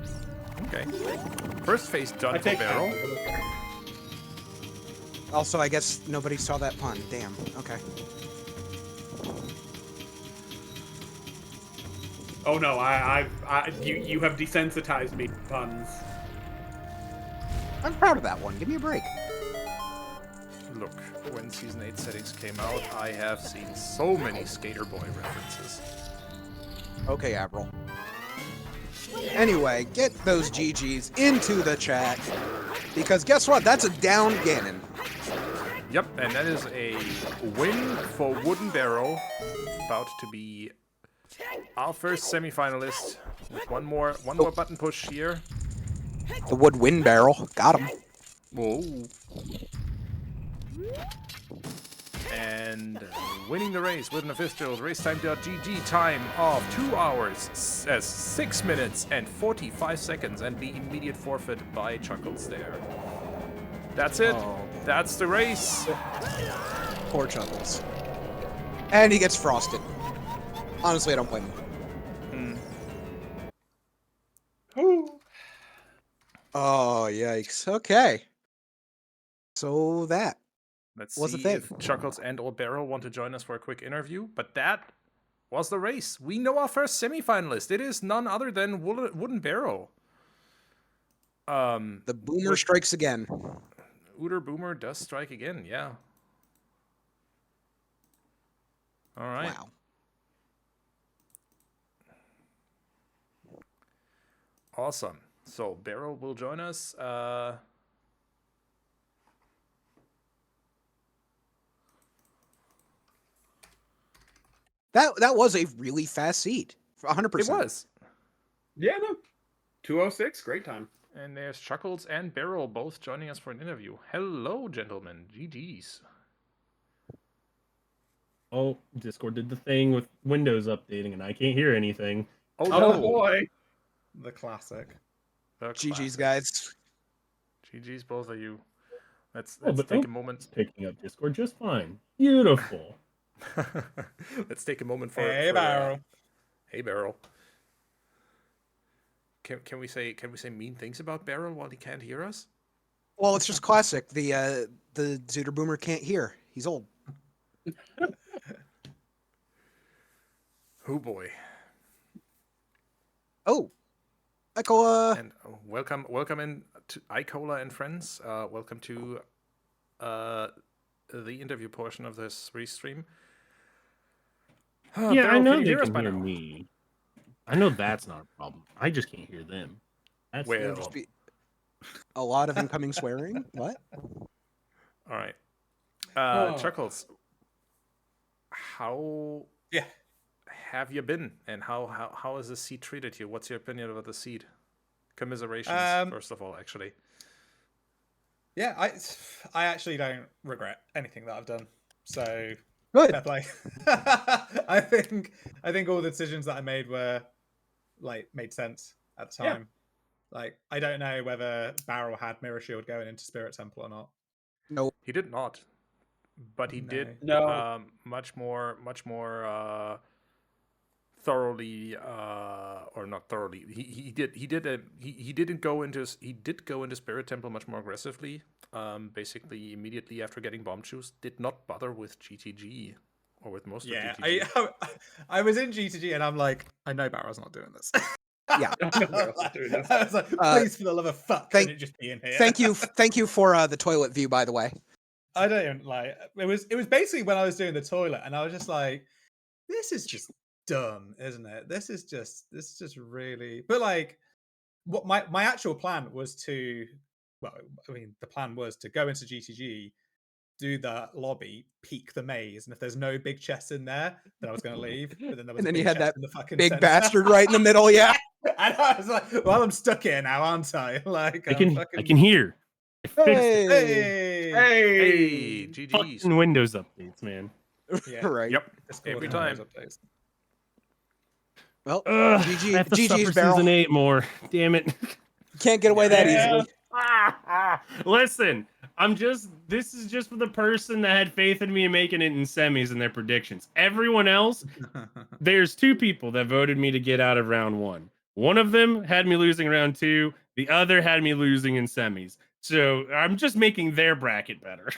Okay. First phase done for Barrel. Also, I guess nobody saw that pun. Damn. Okay. Oh no, you have desensitized me to puns. I'm proud of that one. Give me a break. Look, when Season 8 settings came out, I have seen so many Skater Boy references. Okay, Avril. Anyway, get those GGs into the chat. Because guess what? That's a down Ganon. Yep, and that is a win for Woodenbarrel. About to be our first semifinalist with one more button push here. The Woodenbarrel. Got him. Whoa. And winning the race with an official racetime.gg time of 2 hours, 6 minutes and 45 seconds, and the immediate forfeit by Chuckles there. That's it. Oh. That's the race. Poor Chuckles. And he gets frosted. Honestly, I don't blame him. Whew. Oh, yikes. Okay. So that. Let's What's the see thing? if Chuckles and or Barrel want to join us for a quick interview. But that was the race. We know our first semifinalist. It is none other than Woodenbarrel. The boomer strikes again. Ooter Boomer does strike again, yeah. All right. Wow. Awesome. So Barrel will join us. That was a really fast seed. 100%. It was. Yeah, no. 2:06, great time. And there's Chuckles and Barrel both joining us for an interview. Hello, gentlemen. GG's. Oh, Discord did the thing with Windows updating, and I can't hear anything. Oh, Oh no. boy. The classic. The GG's, classic. guys. GG's, both of you. Let's but take a it's moment. picking up Discord just fine. Beautiful. Let's take a moment for Barrel. Hey, Barrel. Can we say mean things about Barrel while he can't hear us? Well, it's just classic. The Zooter Boomer can't hear. He's old. Oh boy. Oh. Icola. And welcome in to Icola and friends. Welcome to the interview portion of this restream. Yeah, Barrel, I know can you they hear us can by hear now? me. I know that's not a problem. I just can't hear them. That's Well, There'll just be a lot of incoming swearing. What? all right. Oh. Chuckles, how have you been, and how has the seed treated you? What's your opinion about the seed? Commiserations, first of all, actually. Yeah, I actually don't regret anything that I've done. So Good. fair play. I think all the decisions that I made were made sense at the time. Like, I don't know whether Barrel had Mirror Shield going into Spirit Temple or not. Nope. He did not, but he did No. much more thoroughly, or not thoroughly. He did go into Spirit Temple much more aggressively. Basically immediately after getting Bomb Juice, did not bother with GTG or with most of GTG. I was in GTG and I'm like, I know Barrel's not doing this. Yeah. I was like, please, for the love of fuck, can it just be in here? Thank you for the toilet view, by the way. I don't even it was basically when I was doing the toilet and I was just like, this is just dumb, isn't it? This is just really, but like, what my actual plan was to, well, I mean, the plan was to go into GTG, do the lobby, peek the maze, and if there's no big chests in there, then I was going to leave. But then there was And then a you big had chest that in the fucking big center. bastard right in the middle. Yeah. And I was like, well, I'm stuck here now, aren't I? Like, I can hear. I fixed it. Hey, GG's. Fucking Windows updates, man. Yeah. Right. Yep. Discord Every and time. those updates. Well, I GG, have to suffer GG's Barrel. season 8 more. Damn it. Can't get away that easily. Listen, this is just for the person that had faith in me and making it in semis and their predictions. Everyone else, there's 2 people that voted me to get out of round 1. One of them had me losing round 2. The other had me losing in semis. So I'm just making their bracket better.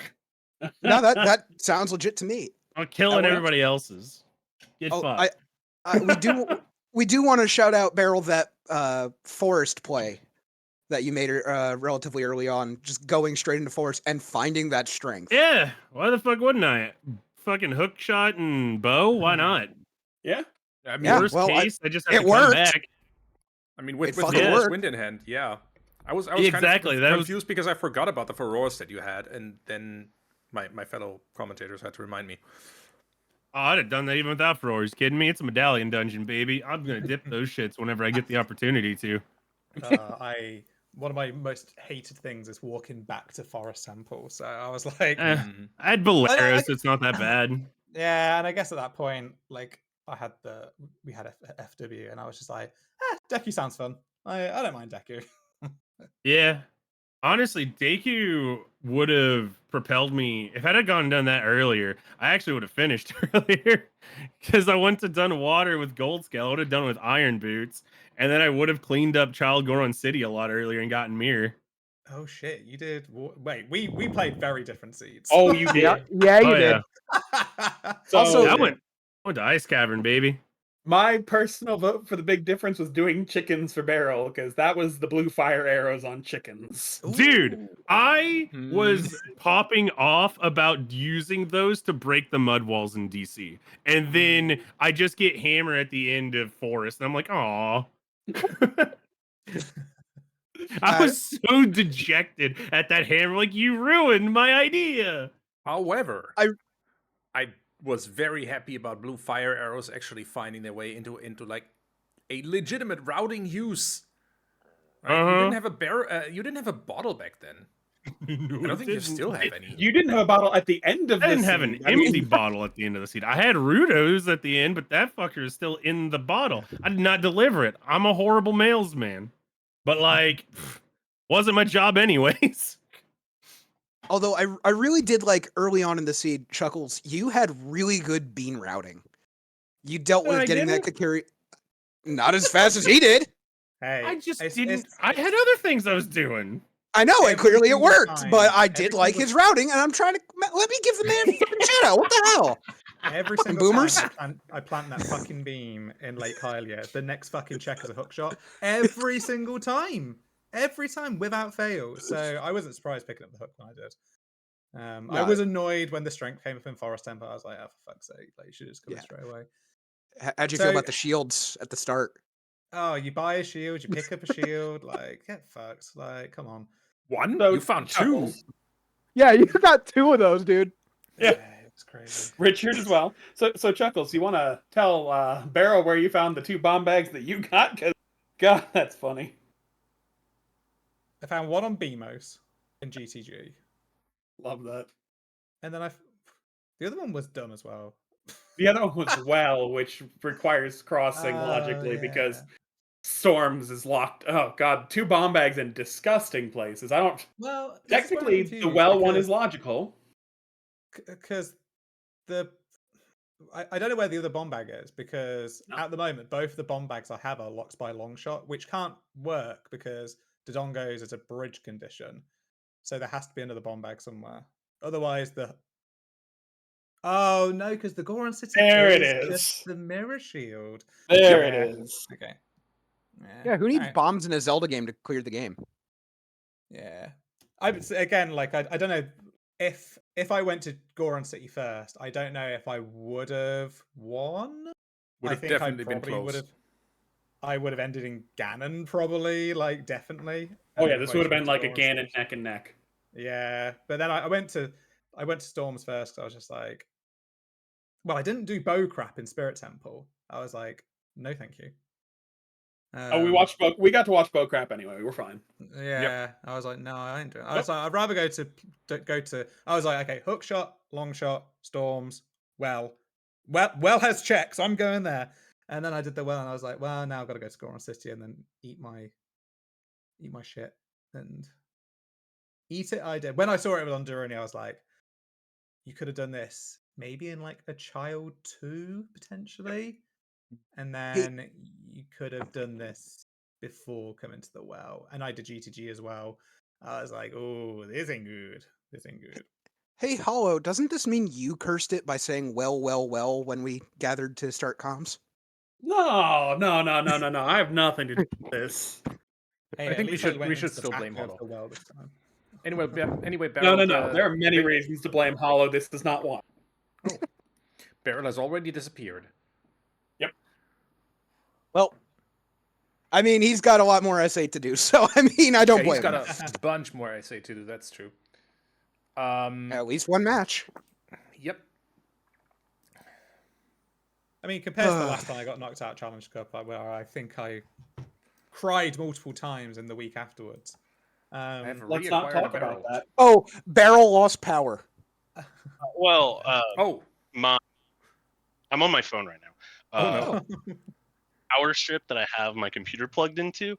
No, that sounds legit to me. I'm killing everybody else's. Get fucked. we do want to shout out Barrel that forest play that you made relatively early on, just going straight into forest and finding that strength. Yeah, why the fuck wouldn't I? Fucking hook shot and bow, why not? Yeah. I mean, Yeah, Worst well, case, I just have it to come worked. back. I mean, with fucking Furor's worked. wind in hand, yeah. I was Exactly, kind of that was- confused because I forgot about the Furor's that you had, and then my fellow commentators had to remind me. Oh, I'd have done that even without Froers. Kidding me? It's a medallion dungeon, baby. I'm gonna dip those shits whenever I get the opportunity to. One of my most hated things is walking back to Forest Temple. So I was like, Mhm. I had I- Bolero, so it's not that bad. yeah, and I guess at that point, like we had FW, and I was just like, Deku sounds fun. I don't mind Deku. Yeah. Honestly, Deku would have propelled me if I had gone and done that earlier. I actually would have finished earlier because I went to done water with Gold Scale. I would have done with Iron Boots, and then I would have cleaned up Child Goron City a lot earlier and gotten Mirror. Oh shit, you did. Wait, we played very different seeds. Oh, you Yeah, did. yeah, you Oh did. yeah. So Also- I went to Ice Cavern, baby. my personal vote for the big difference was doing chickens for Barrel because that was the blue fire arrows on chickens. Dude, Ooh. I Hmm. was popping off about using those to break the mud walls in DC. And then I just get hammer at the end of Forest. And I'm like, aw. I was so dejected at that hammer. Like, you ruined my idea. However, I- I was very happy about blue fire arrows actually finding their way into like a legitimate routing use. Right? You didn't have a you didn't have a bottle back then. I don't think you still have any. You didn't have a bottle at the end of I this. didn't have an empty bottle at the end of the seed. I had Rudos at the end, but that fucker is still in the bottle. I did not deliver it. I'm a horrible mailsman. But, like, wasn't my job anyways. Although I really did like early on in the seed, Chuckles, you had really good bean routing. You dealt No, with I getting that didn't. Kakiri not as fast as he did. Hey, I just it's- didn't. it's- I had other things I was doing. I know, and Every clearly it single worked, time, but I every did like single- his routing, and I'm trying to let me give the man a fucking shout out. What the hell? Every Fucking single boomers. time I plant that fucking beam in Lake Hylia, the next fucking check is a hook shot. Every single time. Every time, without fail. So I wasn't surprised picking up the hook when I did. I No. was annoyed when the strength came up in Forest Temple. I was like, oh, for fuck's sake, like, you should have just come Yeah. straight away. How'd you So- feel about the shields at the start? Oh, you buy a shield, you pick up a shield, like, get fucked. Like, come on. One? So, You found two. Chuckles. Yeah, you got 2 of those, dude. Yeah. It was crazy. Richard as well. So Chuckles, you want to tell Barrel where you found the 2 bomb bags that you got? Because, God, that's funny. I found one on BMOS in GTG. Love that. And then the other one was done as well. The other one was well, which requires crossing logically yeah. because Storms is locked. Oh God, 2 bomb bags in disgusting places. I don't. Well, this is where I'm Technically, the confused well one because- is logical. because I don't know where the other bomb bag is because No. at the moment both of the bomb bags I have are locked by long shot, which can't work because Dodongo's is a bridge condition, so there has to be another bomb bag somewhere. Otherwise, oh no, because the Goron City There it is is. just the mirror shield. There Yeah. it is. Okay. Yeah, who needs alright. bombs in a Zelda game to clear the game? Yeah, again, like I don't know if I went to Goron City first, I don't know if I would have won. Would I have think definitely been probably close. I would have ended in Ganon probably, like definitely. Oh yeah, if this I would have switched been to like a Goron Ganon City. neck and neck. Yeah, but then I went to Storms first. 'Cause I was just like, well, I didn't do bow crap in Spirit Temple. I was like, no, thank you. Oh, we got to watch Bow Crap anyway. We were fine. Yeah, I was like, no, I ain't doing it. I was like, I'd rather go to. I was like, okay, hook shot, long shot, Storms, well has checks. I'm going there. And then I did the well, and I was like, well, now I've got to go to Goron City and then eat my shit and eat it. I did. When I saw it with Ondurani, I was like, you could have done this maybe in like a child 2 potentially, and then you could have done this before coming to the well. And I did GTG as well. I was like, oh, this ain't good. This ain't good. Hey, Hollow, doesn't this mean you cursed it by saying well when we gathered to start comms? No. I have nothing to do with this. Hey, I at think we least should- went we should into the still back blame of Hollow. the well this time. Anyway, No. Barrel. There are many Ba- reasons to blame Hollow. This is not one. Barrel has already disappeared. Well, I mean, he's got a lot more S8 to do, so I mean, I don't Yeah, he's blame got him. a bunch more essay to do. That's true. At least one match. Yep. I mean, compared to the last time I got knocked out Challenge Cup, where I think I cried multiple times in the week afterwards. I've Let's not reacquired a talk about barrel. that. Oh, Barrel lost power. Well, Oh, I'm on my phone right now. oh no. Power strip that I have my computer plugged into,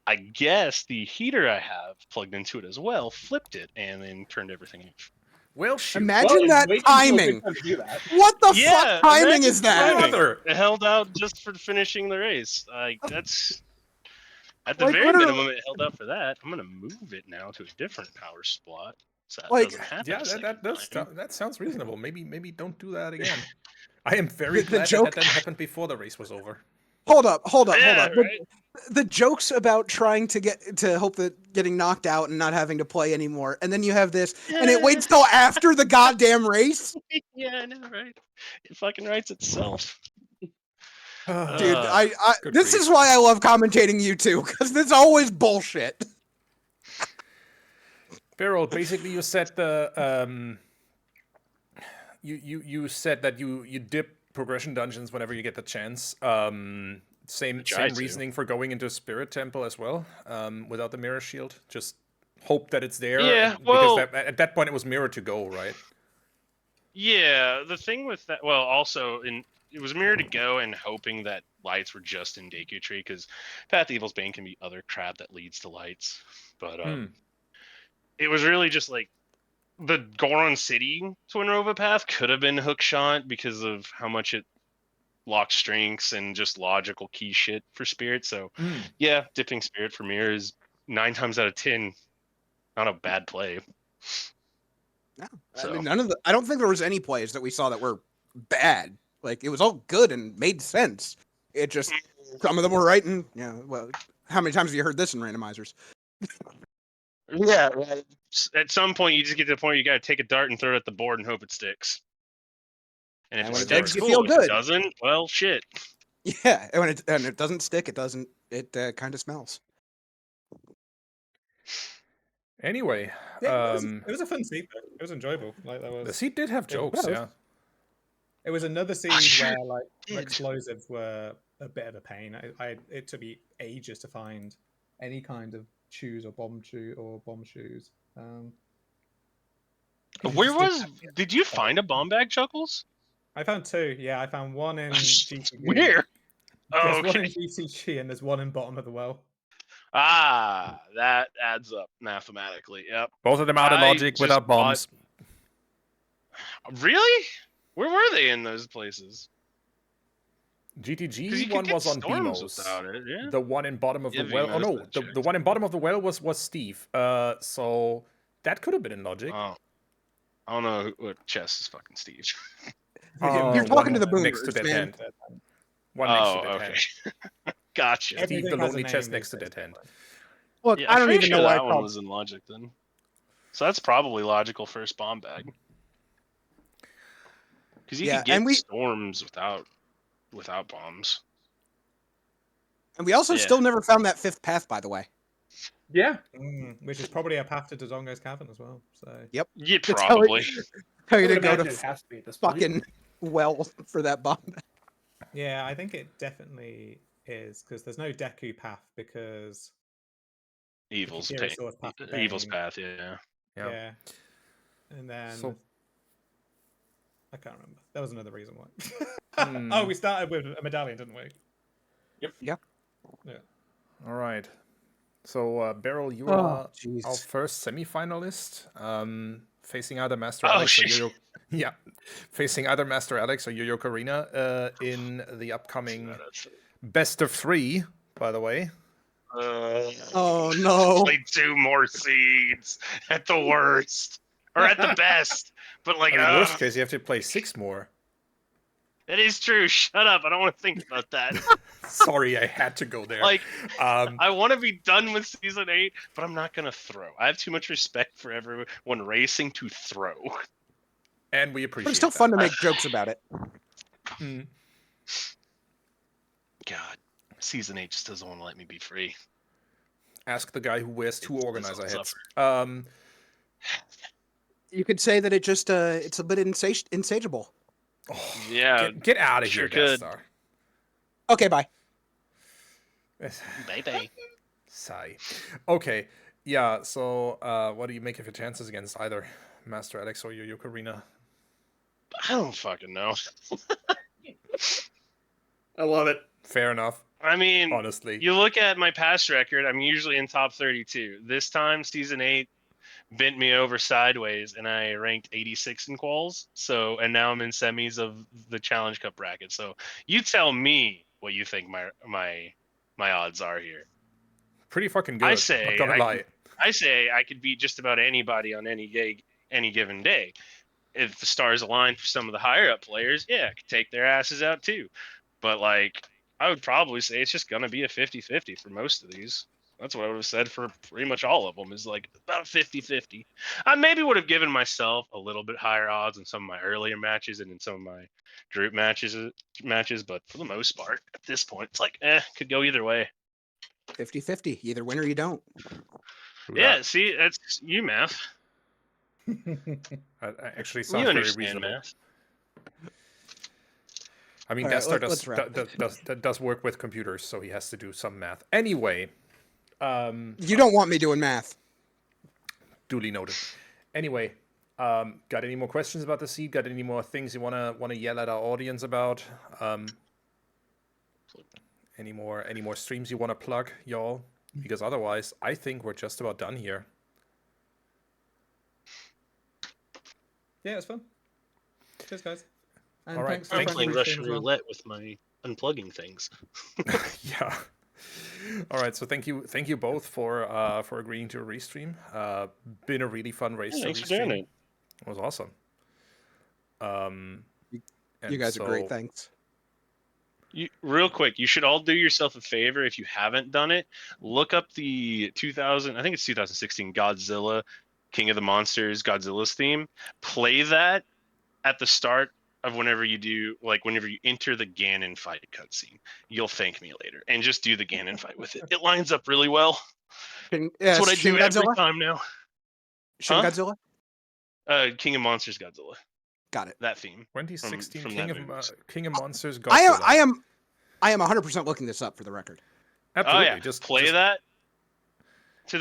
I guess the heater I have plugged into it as well flipped it and then turned everything off. Well, shoot. Imagine Well, that wait until a timing. good time to do that. What the Yeah, fuck timing imagine is that? timing. Brother. It held out just for finishing the race. Like that's at the Like, very literally- minimum, it held out for that. I'm gonna move it now to a different power spot, so that Like, doesn't happen. Yeah, a second that does. time. That sounds reasonable. Maybe don't do that again. I am very The glad joke- that didn't happen before the race was over. Hold up. Yeah, The- right? The jokes about trying to hope that getting knocked out and not having to play anymore, and then you have this, and it waits till after the goddamn race. Yeah, I know, right? It fucking writes itself. Dude, Good this grief. is why I love commentating you two, because it's always bullshit. Beryl, basically, you said the you said that you dip progression dungeons whenever you get the chance. Same try to. reasoning for going into Spirit Temple as well, without the mirror shield. Just hope that it's there. Yeah, because well- at that point it was mirror to go, right? Yeah, the thing with that, well, also it was mirror to go and hoping that lights were just in Deku Tree because Path of Evil's Bane can be other crap that leads to lights, but it was really just like the Goron City Twin Rova path could have been hookshot because of how much it locks strengths and just logical key shit for Spirit. So yeah, dipping Spirit for mirror is 9 times out of 10 not a bad play. No, So- I mean, I don't think there was any plays that we saw that were bad. Like, it was all good and made sense. It just some of them were right, and well, how many times have you heard this in randomizers? Yeah, right. At some point, you just get to the point where you got to take a dart and throw it at the board and hope it sticks. And if And it when it sticks, does, you cool. feel If good. it doesn't, well, shit. Yeah, and when it doesn't stick, it doesn't. It kind of smells. Anyway, Yeah, it was a fun seed. Though. It was enjoyable. Like that was. the seed did have jokes, was. yeah. It was another seed sure where like did. explosives were a bit of a pain. It took me ages to find any kind of shoes or bomb shoes. Where was? Did you find a bomb bag, Chuckles? I found 2. Yeah, I found one in GTG. Where? There's Oh, one in okay. GTG and there's one in bottom of the well. Ah, that adds up mathematically. Yep. Both of them out of I logic just without bombs. Really? Where were they in those places? 'Cause you GTG could one get was on storms BMOs. without it, yeah. The one in bottom of Yeah, the well. Oh VMOs no, that the checks. one in bottom of the well was Steve. So that could have been in logic. Oh, I don't know what chest is fucking Steve. Oh, You're talking to the one next to boomers, Dead man. Hand. One next Oh, to Dead okay. Hand. Gotcha. Steve, Everything the has a lonely name chest these next to days, Dead Hand. Look, Yeah, I I'm don't pretty even sure know why. that one was in logic then. So that's probably logical first bomb bag. Because you Yeah, could get and we- storms without bombs. And we also Yeah. still never found that 5th path, by the way. Yeah. Which is probably a path to Dodongo's cavern as well. So Yeah, That's how probably. How I you would to go imagine to it has to be at this point. fucking well for that bomb. yeah, I think it definitely is because there's no Deku path because Evil's Hero Sword path to Evil's Bane. path, yeah. Yeah. yeah. And then So- I can't remember. There was another reason why. Hmm. Oh, we started with a medallion, didn't we? All right. So Beryl, you Oh, are jeez. our first semifinalist. Facing either Master Oh, Alex or shit. Yo-Yo. Yeah, facing either Master Alex or Yo-Yo Ocarina in the upcoming best of 3. By the way. Oh no. Play 2 more seeds at the worst. Or at the best. But like, In the worst case, you have to play 6 more. that is true. Shut up. I don't want to think about that. Sorry, I had to go there. Like, Um, I want to be done with season 8, but I'm not gonna throw. I have too much respect for everyone racing to throw. and we But appreciate it's still that. fun to make jokes about it. Mm. God, season 8 just doesn't want to let me be free. Ask the guy who wears 2 It's organizer all heads. You could say that it just it's a bit insatiable. Yeah, Get out of sure here, could. Dastar. Okay, bye. Baby. Sigh. Okay. Yeah, so what do you make of your chances against either Master Alex or your Ocarina? I don't fucking know. I love it. Fair enough, I mean, honestly. you look at my past record, I'm usually in top 32. This time, season 8 bent me over sideways, and I ranked 86 in quals. So, and now I'm in semis of the Challenge Cup bracket. So, you tell me what you think my odds are here. Pretty fucking good. I Not say gonna lie. I could beat just about anybody on any given day. If the stars align for some of the higher up players, yeah, I could take their asses out too. But like, I would probably say it's just gonna be a 50-50 for most of these. That's what I would have said for pretty much all of them, is like about 50-50. I maybe would have given myself a little bit higher odds in some of my earlier matches and in some of my group matches, but for the most part, at this point, it's like, could go either way. 50-50. Either win or you don't. True Yeah, that. see, that's you, math. Actually You sounds very understand reasonable. math. I mean, All right, Dastar let's wrap. does work with computers, so he has to do some math. Anyway, You don't want me doing math. duly noted. Anyway, got any more questions about the seed? Got any more things you wanna yell at our audience about? Any more streams you wanna plug, y'all? Because otherwise, I think we're just about done here. Yeah, it was fun. Cheers, guys. And All right, thanks for I'm thank friendly playing you. stream Russian as well. roulette with my unplugging things. Yeah. All right. So thank you both for agreeing to restream. Been a really fun race Yeah, to thanks for doing restream. it. It was awesome. You and guys are great. so- Thanks. Real quick, you should all do yourself a favor if you haven't done it. Look up the 2016 Godzilla, King of the Monsters, Godzilla's theme. Play that at the start of whenever you enter the Ganon fight cutscene. You'll thank me later, and just do the Ganon fight with it. It lines up really well. That's what I Shin do every Godzilla? time now. Shin Huh? Godzilla? King of Monsters, Godzilla. Got it. That theme. 2016 from King that of movie. King of Monsters I Godzilla. am 100% looking this up for the record. Absolutely. Oh yeah, Just play that to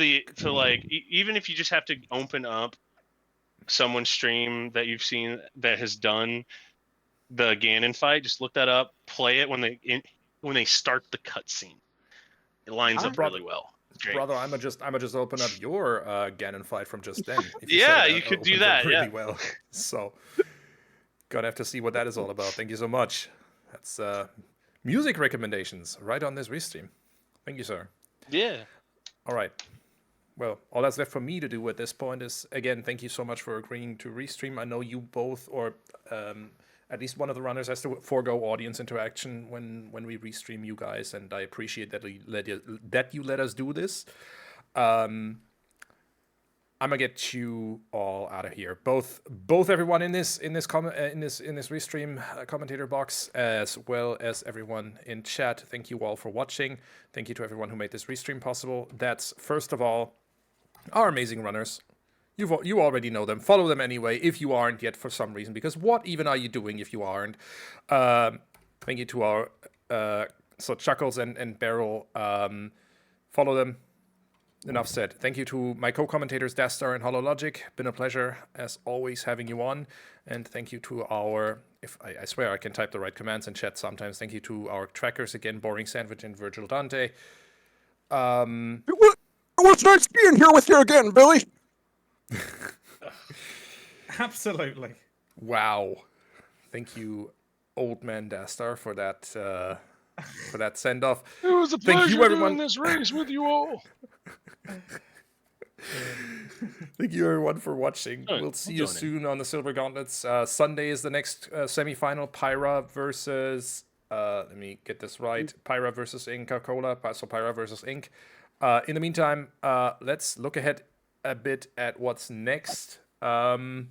like even if you just have to open up someone's stream that you've seen that has done the Ganon fight. Just look that up. Play it when they start the cutscene. It lines up Brother. really well. It's great. Brother, I'ma just open up your Ganon fight from just then. If Yeah, said it you could do opens up that, really yeah. well. So gonna have to see what that is all about. Thank you so much. That's music recommendations right on this restream. Thank you, sir. Yeah. All right. Well, all that's left for me to do at this point is, again, thank you so much for agreeing to restream. I know you both, or at least one of the runners, has to forego audience interaction when we restream you guys, and I appreciate that you let us do this. I'm gonna get you all out of here. Both everyone in this restream commentator box, as well as everyone in chat. Thank you all for watching. Thank you to everyone who made this restream possible. That's first of all our amazing runners. You already know them. Follow them anyway if you aren't yet for some reason. Because what even are you doing if you aren't? Thank you to our so Chuckles and Barrel. Follow them. Enough said. Thank you to my co-commentators Dastar and HollowLogic. Been a pleasure as always having you on. And thank you to our, I swear I can type the right commands in chat sometimes. Thank you to our trackers again, Boring Sandwich and Virgil Dante. It was nice being here with you again, Billy. Absolutely. Wow. Thank you, old man Dastar, for that send off. It was a Thank pleasure you, everyone. doing this race with you all. Thank you, everyone, for watching. Oh, We'll see I'm you doing it. soon on the Silver Gauntlets. Sunday is the next semifinal. Pyra versus, let me get this right. Pyra versus Inca-Cola. So Pyra versus Ink. In the meantime, let's look ahead a bit at what's next. And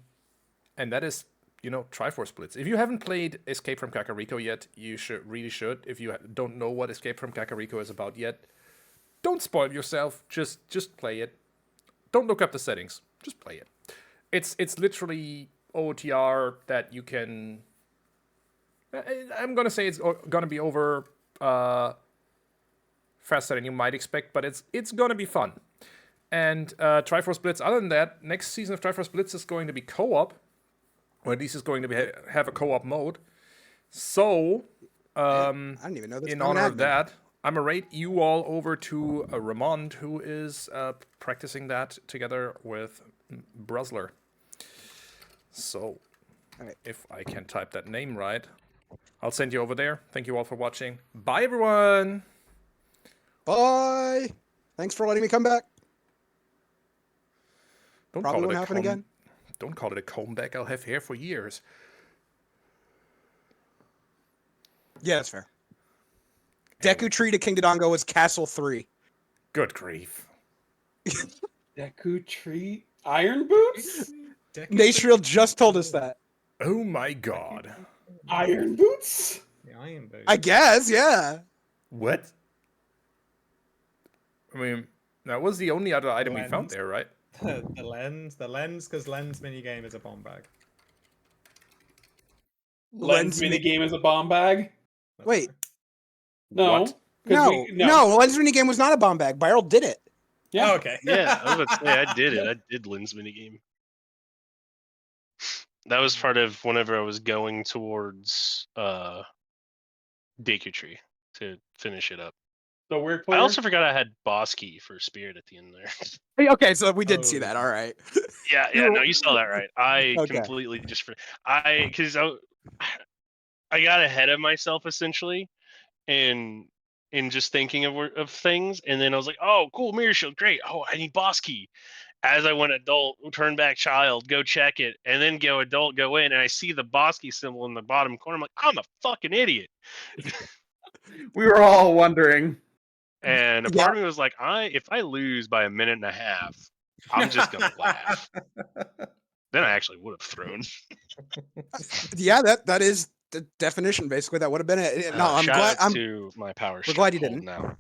that is, Triforce Blitz. If you haven't played Escape from Kakariko yet, you really should. If you don't know what Escape from Kakariko is about yet, don't spoil yourself. Just play it. Don't look up the settings. Just play it. It's literally OTR that you can I'm gonna say it's gonna be over faster than you might expect, but it's gonna be fun. And Triforce Blitz. Other than that, next season of Triforce Blitz is going to be co-op, or at least it's going to be have a co-op mode. So, I didn't even know this. in honor of that, I'm gonna rate you all over to Ramond, who is practicing that together with Brusler. So, if I can type that name right, I'll send you over there. Thank you all for watching. Bye, everyone. Bye. Thanks for letting me come back. Don't Probably call it won't a happen comb- again. Don't call it a comeback. I'll have hair for years. Yeah, that's fair. Deku Tree to King Dodongo was Castle 3. Good grief. Deku Tree Iron Boots? Nasriel just told us that. Oh my god. Iron Boots? The Iron Boots. I guess, yeah. What? I mean, that was the only other item we found Lens. there, right? the lens, because lens minigame is a bomb bag. Lens minigame is a bomb bag? Wait. No. What? 'Cause No, Lens Minigame was not a bomb bag. Barrel did it. Yeah. Oh, okay. Yeah, I was about to say I did it. I did Lynn's minigame. That was part of whenever I was going towards Deku Tree to finish it up. So we're I clear? also forgot I had Boss Key for Spirit at the end there. Hey, okay, so we did Oh, see that. All right. yeah, no, you saw that right. I Okay. completely just because I got ahead of myself essentially, in just thinking of things, and then I was like, oh, cool, mirror shield, great. Oh, I need Boss Key. As I went adult, turn back child, go check it, and then go adult, go in, and I see the Boss Key symbol in the bottom corner. I'm like, I'm a fucking idiot. We were all wondering. And a part of me was like, if I lose by a minute and a half, I'm just gonna laugh. Then I actually would have thrown. Yeah, that is the definition. Basically, that would have been it. No, I'm shout glad. out to my power. We're glad you Strike didn't. Now,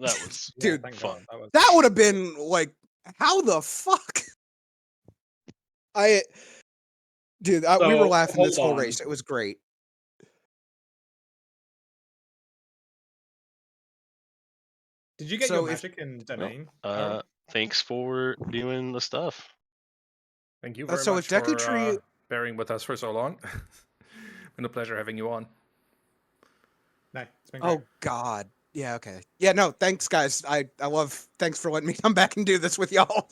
that was Dude, thank fun. God, that would have been like, how the fuck? Dude, we were So, laughing this hold whole on. race. It was great. Did you get So your if- magic in domain? Thanks for doing the stuff. Thank you very so much if Deku for Tree- bearing with us for so long. Been a pleasure having you on. No, it's been great. Oh God. Yeah. Okay. Yeah. No. Thanks, guys. I love. Thanks for letting me come back and do this with y'all.